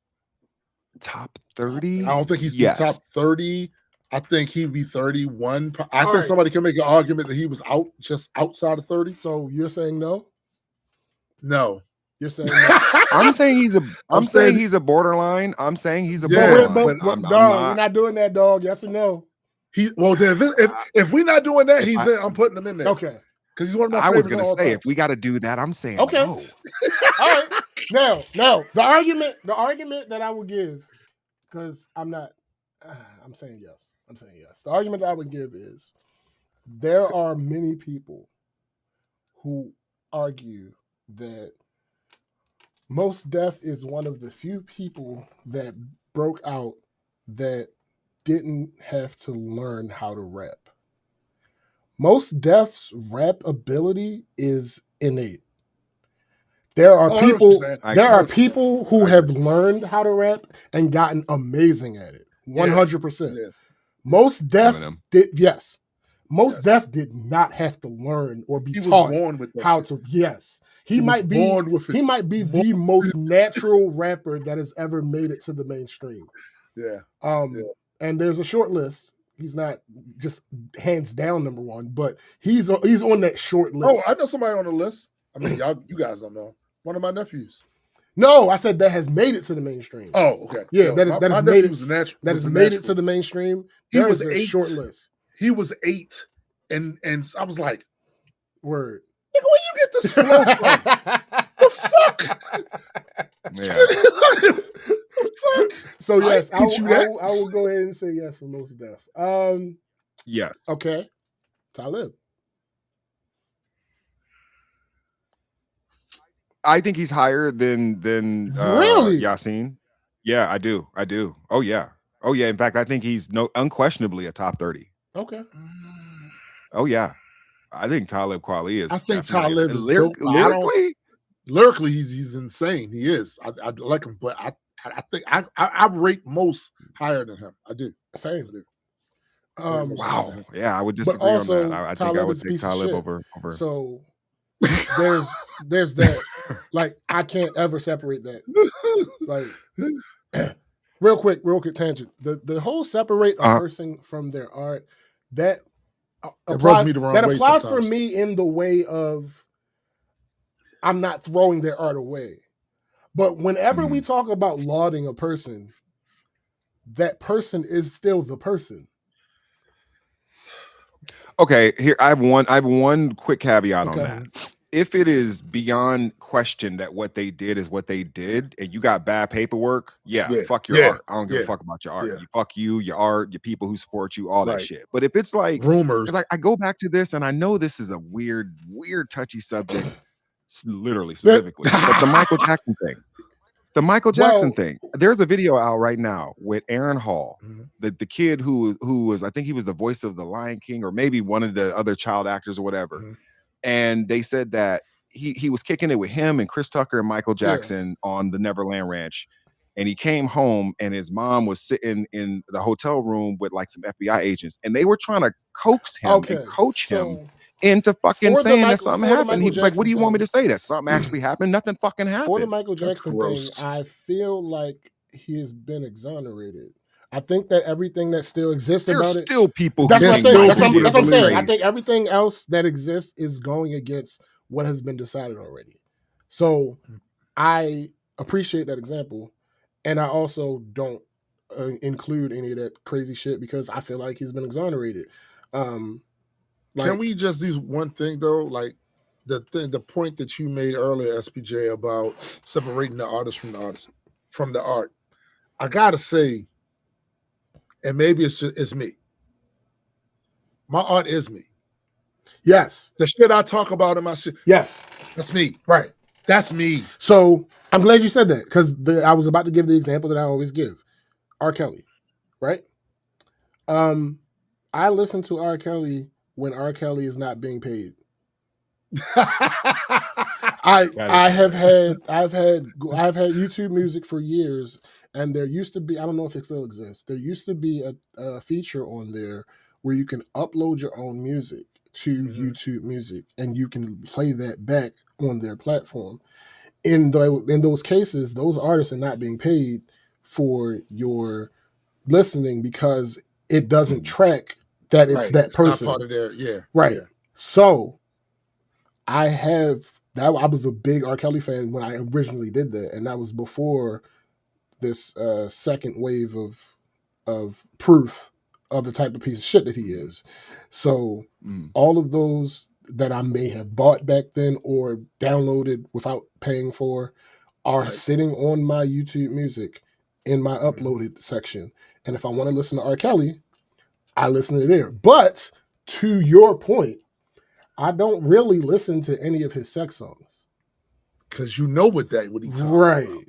Top 30? I don't think he's Yes. top 30. I think he'd be 31. I All think right. somebody can make an argument that he was just outside of 30. So you're saying no? No. You're saying no? I'm saying he's a. I'm saying saying- he's a borderline. I'm saying he's a Yeah, borderline. but I'm dog, not- we're not doing that, dog. Yes or no? Then if we're not doing that, I'm putting him in there. Okay. Because he's one of my I was favorites gonna of all say time. if we got to do that, I'm saying Okay. no. All right. Now, the argument that I would give, because I'm not, I'm saying yes. I'm saying yes. The argument that I would give is there are many people who argue that Mos Def is one of the few people that broke out that didn't have to learn how to rap. Mos Def's rap ability is innate. There are people who have learned how to rap and gotten amazing at it. 100%. Yeah. Mos Def Eminem. did Mos Def did not have to learn or be taught born with that how shit. to. Yes, he might be the most natural rapper that has ever made it to the mainstream. Yeah. And there's a short list. He's not just hands down number one, but he's on that short list. Oh, I know somebody on the list. I mean, you guys don't know. One of my nephews. No, I said that has made it to the mainstream. Oh, okay. Yeah, that has made it. That has made it to the. the mainstream. He There was is a 8. short list. He was 8, and I was like, Word. nigga, where you get this flow from? The fuck? Yeah. The fuck? So yes, I teach you that. will go ahead and say yes for Mos Def. Yes. Okay, Talib. I think he's higher than Really? Yasin. Yeah, I do. Oh yeah. In fact, I think he's unquestionably a top 30. Okay. Oh yeah. I think Talib Kweli is. I think definitely- Talib is dope. lyrically. He's insane. He is. I like him, but I think I rate most higher than him. I do. Same. I do. Wow. Yeah, I would disagree also, on that. I think Talib I would is a take piece of Talib shit. over. So there's that. Like, I can't ever separate that. Like, real quick tangent. The whole separate a person from their art, that rubs me the wrong way applies for sometimes. me in the way of I'm not throwing their art away. But whenever we talk about lauding a person, that person is still the person. Okay, here I have one quick caveat on that. If it is beyond question that what they did is what they did, and you got bad paperwork, fuck your art. I don't give a fuck about your art. You fuck you, your art, your people who support you, all that shit. But if it's like rumors, it's like I go back to this, and I know this is a weird, touchy subject, literally specifically, but the Michael Jackson thing. The Michael Jackson thing. There's a video out right now with Aaron Hall, the kid who was, I think he was the voice of the Lion King, or maybe one of the other child actors or whatever. And they said that he was kicking it with him and Chris Tucker and Michael Jackson on the Neverland Ranch. And he came home and his mom was sitting in the hotel room with like some FBI agents, and they were trying to coax him and coach him into fucking saying that something happened. He was like, what do you want me to say? That something actually happened? Nothing fucking happened. For the Michael Jackson thing, I feel like he has been exonerated. I think that everything that still exists about it. There's still people. That's what I'm saying. That's what I'm saying. Crazy. I think everything else that exists is going against what has been decided already. So I appreciate that example, and I also don't include any of that crazy shit because I feel like he's been exonerated. Can we just do one thing though? Like the point that you made earlier, SPJ, about separating the artist from the art. I gotta say, and maybe it's me. My art is me. Yes. The shit I talk about in my shit. Yes. That's me. Right. That's me. So I'm glad you said that because I was about to give the example that I always give. R. Kelly. Right? I listen to R. Kelly when R. Kelly is not being paid. I've had YouTube Music for years, and there used to be, I don't know if it still exists, there used to be a feature on there where you can upload your own music to YouTube Music, and you can play that back on their platform. In those cases, those artists are not being paid for your listening because it doesn't track that it's that person. Not part of their, right. Yeah. So I was a big R. Kelly fan when I originally did that, and that was before this second wave of proof of the type of piece of shit that he is. So all of those that I may have bought back then or downloaded without paying for are sitting on my YouTube Music in my uploaded section. And if I want to listen to R. Kelly, I listen to it there. But to your point, I don't really listen to any of his sex songs. Because you know what he talking Right. about.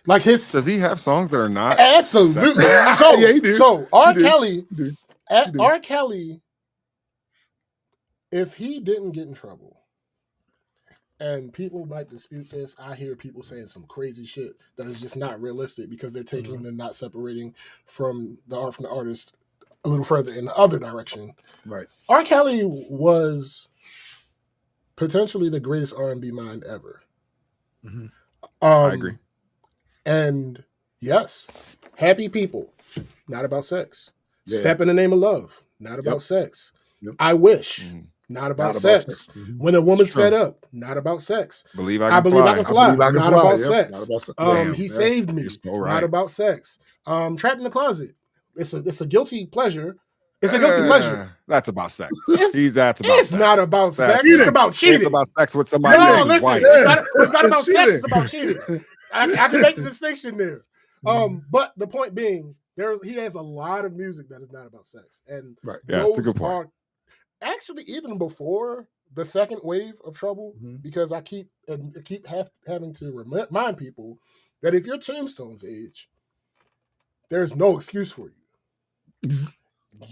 Like his Does he have songs that are not? absolutely. sex? So, Yeah, he did. so R. He did. Kelly, He did. R. Kelly, if he didn't get in trouble, and people might dispute this, I hear people saying some crazy shit that is just not realistic because they're taking and not separating from the art from the artist a little further in the other direction. Right. R. Kelly was potentially the greatest R&B mind ever. Mm-hmm. I agree. And yes, Happy People, not about sex. Yeah. Step in the Name of Love, not about sex. Yep. I Wish, not about sex. Mm-hmm. When a Woman's Fed Up, not about sex. Believe I Believe I Can Fly, Believe I Can not Fly, about yep. sex. Not about sex. Damn. He Saved Me, You're so right. not about sex. Trapped in the Closet, it's a guilty pleasure. It's a guilty pleasure. That's about sex. It's That's about It's sex. not about sex. That's It's it. about cheating. It's about sex with somebody No, else's listen, wife. it's not about sex. Cheating. It's about cheating. I can make the distinction there. But the point being, he has a lot of music that is not about sex, and Right. Yeah, those it's a good point. are actually even before the second wave of trouble, because I keep having to remind people that if you're Tombstone's age, there's no excuse for you.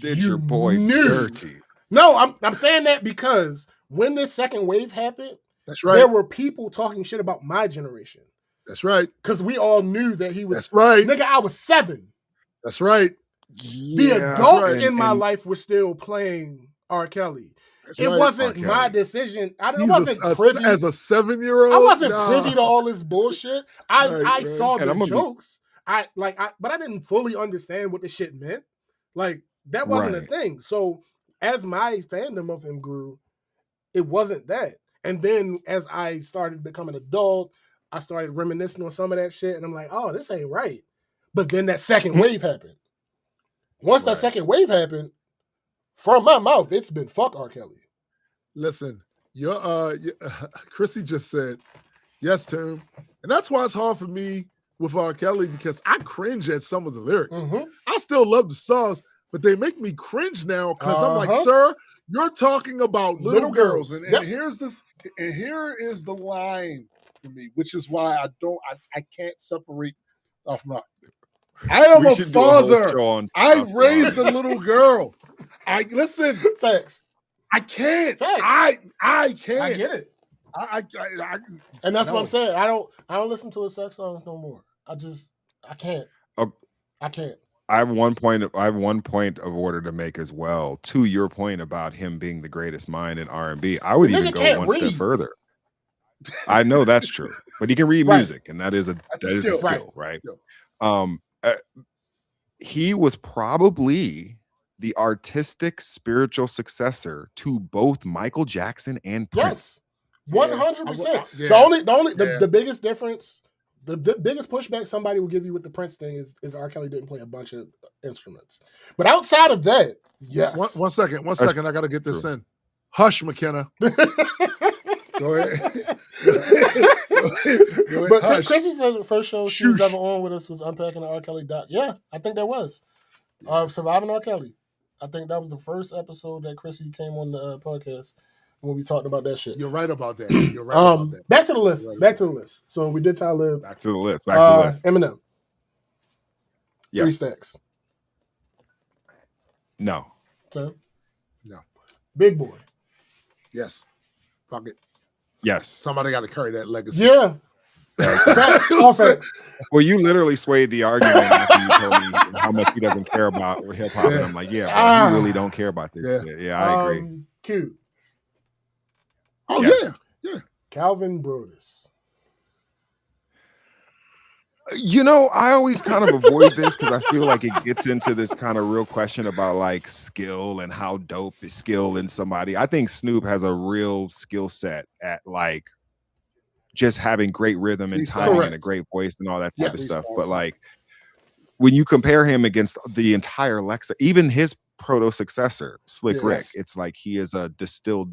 Did your boy dirty? No, I'm saying that because when this second wave happened, That's right. there were people talking shit about my generation. That's right. Because we all knew that he was. That's right. Nigga, I was 7. That's right. The adults in my life were still playing R. Kelly. It wasn't my decision. I wasn't privy as a 7-year-old. I wasn't privy to all this bullshit. I saw And the jokes. But I didn't fully understand what the shit meant. Like that wasn't a thing. So as my fandom of him grew, it wasn't that. And then as I started becoming an adult, I started reminiscing on some of that shit, and I'm like, oh, this ain't right. But then that second wave happened. Once that second wave happened, from my mouth, it's been fuck R. Kelly. Listen, Chrissy just said, yes, Tim. And that's why it's hard for me with R. Kelly, because I cringe at some of the lyrics. I still love the songs, but they make me cringe now because I'm like, sir, you're talking about little girls. And here is the line for me, which is why I can't separate off my. I am a father. I raised a little girl. Listen. Facts. I can't. Facts. I can't. I get it. And that's what I'm saying. I don't listen to his sex songs no more. I can't. I can't. I have one point of order to make as well. To your point about him being the greatest mind in R&B, I would even go one step further. I know that's true, but he can read music, and that is a skill, right? He was probably the artistic spiritual successor to both Michael Jackson and Prince. 100%. The biggest difference, the biggest pushback somebody will give you with the Prince thing is R. Kelly didn't play a bunch of instruments. But outside of that, yes. One second. I got to get this in. Hush, McKenna. Go ahead. But hush. Chrissy said the first show she was ever on with us was Unpacking the R. Kelly doc. Yeah, I think that was. Surviving R. Kelly. I think that was the first episode that Chrissy came on the podcast when we talked about that shit. You're right about that. You're right about that. Back to the list. Back to the list. So we did Talib. Back to the list. Eminem. Yeah. 3 Stacks. No. Tim? No. Big Boy. Yes. Fuck it. Yes. Somebody got to carry that legacy. Yeah. Facts. All facts. Well, you literally swayed the argument after you told me how much he doesn't care about hip hop, and I'm like, yeah, bro, you really don't care about this. Yeah, I agree. Q. Oh yeah. Calvin Brodus. You know, I always kind of avoid this because I feel like it gets into this kind of real question about like skill and how dope is skill in somebody. I think Snoop has a real skill set at like just having great rhythm and timing and a great voice and all that type of stuff. But like when you compare him against the entire Lexa, even his proto successor, Slick Rick, it's like he is a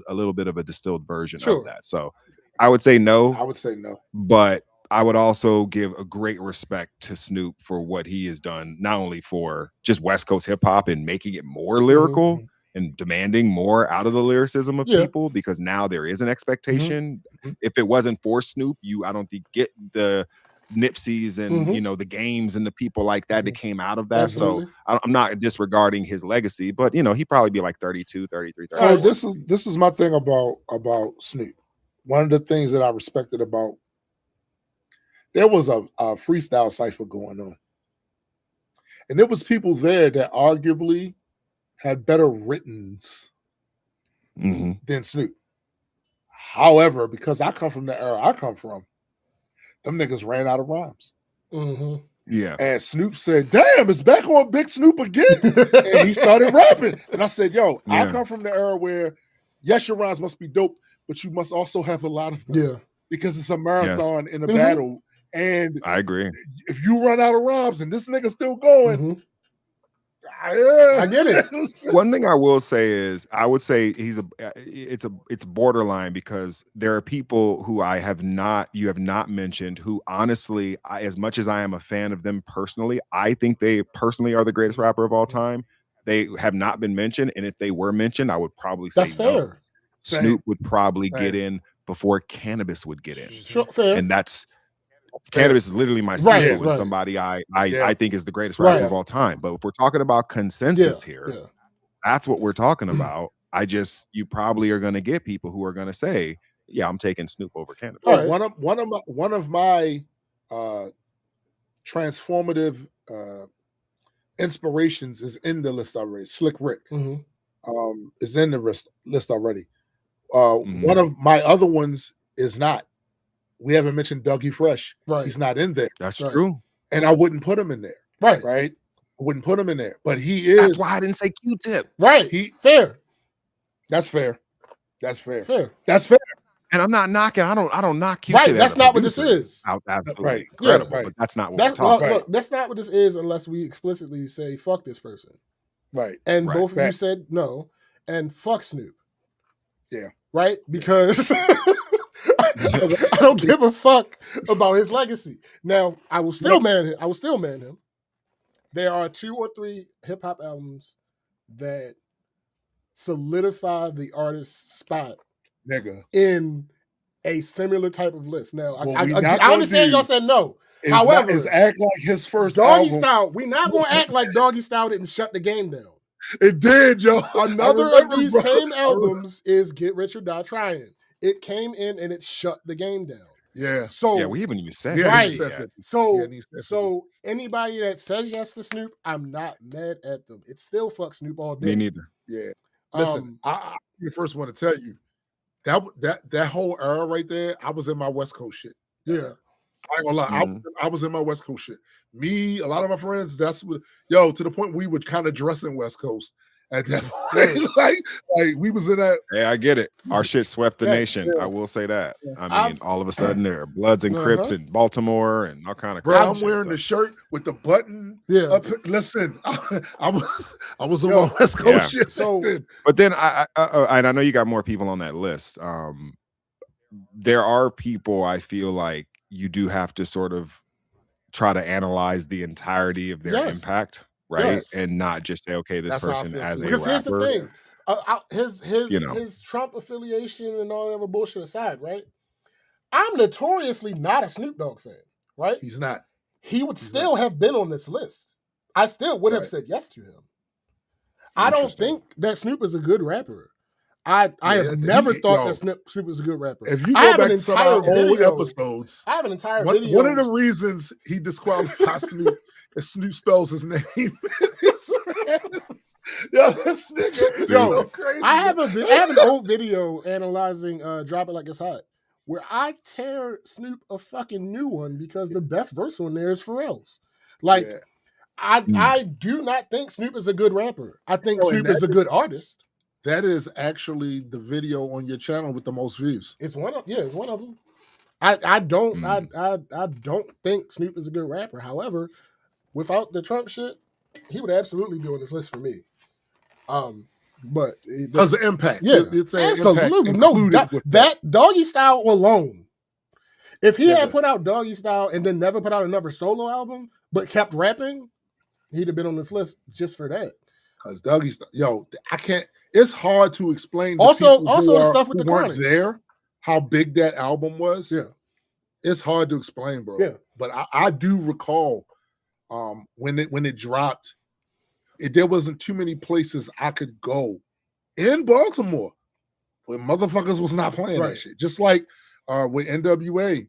little bit of a distilled version of that. So I would say no. I would say no. But I would also give a great respect to Snoop for what he has done, not only for just West Coast hip hop and making it more lyrical, and demanding more out of the lyricism of Yeah. people, because now there is an expectation. Mhm. If it wasn't for Snoop, I don't think get the Nipseys and Mhm. the Games and the people like that that came out of that. Absolutely. So I'm not disregarding his legacy, but he'd probably be like 32, 33, So 34. this is my thing about Snoop. One of the things that I respected about, there was a freestyle cipher going on, and there was people there that arguably had better writtens Mhm. than Snoop. However, because I come from the era I come from, them niggas ran out of rhymes. Mm-hmm. Yeah. And Snoop said, "Damn, it's back on Big Snoop again." And he started rapping. And I said, "Yo, I Yeah. come from the era where, yes, your rhymes must be dope, but you must also have a lot of them. Yeah. Because it's a marathon in a Mhm. battle. And I agree. if you run out of rhymes and this nigga's still going, Mhm. I get it. One thing I will say is, I would say it's borderline, because there are people who you have not mentioned, who honestly, as much as I am a fan of them personally, I think they personally are the greatest rapper of all time. They have not been mentioned, and if they were mentioned, I would probably say That's no. fair. Snoop would probably Same. get in before Cannabis would get in, Sure, fair. and that's. Cannabis is literally my Right, sequel, and right. somebody I Yeah. think is the greatest rapper Right. of all time. But if we're talking about consensus here, Yeah. that's what we're talking about. You probably are going to get people who are going to say, "Yeah, I'm taking Snoop over Cannabis." All right. One of my transformative inspirations is in the list already. Slick Rick Mhm. is in the list already. Mhm. One of my other ones is not. We haven't mentioned Dougie Fresh. Right. He's not in there. That's Right. true. And I wouldn't put him in there. Right. Right? I wouldn't put him in there. But he That's is. why I didn't say Q-Tip. Right. Fair. That's fair. That's fair. Fair. That's fair. And I'm not knocking. I don't knock Q-Tip. Right. as That's a not what this producer. is. Absolutely Right. incredible, Yeah, right. but that's not what That's we're talking look, about. that's not what this is unless we explicitly say fuck this person. Right. And Right. both of you Fact. said no. And fuck Snoop. Yeah. Right? Because I don't give a fuck about his legacy. Now, I will still man him. There are 2 or 3 hip hop albums that solidify the artist's spot Nigga. in a similar type of list. Now, What I we not understand gonna y'all do said no. Is However, is act like his first Doggy album. Style, we're not going to act like Doggy Style didn't shut the game down. It did, yo. Another I remember, of these bro. same albums is Get Rich or Die Trying. It came in and it shut the game down. Yeah. So, Yeah, we haven't even said Yeah, right. he said yet. 50. so, Yeah, he said 50. so anybody that says yes to Snoop, I'm not mad at them. It still fucks Snoop all day. Me neither. Yeah. Listen, I the first one to tell you that whole era right there, I was in my West Coast shit. Yeah. I ain't gonna lie. Mhm. I was in my West Coast shit. Me, a lot of my friends, that's what, yo, to the point we would kind of dress in West Coast at that point. like we was in that. Hey, I get it. Our shit swept the Yeah, nation. yeah. I will say that. I mean, I've- all of a sudden there are Bloods and Crips in Baltimore and all kind of Bro, crazy I'm shit, wearing so. the shirt with the button. Yeah. Up. Listen, I was on Yo, my West Coast yeah. shit. So- then. But then and I know you got more people on that list. There are people I feel like you do have to sort of try to analyze the entirety of their Yes. impact, right? Yes. And not just say, okay, this That's how I person feel as too. a Because here's the rapper. thing. His You know. his Trump affiliation and all that other bullshit aside, right? I'm notoriously not a Snoop Dogg fan, right? He's not. He would still have been on this list. I still would have Right. said yes to him. I don't Interesting. think that Snoop is a good rapper. I Yeah, have never thought yo, that Snoop is a good rapper. If you I go have back an to some of our entire old video. episodes, I have an entire one video. of the reasons he disqualified Snoop is Snoop spells his name. Yo, this nigga is so crazy. I have an old video analyzing Drop It Like It's Hot, where I tear Snoop a fucking new one because the best verse on there is Pharrell's. Like, Yeah. I do not think Snoop is a good rapper. I think Oh, and Snoop is a good artist. That is actually the video on your channel with the most views. It's one of them. I don't think Snoop is a good rapper. However, without the Trump shit, he would absolutely be on this list for me. But Because of impact. yeah, You're saying absolutely. impact No, included with that Doggy Style alone. If he Yeah, had but- put out Doggy Style and then never put out another solo album, but kept rapping, he'd have been on this list just for that. Because Dougie's, I can't. It's hard to explain. To Also people who the stuff with who the weren't Chronic. there, how big that album was. Yeah. It's hard to explain, bro. Yeah. But I do recall when it dropped, there wasn't too many places I could go in Baltimore where motherfuckers was not playing that shit. Just like with NWA,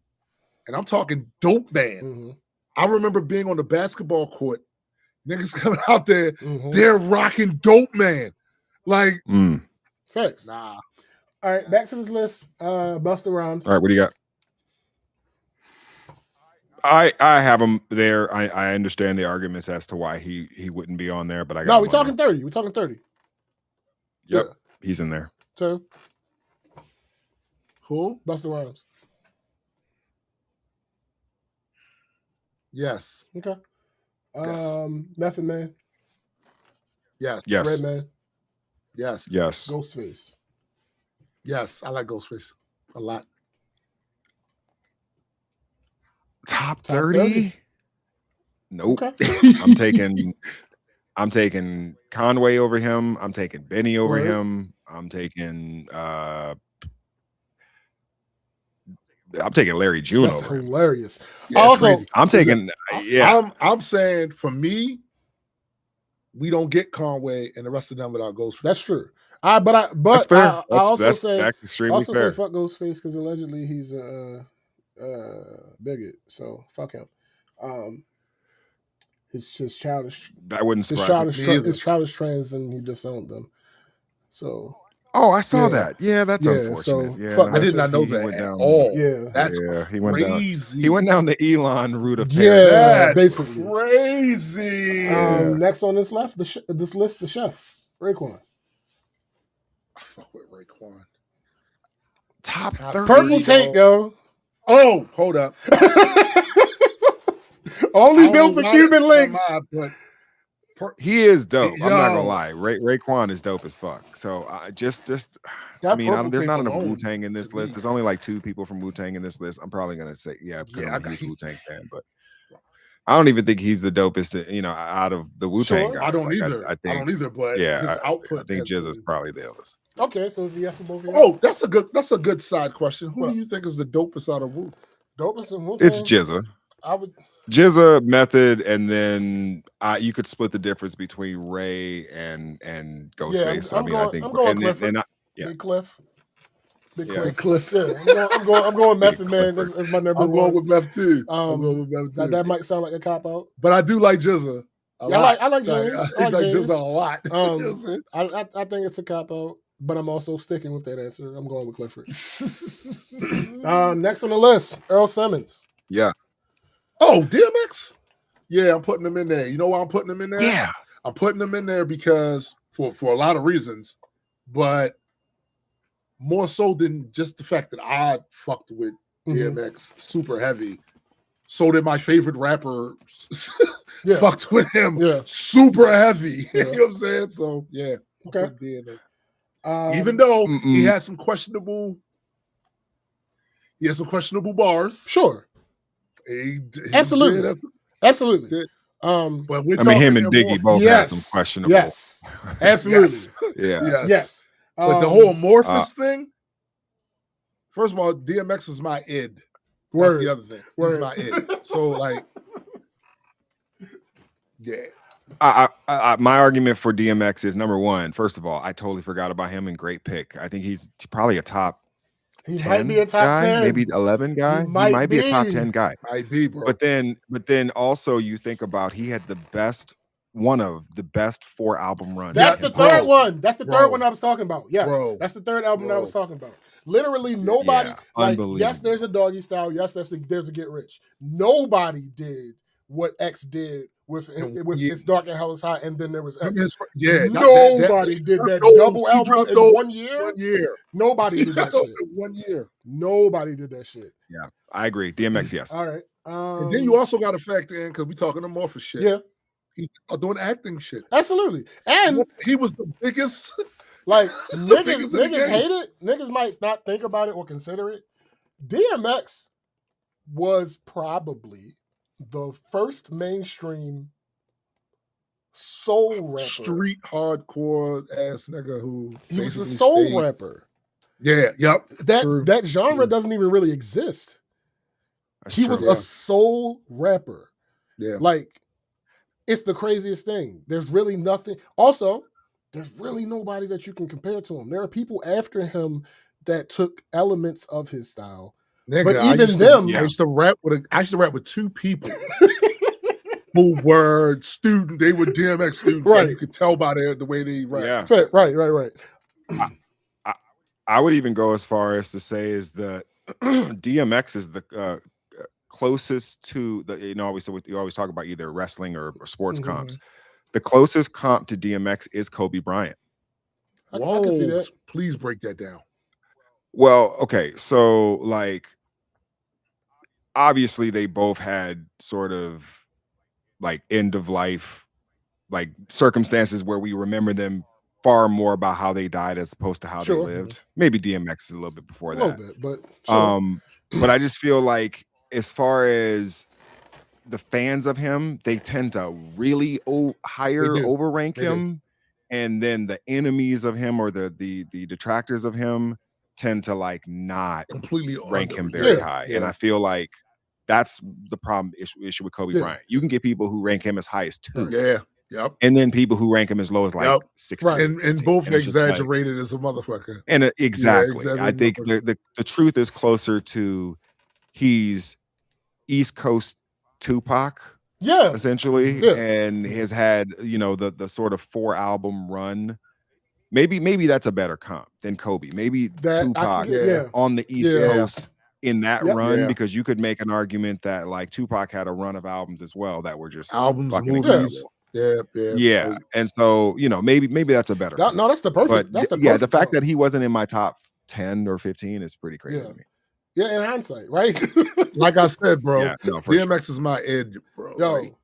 and I'm talking Dope Man. Mm-hmm. I remember being on the basketball court, niggas coming out there, Mm-hmm. they're rocking Dope Man. Like, facts. Nah. All right, back to this list. Busta Rhymes. All right, what do you got? I have him there. I understand the arguments as to why he wouldn't be on there, but I got we're talking 30. We're talking 30. Yep, he's in there. Tim. Who? Busta Rhymes. Yes. Okay. Method Man. Yes. Yes. Redman. Yes. Yes. Ghostface. Yes, I like Ghostface a lot. Top 30? Nope. Okay. I'm taking Conway over him. I'm taking Benny over Right. him. I'm taking Larry June That's over him. hilarious. Yeah, Also, crazy. I'm taking I'm saying for me, we don't get Conway and the rest of them without Ghostface. that's true. That's fair. I also say that's extremely fair. fuck Ghostface because allegedly he's a bigot. So fuck him. It's just childish. That wouldn't It's surprise me. it's childish trends, and he disowned them. So Oh, I saw Yeah. that. Yeah, that's Yeah, unfortunate. so Yeah, fuck I did not know he that went at down. all. yeah, That's he went down. crazy. He went down the Elon route of yeah, That's basically. crazy. Next on this list, the chef Raekwon. I fuck with Raekwon. Top Top 30. Purple tank, yo. Oh, hold up. Only I don't built know for why Cuban that's on links. my mind, but He is dope. I'm not gonna Yo. lie. Raekwon is dope as fuck. So I just That I mean, Purple there's Tank not enough alone Wu Tang in this to list. me. There's only like 2 people from Wu Tang in this list. I'm probably gonna say because Yeah, I'm a huge Wu Tang fan, but I don't even think he's the dopest, out of the Wu Tang Sure. guys. I don't Like, either. I think, I don't either, but yeah, his output. I think has Jizz is been- probably the illest. Okay, so it's a yes for both of you. Oh, that's a good side question. Who What do you think is the dopest out of Wu? Dopest and Wu-Tang? It's Jizza. I would. Jizza, Method, and then you could split the difference between Ray and Ghostface. I'm going Clifford. Yeah. Big Cliff. Big Yeah. Cliff. Big Cliff. Yeah, I'm going Method Man as my number I'm one. going with Meth too. Um, I'm going with Meth too. That might sound like a cop out. But I do like Jizza. I like James. I like James. Jizza a lot. You know what I'm saying? I think it's a cop out, but I'm also sticking with that answer. I'm going with Clifford. Next on the list, Earl Simmons. Yeah. Oh, DMX. Yeah, I'm putting him in there. You know why I'm putting him in there? Yeah. I'm putting him in there because for a lot of reasons, but more so than just the fact that I fucked with DMX super heavy. So did my favorite rapper fucked with him super heavy. Yeah. You know what I'm saying? So yeah. Okay. Even though he has some questionable bars. Sure. He Absolutely. did. Absolutely. But we're him and talking Biggie both had some questionable. Yes. Absolutely. Yeah. Yes. But the whole amorphous thing, first of all, DMX is my id. That's the other thing. He's my id. So like, yeah. My argument for DMX is number one. First of all, I totally forgot about him and great pick. I think he's probably a top. He 10 might be a top guy, 10, maybe 11 guy. He might be a top 10 guy. Might be, bro. But then also you think about he had one of the best 4 album runs. That's the third one. That's the third one I was talking about. Yes, that's the third album that I was talking about. Literally nobody. Yes, there's a Doggy Style. Yes, there's a Get Rich. Nobody did what X did with It's Dark and Hell Is Hot, and then there was X. Nobody did that double album in 1 year. 1 year. Nobody did that shit. 1 year. Nobody did that shit. Yeah, I agree. DMX, yes. All right. And then you also got to factor in because we talking amorphous shit. Yeah. He's doing acting shit. Absolutely. And he was the biggest. Like niggas biggest in the game. hate it. Niggas might not think about it or consider it. DMX was probably the first mainstream soul rapper. Street hardcore ass nigga who He was a basically soul stayed- rapper. Yeah, yep. True. That genre True. doesn't even really exist. That's He true. was Yeah. a soul rapper. Yeah. Like, it's the craziest thing. There's really nothing. Also, there's really nobody that you can compare to him. There are people after him that took elements of his style. Nigga, But I even used them- to, I used to rap with two people who were student. They were DMX students. Right. And you could tell by the way they rap. Yeah. Right. I would even go as far as to say is that DMX is the closest to the, you always talk about either wrestling or sports Mhm. comps. The closest comp to DMX is Kobe Bryant. I Whoa! can see that. Please break that down. Well, okay, so like obviously they both had sort of like end of life like circumstances where we remember them far more about how they died as opposed to how Sure. they lived. Maybe DMX is a little bit before A that. little bit, but sure. But I just feel like as far as the fans of him, they tend to really higher They do. overrank They do. him, and then the enemies of him or the detractors of him tend to like not Completely rank him under- very Yeah, high. yeah. And I feel like that's the problem issue with Kobe Yeah. Bryant. You can get people who rank him as high as 2, Yeah. Yep. and then people who rank him as low as like Yep. 16. Right. And both And it's just like- exaggerated as a motherfucker. And exactly. exactly. I think the truth is closer to he's East Coast Tupac, Yeah. essentially, Yeah. and has had, the sort of 4-album run. Maybe that's a better comp than Kobe. Maybe That I Tupac can get, yeah. on the East Yeah. Coast in that Yep. run, Yeah. because you could make an argument that like Tupac had a run of albums as well that were just Albums, fucking movies. incredible. Yeah. Yeah. And so, maybe that's a better comp. No, that's the perfect. But That's the yeah, the perfect fact comp. that he wasn't in my top 10 or 15 is pretty crazy Yeah. to me. Yeah, in hindsight, right? Like I said, bro, Yeah, no, for sure. DMX is my Ed, bro. Yo, Like,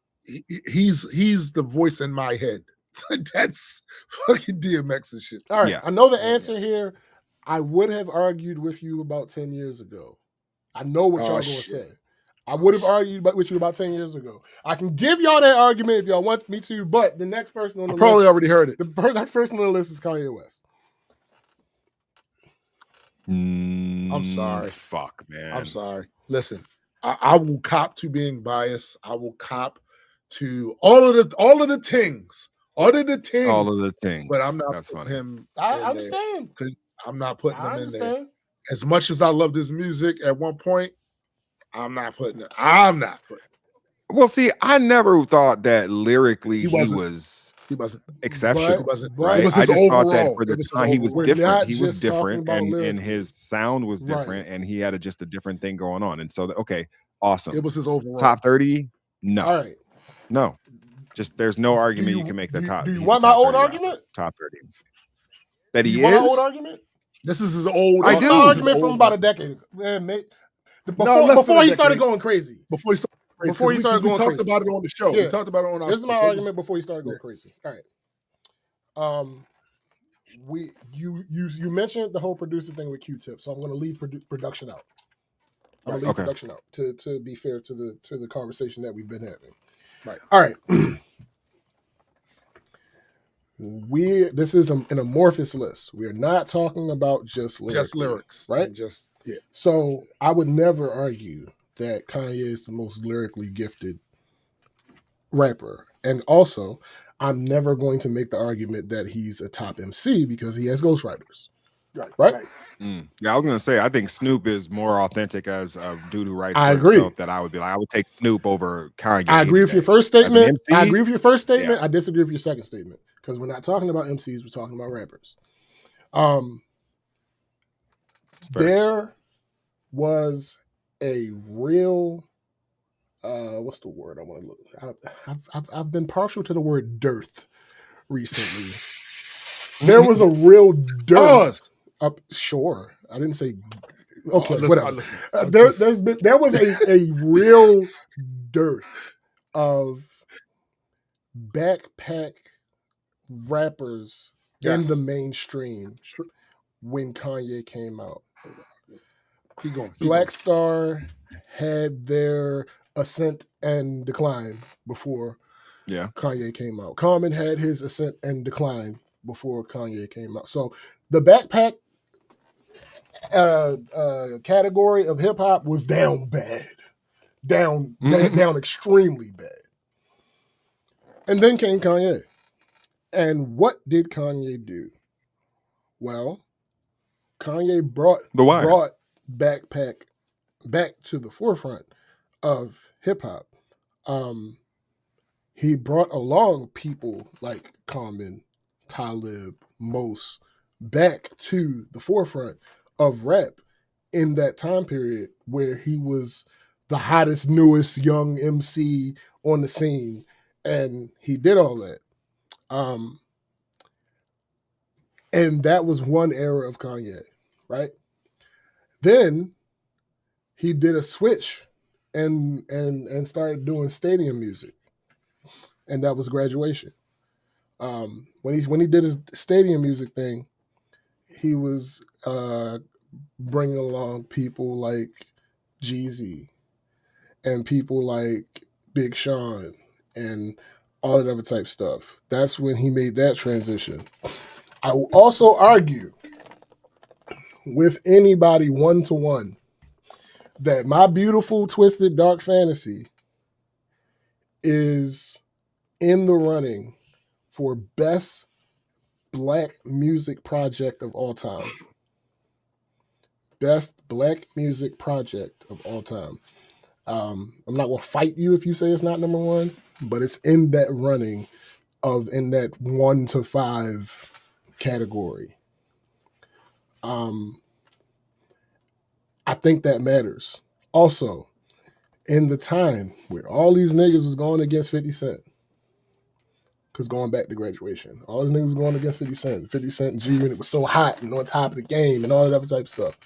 he's the voice in my head. That's fucking DMX and shit. all right. Yeah. I know the answer here. I would have argued with you about 10 years ago. I know what Oh, y'all gonna shit. say. I would have argued with you about 10 years ago. I can give y'all that argument if y'all want me to, but the next person on the I probably list, already heard it. next person on the list is Kanye West. I'm sorry. Fuck, man. I'm sorry. Listen, I will cop to being biased. I will cop to all of the things. All of the things. All of the things. But I'm not That's putting funny. him. I in there. understand. I'm not putting I him in there. understand. As much as I loved his music at one point, I'm not putting it. I'm not putting it. Well, see, I never thought that lyrically He he wasn't. was He wasn't. exceptional. He wasn't. But- Right? It was I his just thought that overall. for the It was his time he was overall. We're not different. He was just talking different, about and lyrics. his sound was Right. different, and he had just a different thing going on. And so, okay, awesome. It was his overall. Top 30? No, All right. no. Just there's no argument you you- can make the do- top. do you he's a want my top old 30 rapper. argument? Top 30. That You he want my is. old argument? This is his old. I That's do. my This is argument his from old about a one. decade ago. Man, mate. less Before than a he started decade. going crazy. Before he started. Before he started we going talked crazy. about it on the show. Yeah. We talked about it on our. This is my show. argument before he started going crazy. All right. You mentioned the whole producer thing with Q-Tip, so I'm going to leave production out. I'm going to leave Okay. production out to be fair to the conversation that we've been having. Right. All right. This is an amorphous list. We are not talking about just lyrics. Just lyrics, right? And just yeah. So I would never argue that Kanye is the most lyrically gifted rapper. And also, I'm never going to make the argument that he's a top MC because he has ghostwriters. Right? Yeah, I was gonna say I think Snoop is more authentic as a dude who writes I for agree. himself. That I would be like, I would take Snoop over Kanye. I agree any with your day. first As an statement. MC, I agree with your first statement. yeah. I disagree with your second statement because we're not talking about MCs. We're talking about rappers. Fair. There was a real what's the word I want to look? I've been partial to the word dearth recently. There was a real dearth. Pause. Sure, I didn't say. Okay, Listen, whatever. listen. There was a real dearth of backpack rappers in Yes. the mainstream when Kanye came out. Keep going. Black Star had their ascent and decline before Yeah. Kanye came out. Common had his ascent and decline before Kanye came out. So the backpack category of hip hop was down bad, down extremely bad. And then came Kanye. And what did Kanye do? Well, Kanye brought backpack back to the forefront of hip hop. He brought along people like Common, Talib, Mos back to the forefront of rap in that time period where he was the hottest, newest young MC on the scene. And he did all that. And that was one era of Kanye, right? Then he did a switch and started doing stadium music. And that was Graduation. When he did his stadium music thing, he was bringing along people like Jeezy and people like Big Sean and all that other type stuff. That's when he made that transition. I will also argue with anybody one-to-one that My Beautiful Twisted Dark Fantasy is in the running for best black music project of all time. Best black music project of all time. I'm not going to fight you if you say it's not number one, but it's in that running in that 1 to 5 category. I think that matters. Also, in the time where all these niggas was going against 50 Cent, because going back to Graduation, all these niggas was going against 50 Cent. 50 Cent and G-Unit was so hot and on top of the game and all that other type of stuff.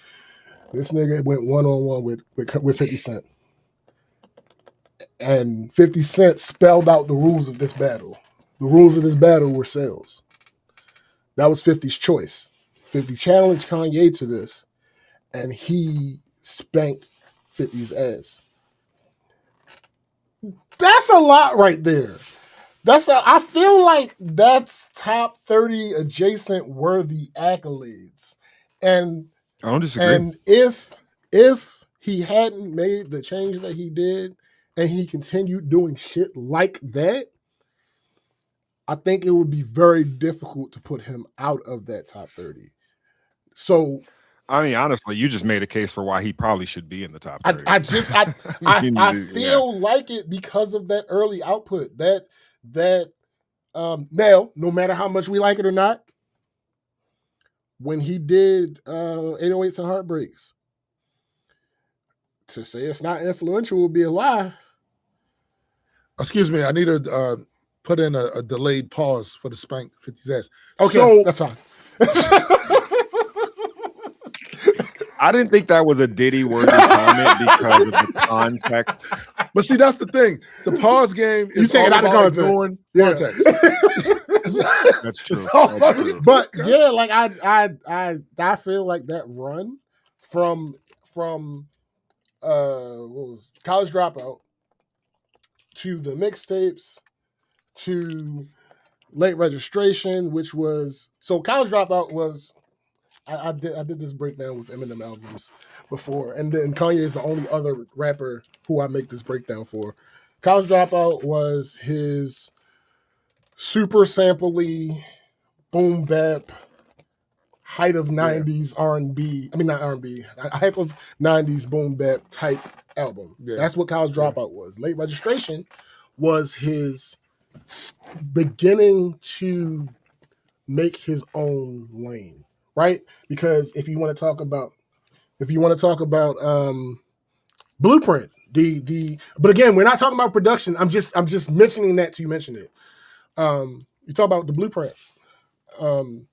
This nigga went one-on-one with 50 Cent. And 50 Cent spelled out the rules of this battle. The rules of this battle were sales. That was 50's choice. 50 challenged Kanye to this, and he spanked 50's ass. That's a lot right there. I feel like that's top 30 adjacent worthy accolades. And I don't disagree. And if he hadn't made the change that he did and he continued doing shit like that, I think it would be very difficult to put him out of that top 30. So, I mean, honestly, you just made a case for why he probably should be in the top 30. I feel like it because of that early output. Now, no matter how much we like it or not, when he did 808s and Heartbreaks, to say it's not influential would be a lie. Excuse me, I need to put in a delayed pause for the spank 50's ass. Okay, so, that's fine. I didn't think that was a Diddy-worthy comment because of the context. But see, that's the thing. The pause game is you take it out of context. Context. That's true. That's true. But yeah, like I feel like that run from what was College Dropout to the mixtapes to Late Registration, which was College Dropout was. I did this breakdown with Eminem albums before, and then Kanye is the only other rapper who I make this breakdown for. College Dropout was his super sampley, boom bap, height of 90s R&B. I mean, not R&B, height of 90s boom bap type album. Yeah. That's what College Dropout was. Late Registration was his beginning to make his own lane. Right? Because if you want to talk about Blueprint, but again, we're not talking about production. I'm just mentioning that to mention it. You talk about the Blueprint. The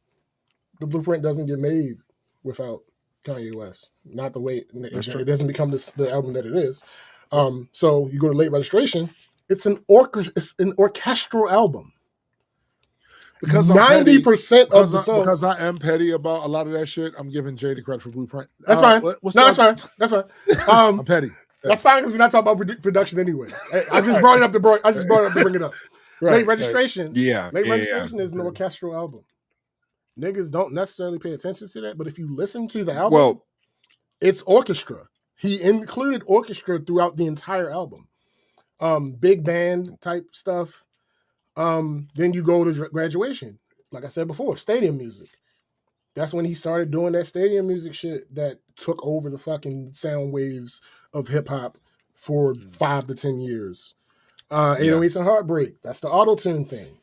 Blueprint doesn't get made without Kanye West. Not the way it doesn't become the album that it is. So you go to Late Registration, it's an orchestral album. Because 90% of the songs. Because I am petty about a lot of that shit, I'm giving Jay the credit for Blueprint. That's fine. That's fine. That's fine. I'm petty. That's fine because we're not talking about production anyway. I just brought it up to bring it up. Late Registration. Yeah. Late yeah, Registration is an orchestral album. Niggas don't necessarily pay attention to that, but if you listen to the album, Well, it's orchestra. He included orchestra throughout the entire album. Big band type stuff. Then you go to Graduation. Like I said before, stadium music. That's when he started doing that stadium music shit that took over the fucking sound waves of hip hop for 5 to 10 years. 808s and Heartbreak. That's the auto-tune thing.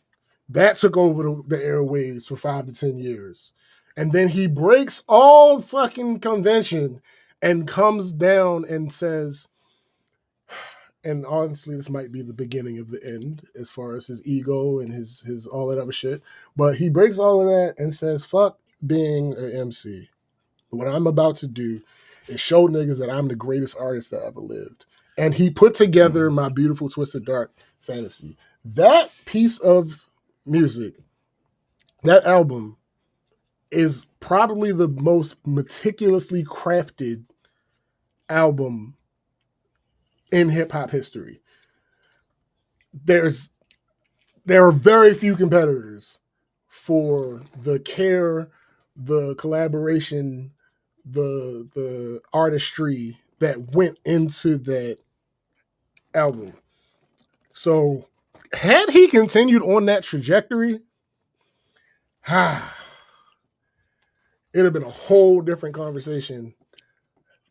That took over the airwaves for 5 to 10 years. And then he breaks all fucking convention and comes down and says, and honestly, this might be the beginning of the end as far as his ego and his all that other shit. But he breaks all of that and says, fuck being an MC. What I'm about to do is show niggas that I'm the greatest artist that ever lived. And he put together My Beautiful Twisted Dark Fantasy. That piece of music, that album, is probably the most meticulously crafted album in hip hop history. There are very few competitors for the care, the collaboration, the artistry that went into that album. So had he continued on that trajectory, it'd have been a whole different conversation.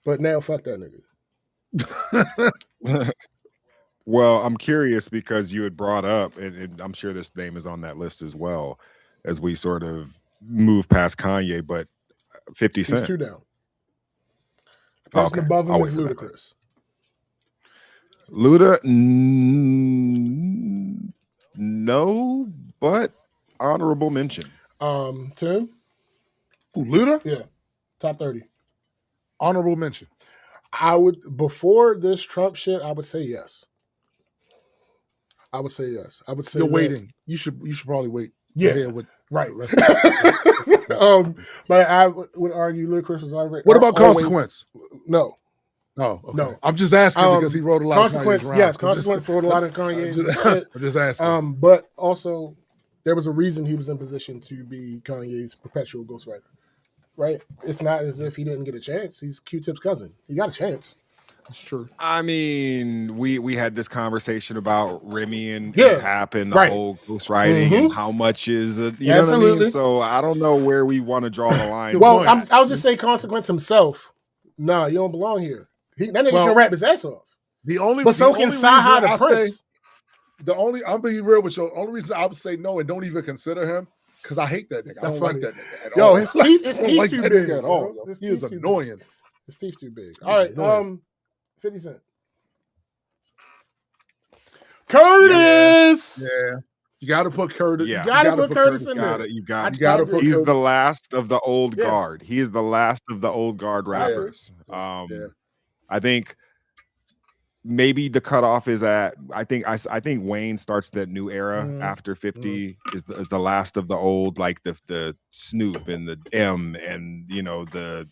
But now fuck that nigga. Well, I'm curious because you had brought up, and I'm sure this name is on that list as well, as we sort of move past Kanye, but 50 Cent. He's 2 down. The person above him is Ludacris. Luda, no, but honorable mention. Tim? Who, Luda? Yeah. Top 30. Honorable mention. I would, before this Trump shit, I would say yes. I would say yes. I would say You're that, waiting. You should probably wait. Yeah. With right. the rest of it. But I would argue Ludacris was already. What about Consequence? No. Oh, okay. No. I'm just asking because he wrote a lot Consequence, of Kanye's yes, rhymes. Consequence wrote a lot of Kanye's shit. I'm just asking. But also, there was a reason he was in position to be Kanye's perpetual ghostwriter. Right? It's not as if he didn't get a chance. He's Q-Tip's cousin. He got a chance. That's true. I mean, we had this conversation about Remy and Hap and the whole ghostwriting and how much is it, you know what I mean? So I don't know where we want to draw the line. Well, I'll just say Consequence himself. Nah, you don't belong here. That nigga can rap his ass off. But so can Saha the Prince. I'm being real with you. The only reason I would say no and don't even consider him, because I hate that nigga. I don't like that nigga at all. Yo, his teeth too big at all. He is annoying. His teeth too big. All right, 50 Cent. Curtis! Yeah. You got to put Curtis. Yeah. You got to put Curtis in there. You got to put. He's the last of the old guard. He is the last of the old guard rappers. I think maybe the cutoff is at. I think Wayne starts that new era after 50 is the last of the old, like the Snoop and the M and the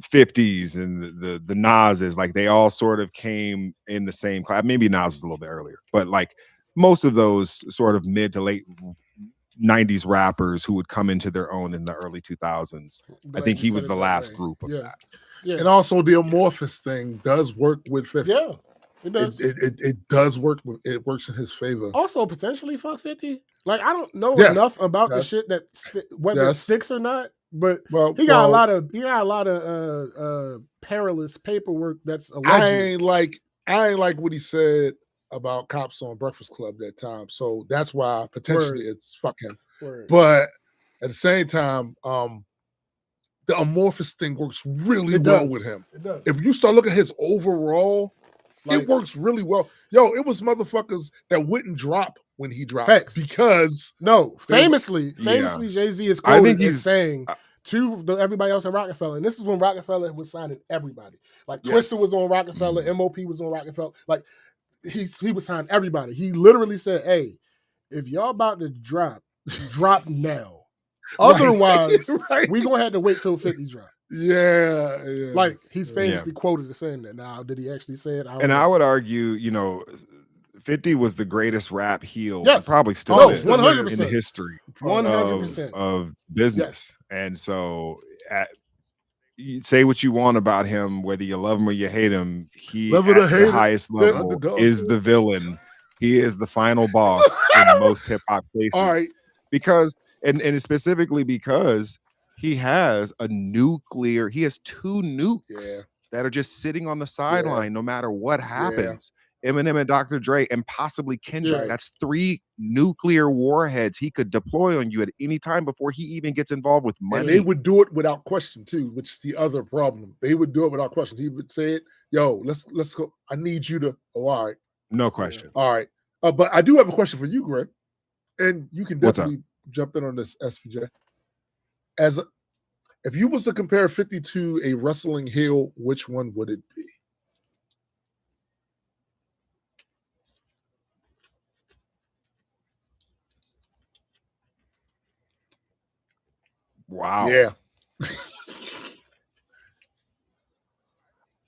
50s and the Nas's, like they all sort of came in the same class. Maybe Nas was a little bit earlier, but like most of those sort of mid to late 90s rappers who would come into their own in the early 2000s. I think he was the last group of that. Yeah. And also the amorphous thing does work with 50. Yeah, it does. It does work. It works in his favor. Also, potentially fuck 50. Like, I don't know enough about the shit that whether it sticks or not. But he got a lot of perilous paperwork that's alleged. I ain't like what he said about cops on Breakfast Club that time. So that's why potentially it's fuck him. But at the same time, the amorphous thing works really well with him. It does. If you start looking at his overall, it works really well. Yo, it was motherfuckers that wouldn't drop when he dropped. Facts. Because famously, Jay-Z is quoted as saying to everybody else at Rockefeller, and this is when Rockefeller was signing everybody. Like Twister was on Rockefeller, MOP was on Rockefeller. Like he was signing everybody. He literally said, "Hey, if y'all about to drop now. Otherwise, we gonna have to wait till 50 drop." Yeah. Like he's famously quoted as saying that. Now, did he actually say it? I would argue, 50 was the greatest rap heel. Yes. Probably still Oh, is 100%. in the history 100%. of business. And so you say what you want about him, whether you love him or you hate him, he Love it or at hate the it, highest that level underdog. is the villain. He is the final boss in most hip hop cases. All right. Because and specifically because he has two nukes that are just sitting on the sideline no matter what happens. Eminem and Dr. Dre and possibly Kendrick. Right. That's 3 nuclear warheads he could deploy on you at any time before he even gets involved with money. And they would do it without question too, which is the other problem. They would do it without question. He would say it, yo, let's go. I need you to. Oh, all right. No question. All right. But I do have a question for you, Greg. And you can What's up? definitely jump in on this, SPJ. If you was to compare 50 to a wrestling heel, which one would it be? Wow. Yeah.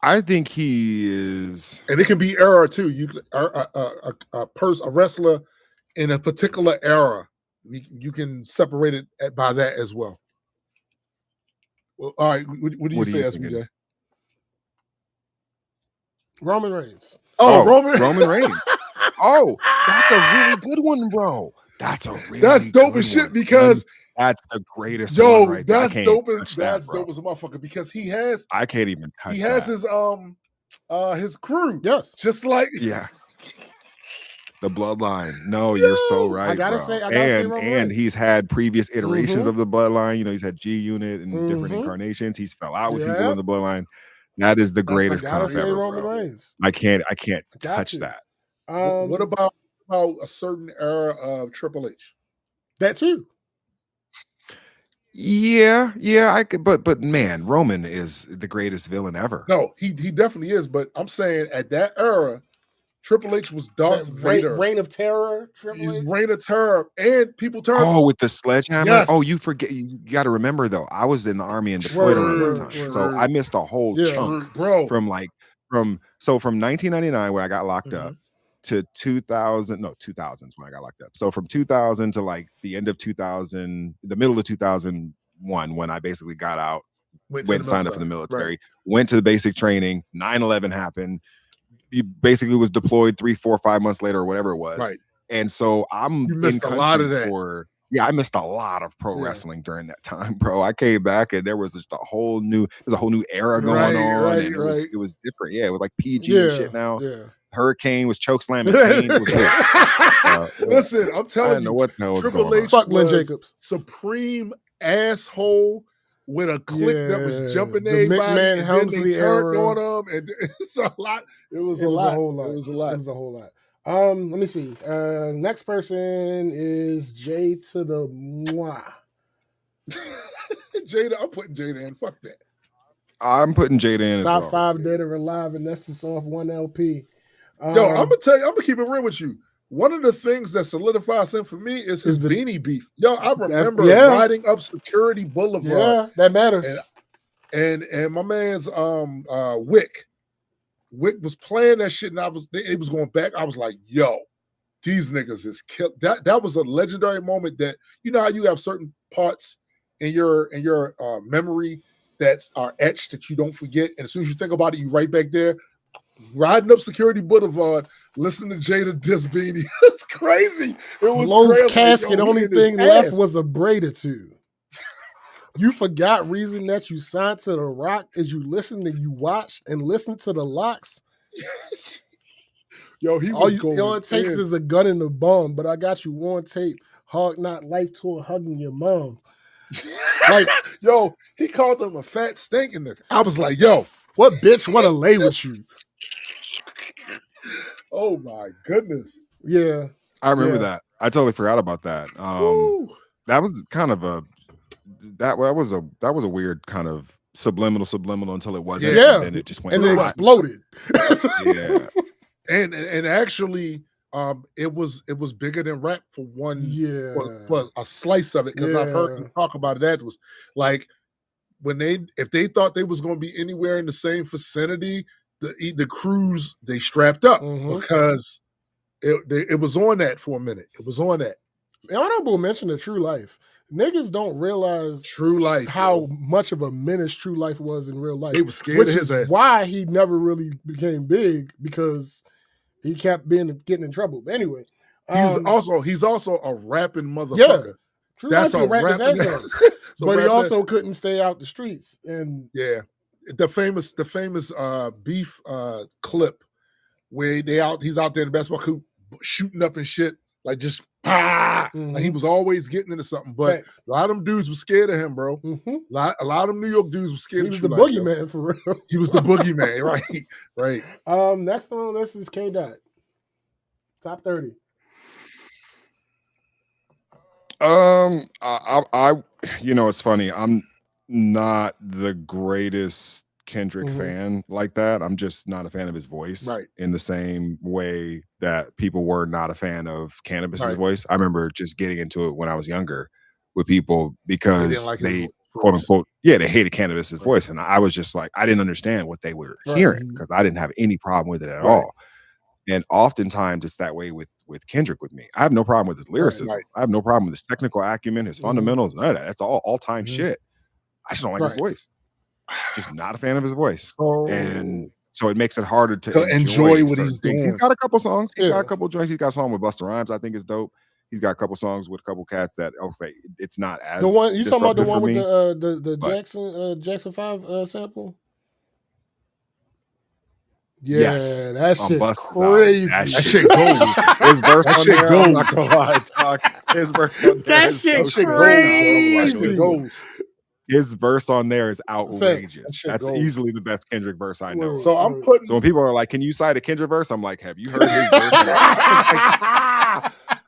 I think he is, And it can be era too. You a wrestler in a particular era. You can separate it by that as well. Well, all right. What do you say, SPJ? Roman Reigns. Oh, Roman Reigns. Oh, that's a really good one, bro. That's that's dope as shit because that's the greatest one right there. That's dope as dope as a motherfucker because he has I can't even touch he has that. his crew. Yes. Just like the bloodline. No, you're so right. I gotta bro. say and Roman and Reigns. he's had previous iterations of the bloodline. You know, he's had G Unit and different incarnations. He's fell out with people in the bloodline. That is the greatest concept ever. Roman Reigns. I can't touch that. What about a certain era of Triple H? That too. Yeah, I could, but man, Roman is the greatest villain ever. No, he definitely is. But I'm saying at that era, Triple H was Darth Vader. Reign of Terror. His Reign of Terror, and people turn. Oh, with the sledgehammer. Yes. Oh, you forget. You got to remember though. I was in the army and deployed around that time, so I missed a whole chunk, bro. From 1999 when I got locked up to 2000. No, 2000s when I got locked up. So from 2000 to like the end of 2000, the middle of 2001, when I basically got out, went and signed up for the military, went to the basic training. 9/11 happened. He basically was deployed 3, 4, 5 months later or whatever it was. Right. And so you missed a lot of that. I missed a lot of pro wrestling during that time, bro. I came back and there was just a whole new era going on. And it was different. Yeah, it was like PG and shit now. Yeah. Hurricane was choke slamming Kane. Listen, I'm telling you, what the hell was Triple going H on. Lynn Jacobs. Supreme asshole with a clique that was jumping the everybody, McMahon and Helmsley then they turned era. on them, and it's a lot. It was a whole lot. It was a lot. It was a whole lot. Let me see. Next person is Jay to the Mwah. Jada, I'm putting Jada in. Fuck that. I'm putting Jada in as well. Top 5 dead or alive, and that's just off one LP. Yo, I'm gonna tell you, I'm gonna keep it real with you. One of the things that solidifies him for me is his Beanie beef. Yo, I remember riding up Security Boulevard. Yeah, that matters. And my man's Wick was playing that shit, and it was going back. I was like, yo, these niggas is killed. That was a legendary moment. That you know how you have certain parts in your memory that are etched that you don't forget, and as soon as you think about it, you right back there. Riding up Security Boulevard, listening to Jada diss Beanie. It's crazy. It was Lowe's crazy. casket, only thing left was a braid or two. You forgot reason that you signed to The Rock is you listened and you watched and listened to the locks. Yo, he was going all it takes is a gun and a bomb, but I got you on tape. Hard Knock Life Tour hugging your mom. Like, yo, he called him a fat stinking nigga. I was like, yo, what bitch want to lay with you? Oh my goodness. Yeah. I remember that. I totally forgot about that. That was kind of that was a weird kind of subliminal until it wasn't. Yeah. And then it just went and it exploded. Yeah. And actually it was bigger than rap for for a slice of it, because I've heard him talk about it afterwards. Like if they thought they was going to be anywhere in the same vicinity, the crews they strapped up because It was on that for a minute. It was on that. Honorable mention of True Life. Niggas don't realize True Life, how much of a menace True Life was in real life. They was scared which of his is ass. why he never really became big, because he kept getting in trouble. But anyway, he's also a rapping motherfucker. Yeah, True That's Life a could rap his rapping ass ass. off. So But he rapping- also couldn't stay out the streets. And yeah, the famous beef clip where he's out there in the basketball court shooting up and shit, like just like he was always getting into something. But Facts. a lot of them dudes were scared of him, bro. Mhm. A lot of them New York dudes were scared. He of was True the Life, yo. boogeyman for real. He was the boogeyman, right? Right. Next on the list is K Dot. Top 30. I it's funny. I'm not the greatest Kendrick fan like that. I'm just not a fan of his voice. Right. In the same way that people were not a fan of Cannabis's Right. voice. I remember just getting into it when I was younger with people because like his they voice. quote unquote, they hated Cannabis's voice. And I was just like, I didn't understand what they were hearing because I didn't have any problem with it at all. And oftentimes it's that way with Kendrick with me. I have no problem with his lyricism. I have no problem with his technical acumen, his fundamentals, none of that. That's all time shit. I just don't like his voice. Just not a fan of his voice. And so it makes it harder to enjoy what he's doing. He's got a couple songs. He's got a couple joints. He's got a song with Busta Rhymes, I think is dope. He's got a couple songs with a couple cats that I'll say it's not as The one you talking about, the disruptive one for with me, the Jackson 5 sample? Yes, that on shit Busta's crazy. album. That shit gold. His verse That on shit there, gold. I'm not gonna lie, talk. His verse on there That is shit so crazy. gold. His verse on there is outrageous. That shit That's gold. easily the best Kendrick verse I know. So I'm putting. So when people are like, "Can you cite a Kendrick verse?" I'm like, "Have you heard his verse?"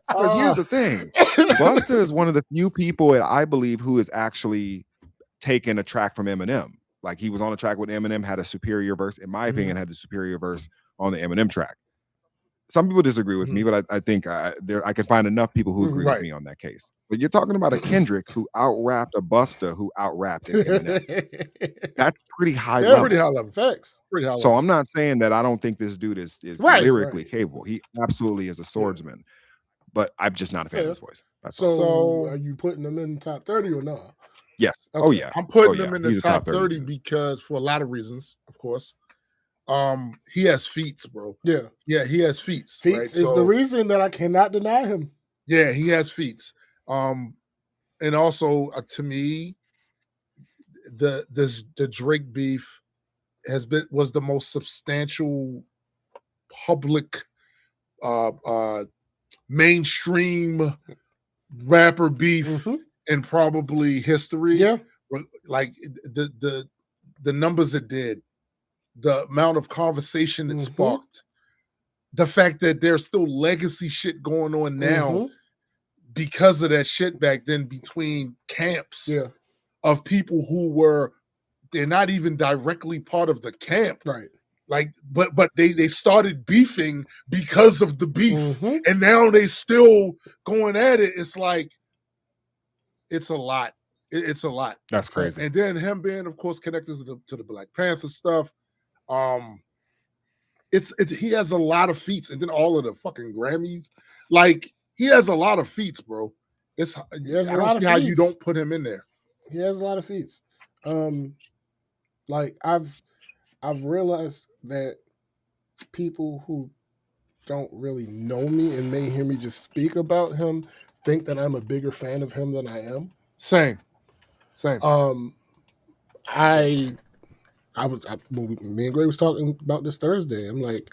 Because here's the thing: Busta is one of the few people that I believe who has actually taken a track from Eminem. Like he was on a track with Eminem, had a superior verse, in my opinion, had the superior verse on the Eminem track. Some people disagree with me, but I think I can find enough people who agree with me on that case. But you're talking about a Kendrick who out-rapped a Busta who out-rapped an Eminem. That's pretty high level. Pretty high level. Facts. Pretty high level. So I'm not saying that I don't think this dude is lyrically capable. He absolutely is a swordsman, but I'm just not a fan of his voice. That's all. So are you putting them in top 30 or not? Yes. Okay. Oh yeah. I'm putting him in the He's a top 30 because for a lot of reasons, of course. He has feats, bro. Yeah, he has feats. Feats right? is the reason that I cannot deny him. Yeah, he has feats. And also to me, the Drake beef was the most substantial public mainstream rapper beef in probably history. Yeah. Like the numbers it did, the amount of conversation it sparked, the fact that there's still legacy shit going on now because of that shit back then between camps of people who they're not even directly part of the camp. Right. Like, but they started beefing because of the beef, and now they still going at it. It's like, it's a lot. It's a lot. That's crazy. And then him being, of course, connected to the Black Panther stuff. He has a lot of feats, and then all of the fucking Grammys. Like, he has a lot of feats, bro. I don't see how you don't put him in there. He has a lot of feats. Like I've realized that people who don't really know me and may hear me just speak about him think that I'm a bigger fan of him than I am. Same. When me and Gray was talking about this Thursday, I'm like,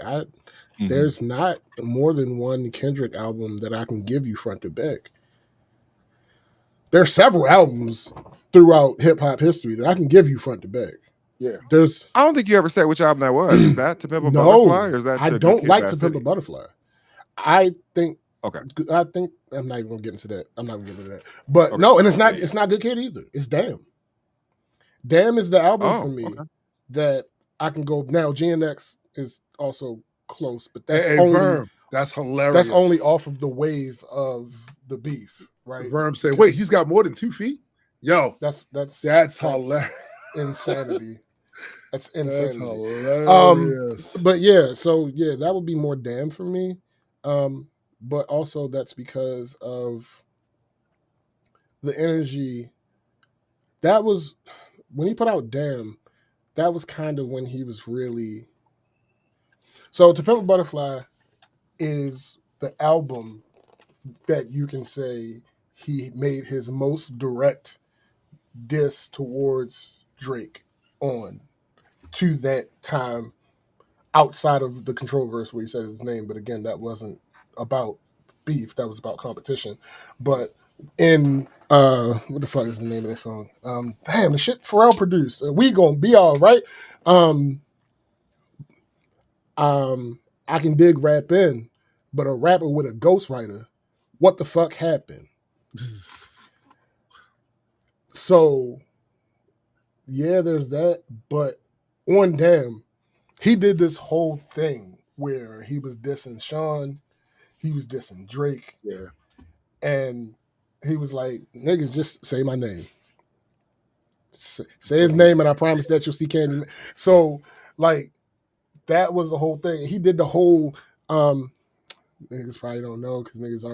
there's not more than one Kendrick album that I can give you front to back. There are several albums throughout hip hop history that I can give you front to back. Yeah. I don't think you ever said which album that was. Is that To Pimp a No, Butterfly? Or is that I To don't Kid like Bad To City? Pimp a Butterfly. I think Okay. I'm not even gonna get into that. I'm not gonna get into that. But no, and it's not Good Kid either. It's Damn. Damn is the album for me that I can go now. GNX is also close, but that's Verm, that's hilarious. That's only off of the wave of the beef, right? Verm said, "Wait, he's got more than 2 feet." Yo, that's hilarious. Insanity. That's insanity. That's hilarious. But yeah, so yeah, that would be more Damn for me. But also that's because of the energy. That was when he put out Damn, that was kind of when he was really. So To Pimp a Butterfly is the album that you can say he made his most direct diss towards Drake on to that time outside of the Control verse where he said his name. But again, that wasn't about beef, that was about competition. But in what the fuck is the name of that song? Damn, the shit Pharrell produced. We gonna be all right. I can dig rap in, but a rapper with a ghostwriter, what the fuck happened? So yeah, there's that. But on Damn, he did this whole thing where he was dissing Sean, he was dissing Drake, Yeah. and he was like, "Niggas, just say my name. Say his name, and I promise that you'll see Candy." So, like, that was the whole thing. He did the whole. Niggas probably don't know because niggas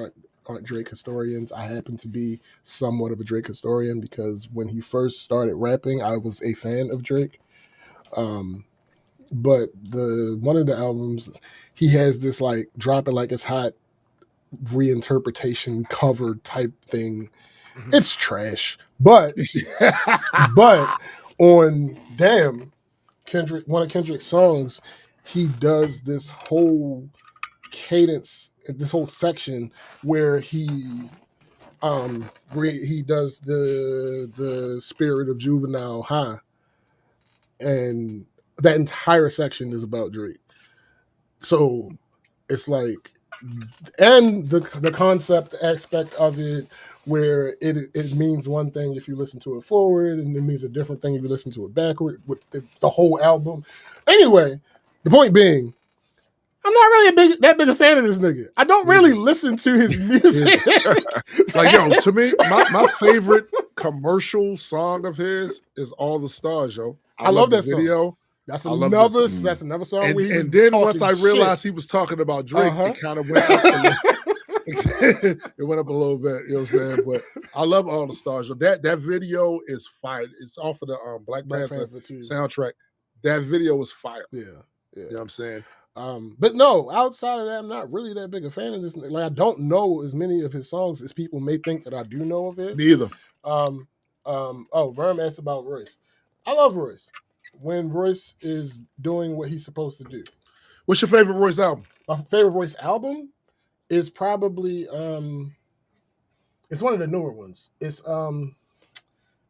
aren't Drake historians. I happen to be somewhat of a Drake historian because when he first started rapping, I was a fan of Drake. But one of the albums, he has this like Drop It Like It's Hot reinterpretation cover type thing. It's trash. But on Damn, one of Kendrick's songs, he does this whole cadence, this whole section where he does the Spirit of Juvenile High, and that entire section is about Drake. So it's like, and the concept aspect of it, where it means one thing if you listen to it forward, and it means a different thing if you listen to it backward with the whole album. Anyway, the point being, I'm not really that big a fan of this nigga. I don't really listen to his music. Like, yo, to me, my favorite commercial song of his is All the Stars, yo. I love that video. song. That's another song. And then once I realized he was talking about Drake, it kind of went up it went up a little bit, you know what I'm saying? But I love All the Stars. Yo. That video is fire. It's off of the Black Panther soundtrack. That video is fire. Yeah. You know what I'm saying? But no, outside of that, I'm not really that big a fan of this. Like, I don't know as many of his songs as people may think that I do know of his. Neither. Verm asked about Royce. I love Royce when Royce is doing what he's supposed to do. What's your favorite Royce album? My favorite Royce album is probably it's one of the newer ones. It's not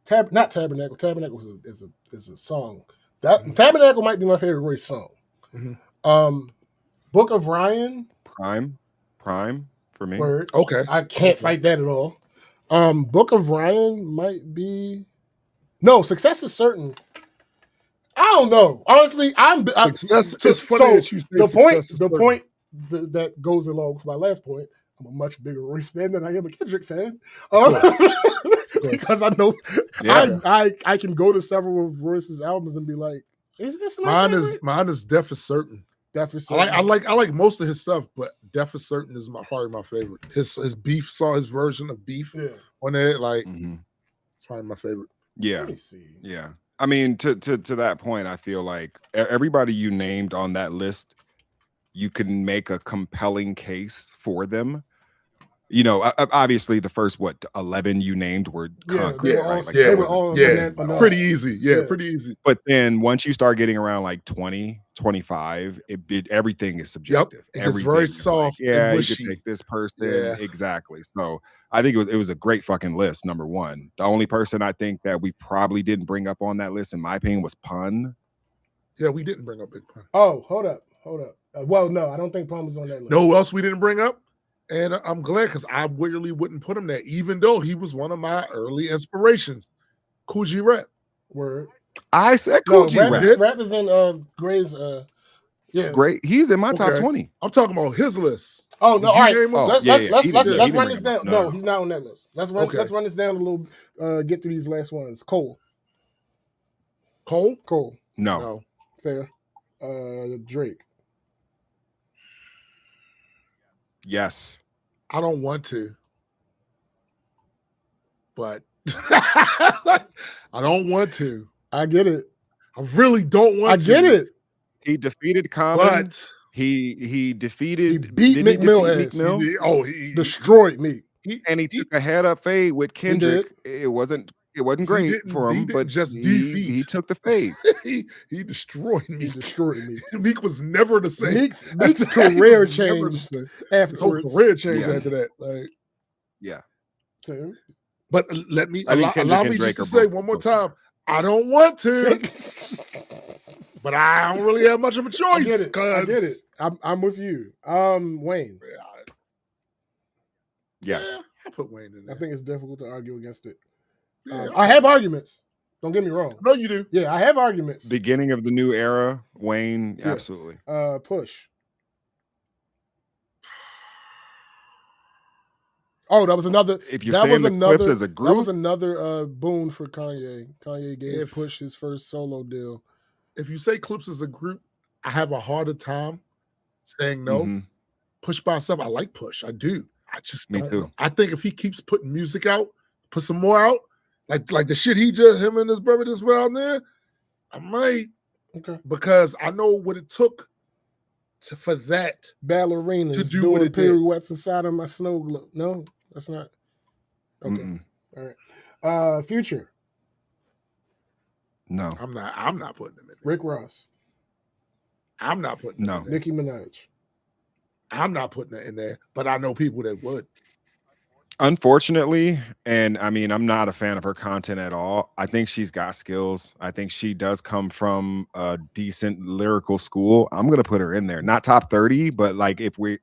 Tabernacle. Tabernacle is a song. Tabernacle might be my favorite Royce song. Book of Ryan. Prime for me. Word. Okay. I can't fight that at all. Book of Ryan might be. No, Success is Certain. I don't know. Honestly, it's funny that you say the point that goes along with my last point. I'm a much bigger Royce fan than I am a Kendrick fan. Because I know I can go to several of Royce's albums and be like, is this mine is Death is Certain. Death is Certain. I like most of his stuff, but Death is Certain is probably my favorite. His beef song, his version of beef on it, like it's probably my favorite. Yeah. Let me see. Yeah. I mean, to that point, I feel like everybody you named on that list, you can make a compelling case for them. You know, obviously the first 11 you named were concrete, right? They were all pretty easy. Yeah, pretty easy. But then once you start getting around like 20, 25, everything is subjective. Yep. It's very soft. Like, yeah, you could take this person. Yeah. Exactly. So I think it was a great fucking list, number one. The only person I think that we probably didn't bring up on that list, in my opinion, was Pun. Yeah, we didn't bring up Big Pun. Oh, hold up. Well, no, I don't think Pun was on that list. Know who else we didn't bring up? And I'm glad because I really wouldn't put him there, even though he was one of my early inspirations. Coogee Rap. Word. I said Coogee Rap. Rap is in Gray's. Great. He's in my top 20. I'm talking about his list. Oh no! All right. Let's run this down. No, he's not on that list. Let's run this down a little. Get through these last ones. Cole. No. Fair. Drake. Yes. I don't want to, but I don't want to. I get it. I really don't want I to. get it. He defeated Common. But He defeated. He beat did Meek he Mill defeat ass. Meek Mill? he Destroyed me. And he took a head up fade with Kendrick. It wasn't great didn't- for he him, didn't but just he defeat. took the fade. he destroyed me. He destroyed me. Meek was never the same. Meek's He career was never the changed same. His whole afterwards. career changed Yeah. after that. Like, Yeah. but let me I think allow Kendrick me and Drake just to are say both- one more both time. I don't want to, but I don't really have much of a choice. I get it. I get it. I'm with you. Wayne. Yes. Yeah, I put Wayne in there. I think it's difficult to argue against it. Yeah, I have arguments. Don't get me wrong. no, you do. Yeah, I have arguments. Beginning of the new era, Wayne, Yeah. absolutely. Push. Oh, that was another. If you're that saying was the another. Clips as a That group, was another boon for Kanye. Kanye gave If- Push his first solo deal. If you say Clips as a group, I have a harder time saying no. mhm. Push by himself, I like Push. I do. I just Me don't too. know. I think if he keeps putting music out, put some more out, like the shit him and his brother just went out there, I might, Okay. because I know what it took for that. Ballerinas To do what doing it did. pirouettes inside of my snow globe. No, that's not. Okay. Mm-mm. All right. Future. No. I'm not putting him in there. Rick Ross. I'm not putting No. him in there. Nicki Minaj. I'm not putting it in there, but I know people that would. Unfortunately, and I mean, I'm not a fan of her content at all. I think she's got skills. I think she does come from a decent lyrical school. I'm gonna put her in there. Not top 30, but like if we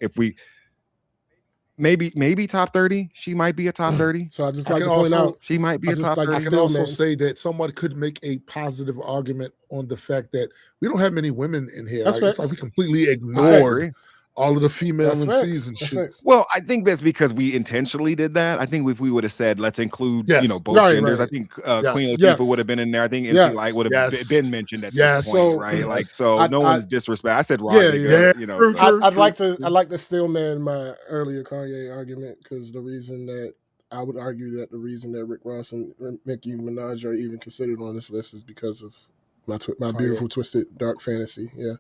maybe top 30. She might be a top 30. So I just I like to can point also- out. She might be I a just top like to 30. I can Still, also man. say that someone could make a positive argument on the fact that we don't have many women in here. That's Like, it's facts. like we completely I ignore agree. all of the female That's MCs facts. and That's shit. facts. Well, I think that's because we intentionally did that. I think if we would have said let's include, Yes. both Right, genders, right. I think Yes. Queen Latifah Yes. would have been in there. I think MC Yes. Light would have Yes. been mentioned at Yes. this point, So- right? Yes. Like, so I- no I- one's disrespect. I said raw Yeah, nigga, yeah. so. True. I'd like to still man my earlier Kanye argument because the reason that I would argue that the reason that Rick Ross and Nicki Minaj are even considered on this list is because of my beautiful twisted dark fantasy. Yeah,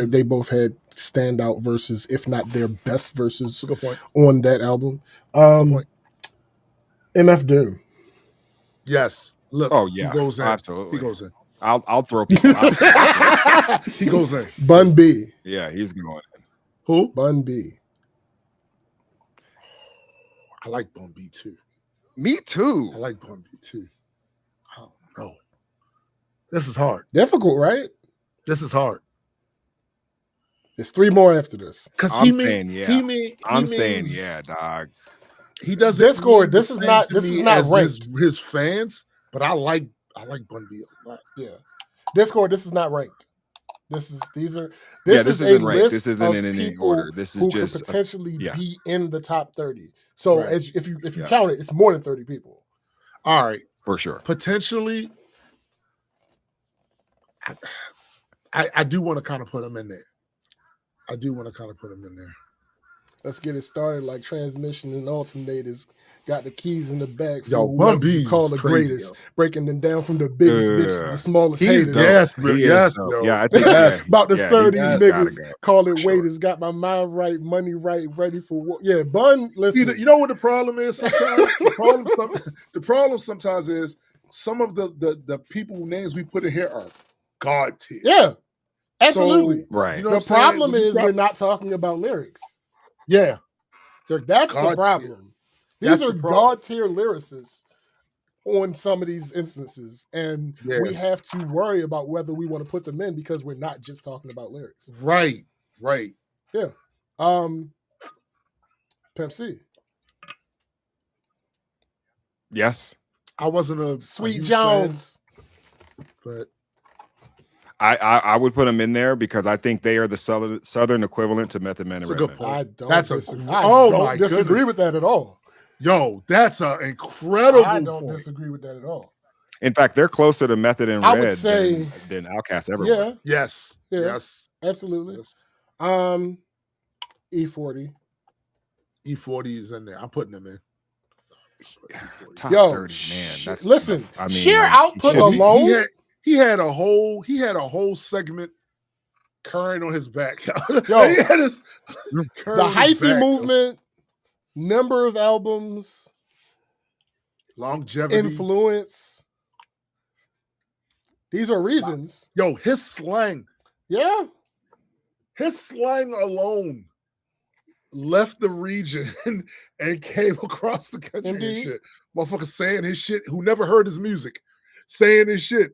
they both had standout verses, if not their best verses, Good point. on that album. point. MF Doom. Yes. Look. Oh yeah, He goes in. absolutely. He goes in. I'll throw people out. He goes in. Bun B. Yeah, he's going. Who? Bun B. I like Bun B too. Me too. I like Bun B too. I don't know. This is hard. Difficult, right? This is hard. There's 3 more after this. Because I'm saying yeah. I'm means saying yeah, dog. He doesn't. Discord, mean the this is same not- to this me is not as ranked. his fans, but I like Bun B a lot. Yeah. Discord, this is not ranked. This is a isn't ranked. list This isn't of in any people order. This is who just could potentially yeah. be in the top 30. So Right. if you Yeah. count it, it's more than 30 people. All right, for sure. potentially. I do want to kind of put him in there. Let's get it started like transmission and alternators. Got the keys in the back for Yo, whoever Bun you B call is the crazy, greatest, yo. breaking them down from the biggest bitch to the smallest He's haters. dope. Yes, He bro. is Yes, dope. yo. Yeah, I think Yes. About to yeah, serve he these has gotta niggas, go, call it for sure. waiters, got my mind right, money right, ready for what? Yeah, Bun, listen. You know what the problem is sometimes? the problem sometimes is some of the people names we put in here are God tier. Yeah, absolutely. So, Right. you know The what I'm saying? problem When you is got- we're not talking about lyrics. Yeah. That's the God problem. That's These are the problem. God tier lyricists on some of these instances, and Yeah. we have to worry about whether we want to put them in because we're not just talking about lyrics. Right. Pimp C, Yes. I wasn't a Sweet huge Jones. fan, but I would put them in there because I think they are the southern equivalent to Method Man and That's a good Redman. point. I don't That's a- disagree. oh I my don't disagree goodness. with that at all. yo, that's an incredible I don't point. disagree with that at all. In fact, they're closer to Method and I would Red say- than Outkast everywhere. Yeah, Yes. Yeah. Yes. absolutely. Yes. E40. E40 is in there. I'm putting him in. Top Yo, 30, man. That's listen. I mean, sheer like, output he should be- alone. He had a whole segment carrying on his back. Yo, he had his the hyphy movement, number of albums, longevity, influence. These are reasons. Yo, his slang. Yeah. His slang alone left the region and came across the country Indeed. and shit. Motherfucker saying his shit, who never heard his music, saying his shit.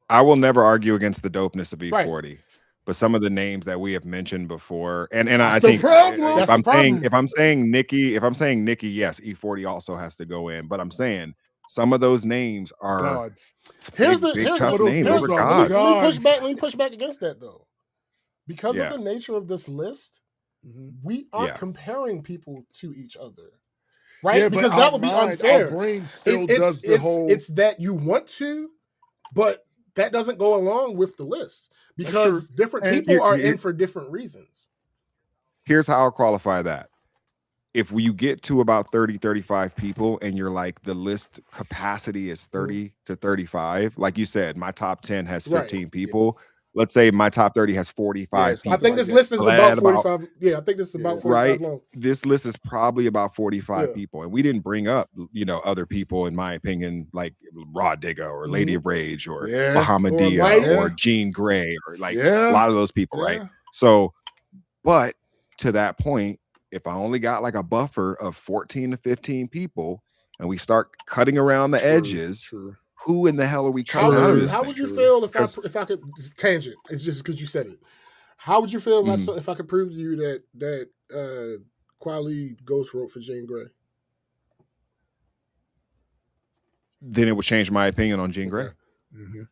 I will never argue against the dopeness of E40, Right. but some of the names that we have mentioned before, and I That's the think problem. if That's the I'm saying Nicki, yes, E40 also has to go in. But I'm saying some of those names are Gods. Here's big the tough those- names. here's Those are the- gods. Let me push back against that though. Because Yeah. of the nature of this list, we aren't comparing people to each other. Right? Yeah, but because our that would be mind, unfair. Our brain still It's- does the whole. It's that you want to, but that doesn't go along with the list because different And people are you- in for different reasons. Here's how I'll qualify that. If you get to about 30, 35 people and you're like, the list capacity is 30 to 35, like you said, my top 10 has 15 people. Let's say my top 30 has 45 Yes, people. I think this that. list is Glad about 45. Yeah, I think this is about 45 right? long. This list is probably about 45 Yeah. people. And we didn't bring up, other people, in my opinion, like Raw Digga or Lady of Rage or Yeah. Bahamadia Maya. or Jean Grey or like Yeah. a lot of those people, right? Yeah. So, but to that point, if I only got like a buffer of 14 to 15 people and we start cutting around the edges, True. who in the hell are we How cutting out of would you, this how thing? would you feel if 'Cause- I could tangent? It's just because you said it. How would you feel Mhm. if I could prove to you that Kweli Ghost wrote for Jane Grey? Then it would change my opinion on Jean Grey. Okay. Mhm.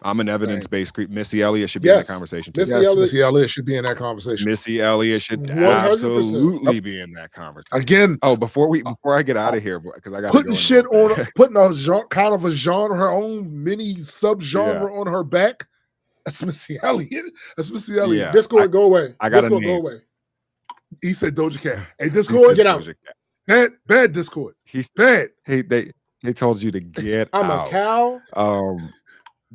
I'm an evidence-based creep. Missy Elliott should be in Yes. the conversation too. Missy Yes, Elliott- Missy Elliott should be in that conversation. Missy Elliott should 100%. absolutely be in that conversation. Again, Oh, before I get out of here, because I got putting shit on, putting a genre, kind of a genre, her own mini sub-genre on her back. That's Missy Elliott. That's Missy Elliott. Yeah. Discord, go away. I got a Discord, go name. away. He said Doja Cat. Hey, Discord, Get out. bad Discord. He's Bad. hey, they told you to get I'm out. a cow.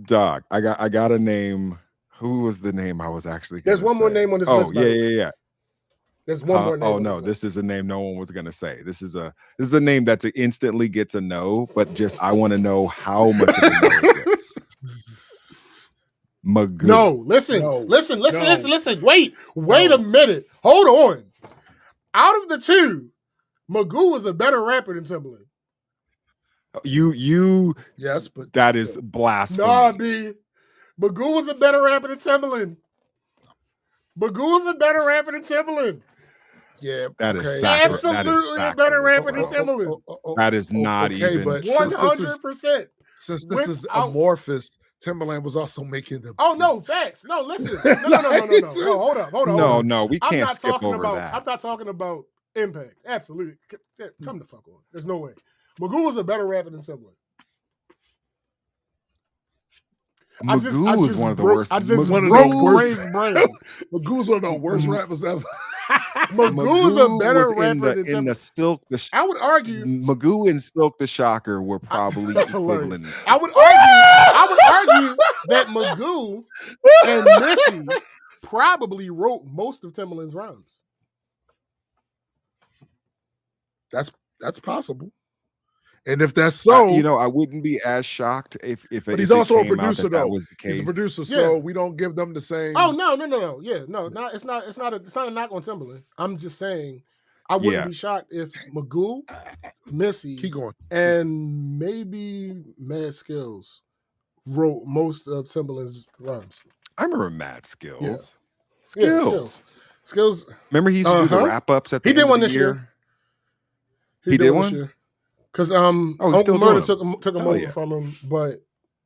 Dog. I got a name. Who was the name I was actually There's gonna one more say? name on this Oh, list. by the way. yeah. There's one more name. Oh on no, list. this is a name no one was gonna say. This is a name that instantly gets a no, but just I want to know how much of a no it gets. Magoo. No, listen. Wait a minute. Hold on. Out of the two, Magoo was a better rapper than Timbaland. You Yes, but that is blasphemy. Nah, B. Magoo was a better rapper than Timbaland. yeah, That is okay. sacrilege. That is Absolutely a better sacrilege. rapper than Timbaland. That is not okay, even. but 100%. since this is Without- amorphous, Timbaland was also making the. Oh no, facts. No, listen. No. Hold up. No, we I'm can't not skip talking over about. that. I'm not talking about impact. Absolutely. Come the fuck on. There's no way. Magoo was a better rapper than Timbaland. Magoo is one of the worst. I just one of broke the worst- Ray's brain. Magoo's one of the worst rappers ever. Magoo's a better was rapper in than the Timbaland. Silk. I would argue. Magoo and Silk the Shocker were probably That's hilarious. equivalent. I would argue that Magoo and Missy probably wrote most of Timbaland's rhymes. That's possible. And if that's so, I wouldn't be as shocked if but he's also a came out producer that though. was the case. He's a producer, so Yeah. we don't give them the same. Oh no. Yeah, no, it's not a knock on Timbaland. I'm just saying I wouldn't Yeah. be shocked if Magoo, Missy, Keep going. and maybe Mad Skills wrote most of Timbaland's rhymes. I remember Mad Skills. Yeah. Yeah, Skills. Skills. Remember he used to do the Uh-huh. wrap ups at the He did end one of the this year. year. He did one? Because he's Uncle still Murder doing took him Hell over yeah. from him, but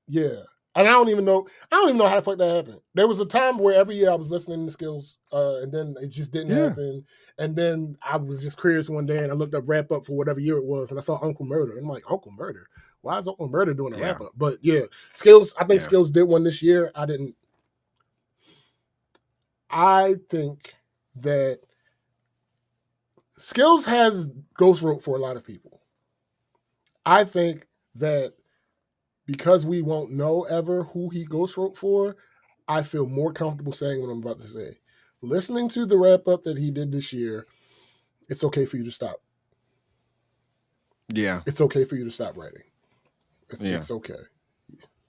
yeah. And I don't even know how the fuck that happened. There was a time where every year I was listening to Skills, and then it just didn't Yeah. happen. And then I was just curious one day, and I looked up wrap up for whatever year it was, and I saw Uncle Murder. And I'm like, Uncle Murder? Why is Uncle Murder doing a Yeah. wrap up? But yeah, Skills. I think Yeah. Skills did one this year. I think that Skills has ghost wrote for a lot of people. I think that because we won't know ever who he ghost wrote for, I feel more comfortable saying what I'm about to say. Listening to the wrap up that he did this year, it's okay for you to stop. Yeah. It's okay for you to stop writing. Yeah. It's okay.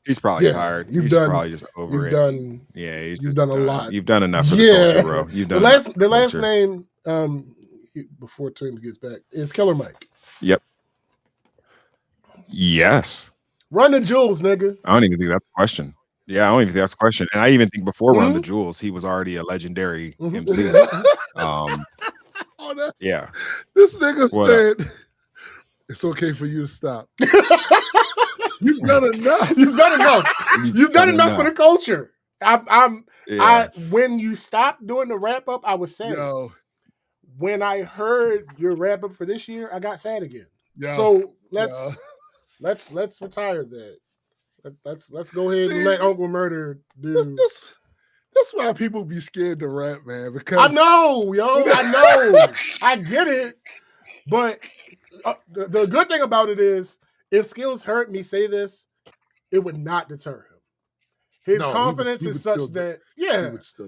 He's probably tired. You've He's done, probably just over you've it. Done, yeah, you've done a lot. You've done enough for the culture, bro. You've done the last name, before Tim gets back, is Killer Mike. Yep. Yes. Run the Jewels, nigga. I don't even think that's a question. Yeah, I don't even think that's a question. And I even think before Run the Jewels, he was already a legendary MC. Yeah. This nigga said, it's okay for you to stop. You've done enough. You've done enough. You've done enough for the culture. When you stopped doing the wrap up, I was sad. When I heard your wrap up for this year, I got sad again. So let's retire that. Let's go ahead and let Uncle Murder do. That's why people be scared to rap, man. Because I know, yo, I know, I get it. But the good thing about it is, if Skills heard me say this, it would not deter him. His confidence is such that,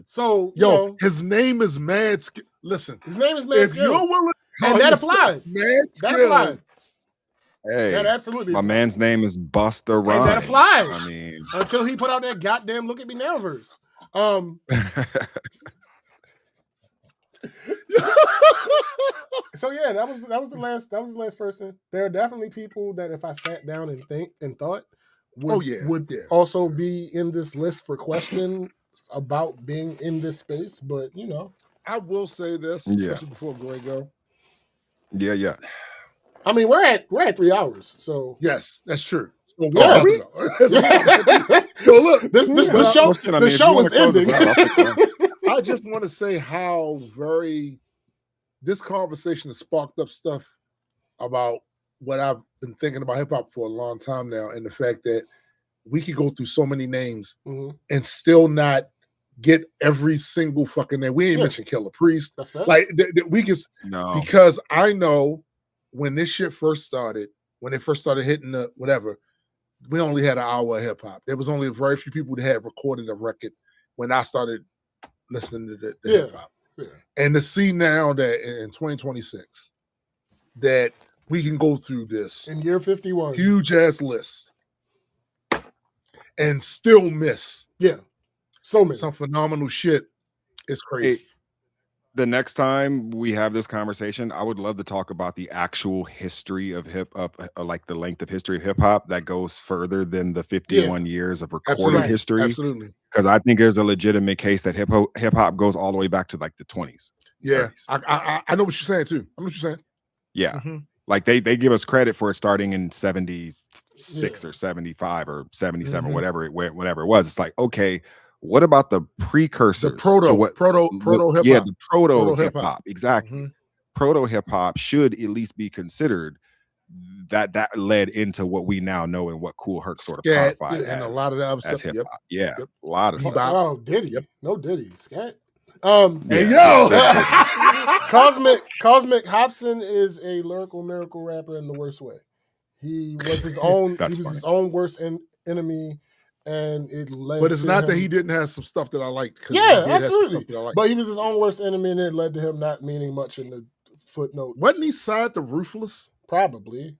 So, his name is Mad Skills. Listen, his name is Mad Skills. You're willing, and that applies. Mad Skills. That applies. Hey, that absolutely. My man's name is Busta Rhymes. And that applies. I mean, until he put out that goddamn "Look at Me Now" verse. So yeah, that was the last person. There are definitely people that if I sat down and thought would also be in this list for questions about being in this space. But I will say this, especially before Greg go. Yeah. I mean, we're at 3 hours, so yes, that's true. So, are we? So look, the show is ending. I just want to say how this conversation has sparked up stuff about what I've been thinking about hip hop for a long time now, and the fact that we could go through so many names and still not get every single fucking name. We ain't mentioned Killer Priest. That's fair. Like we can, because I know when this shit first started, when it first started hitting the whatever, we only had an hour of hip hop. There was only very few people that had recorded a record when I started listening to the hip hop. Yeah. And to see now that in 2026 that we can go through this in year 51 huge ass list and still miss so many. Some phenomenal shit is crazy. The next time we have this conversation, I would love to talk about the actual history of hip hop, like the length of history of hip hop that goes further than the 51 years of recorded history. Absolutely. Because I think there's a legitimate case that hip hop goes all the way back to like the 20s. Yeah. I know what you're saying too. I know what you're saying. Yeah. Like they give us credit for it starting in 76 or 75 or 77, whatever it was. It's like, okay, what about the precursors? The proto hip hop. Yeah, the proto hip hop. Exactly. Proto hip hop should at least be considered. That led into what we now know and what Kool Herc sort of codified and a lot of the other stuff. Hip hop. Yeah, a lot of stuff. Oh, Diddy. No Diddy. Scat. Hey yo, Cosmic Hobson is a lyrical miracle rapper in the worst way. He was his own. His own worst enemy. And it led but it's to not him, that he didn't have some stuff that I liked. Yeah, absolutely. But he was his own worst enemy, and it led to him not meaning much in the footnote. Wasn't he signed to Ruthless? Probably.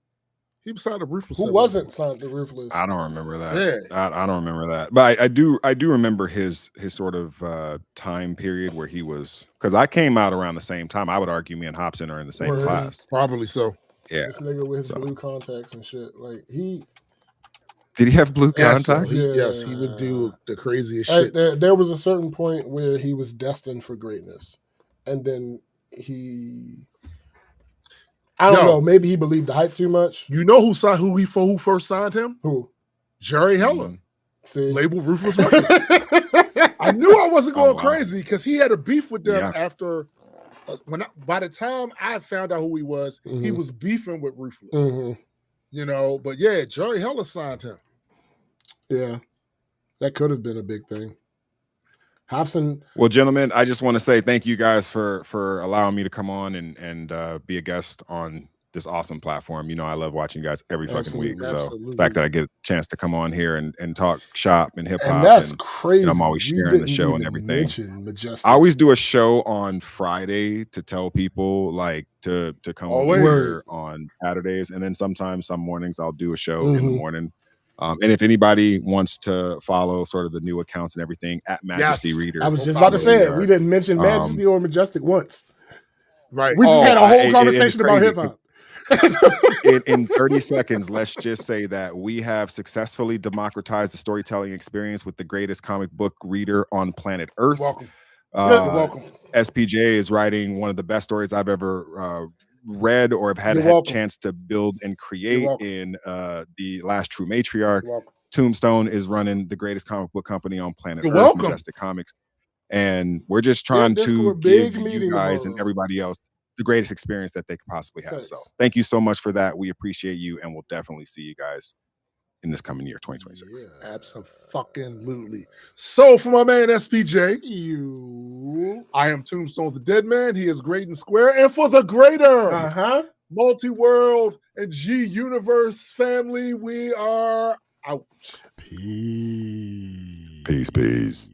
He was signed to Ruthless. Who wasn't signed to Ruthless? I don't remember that. Yeah. I don't remember that. But I do remember his sort of time period where he was, because I came out around the same time. I would argue me and Hobson are in the same class. Probably so. Yeah. This nigga with his blue contacts and shit. Like Did he have blue contacts? Yes, he would do the craziest shit. There was a certain point where he was destined for greatness. And then I don't know, maybe he believed the hype too much. You know who first signed him? Who? Jerry Heller. See? Label Ruthless Records. I knew I wasn't going crazy because he had a beef with them after by the time I found out who he was beefing with Ruthless. But yeah, Jerry Heller signed him. Yeah, that could have been a big thing. Hobson. Well, gentlemen, I just want to say thank you guys for allowing me to come on and be a guest on this awesome platform. You know, I love watching you guys every fucking week. So the fact that I get a chance to come on here and talk shop and hip hop, And that's crazy. And I'm always sharing the show and everything. I always do a show on Friday to tell people like to come over here on Saturdays, and then sometimes some mornings I'll do a show in the morning. And if anybody wants to follow sort of the new accounts and everything at Majesty Reader, I was just about to say it. We didn't mention Majesty or Majestic once. Right. We just had a whole conversation about hip hop. In 30 seconds, let's just say that we have successfully democratized the storytelling experience with the greatest comic book reader on planet Earth. Welcome. Welcome. SPJ is writing one of the best stories I've ever read or have had a chance to build and create in The Last True Matriarch. Tombstone is running the greatest comic book company on planet Earth, Majestic Comics. And we're just trying to give you guys and everybody else the greatest experience that they could possibly have. So thank you so much for that. We appreciate you, and we'll definitely see you guys in this coming year, 2026. Yeah, absolutely. So for my man SPJ, I am Tombstone the Dead Man. He is Great and Square. And for the greater multi-world and G Universe family, we are out. Peace. Peace.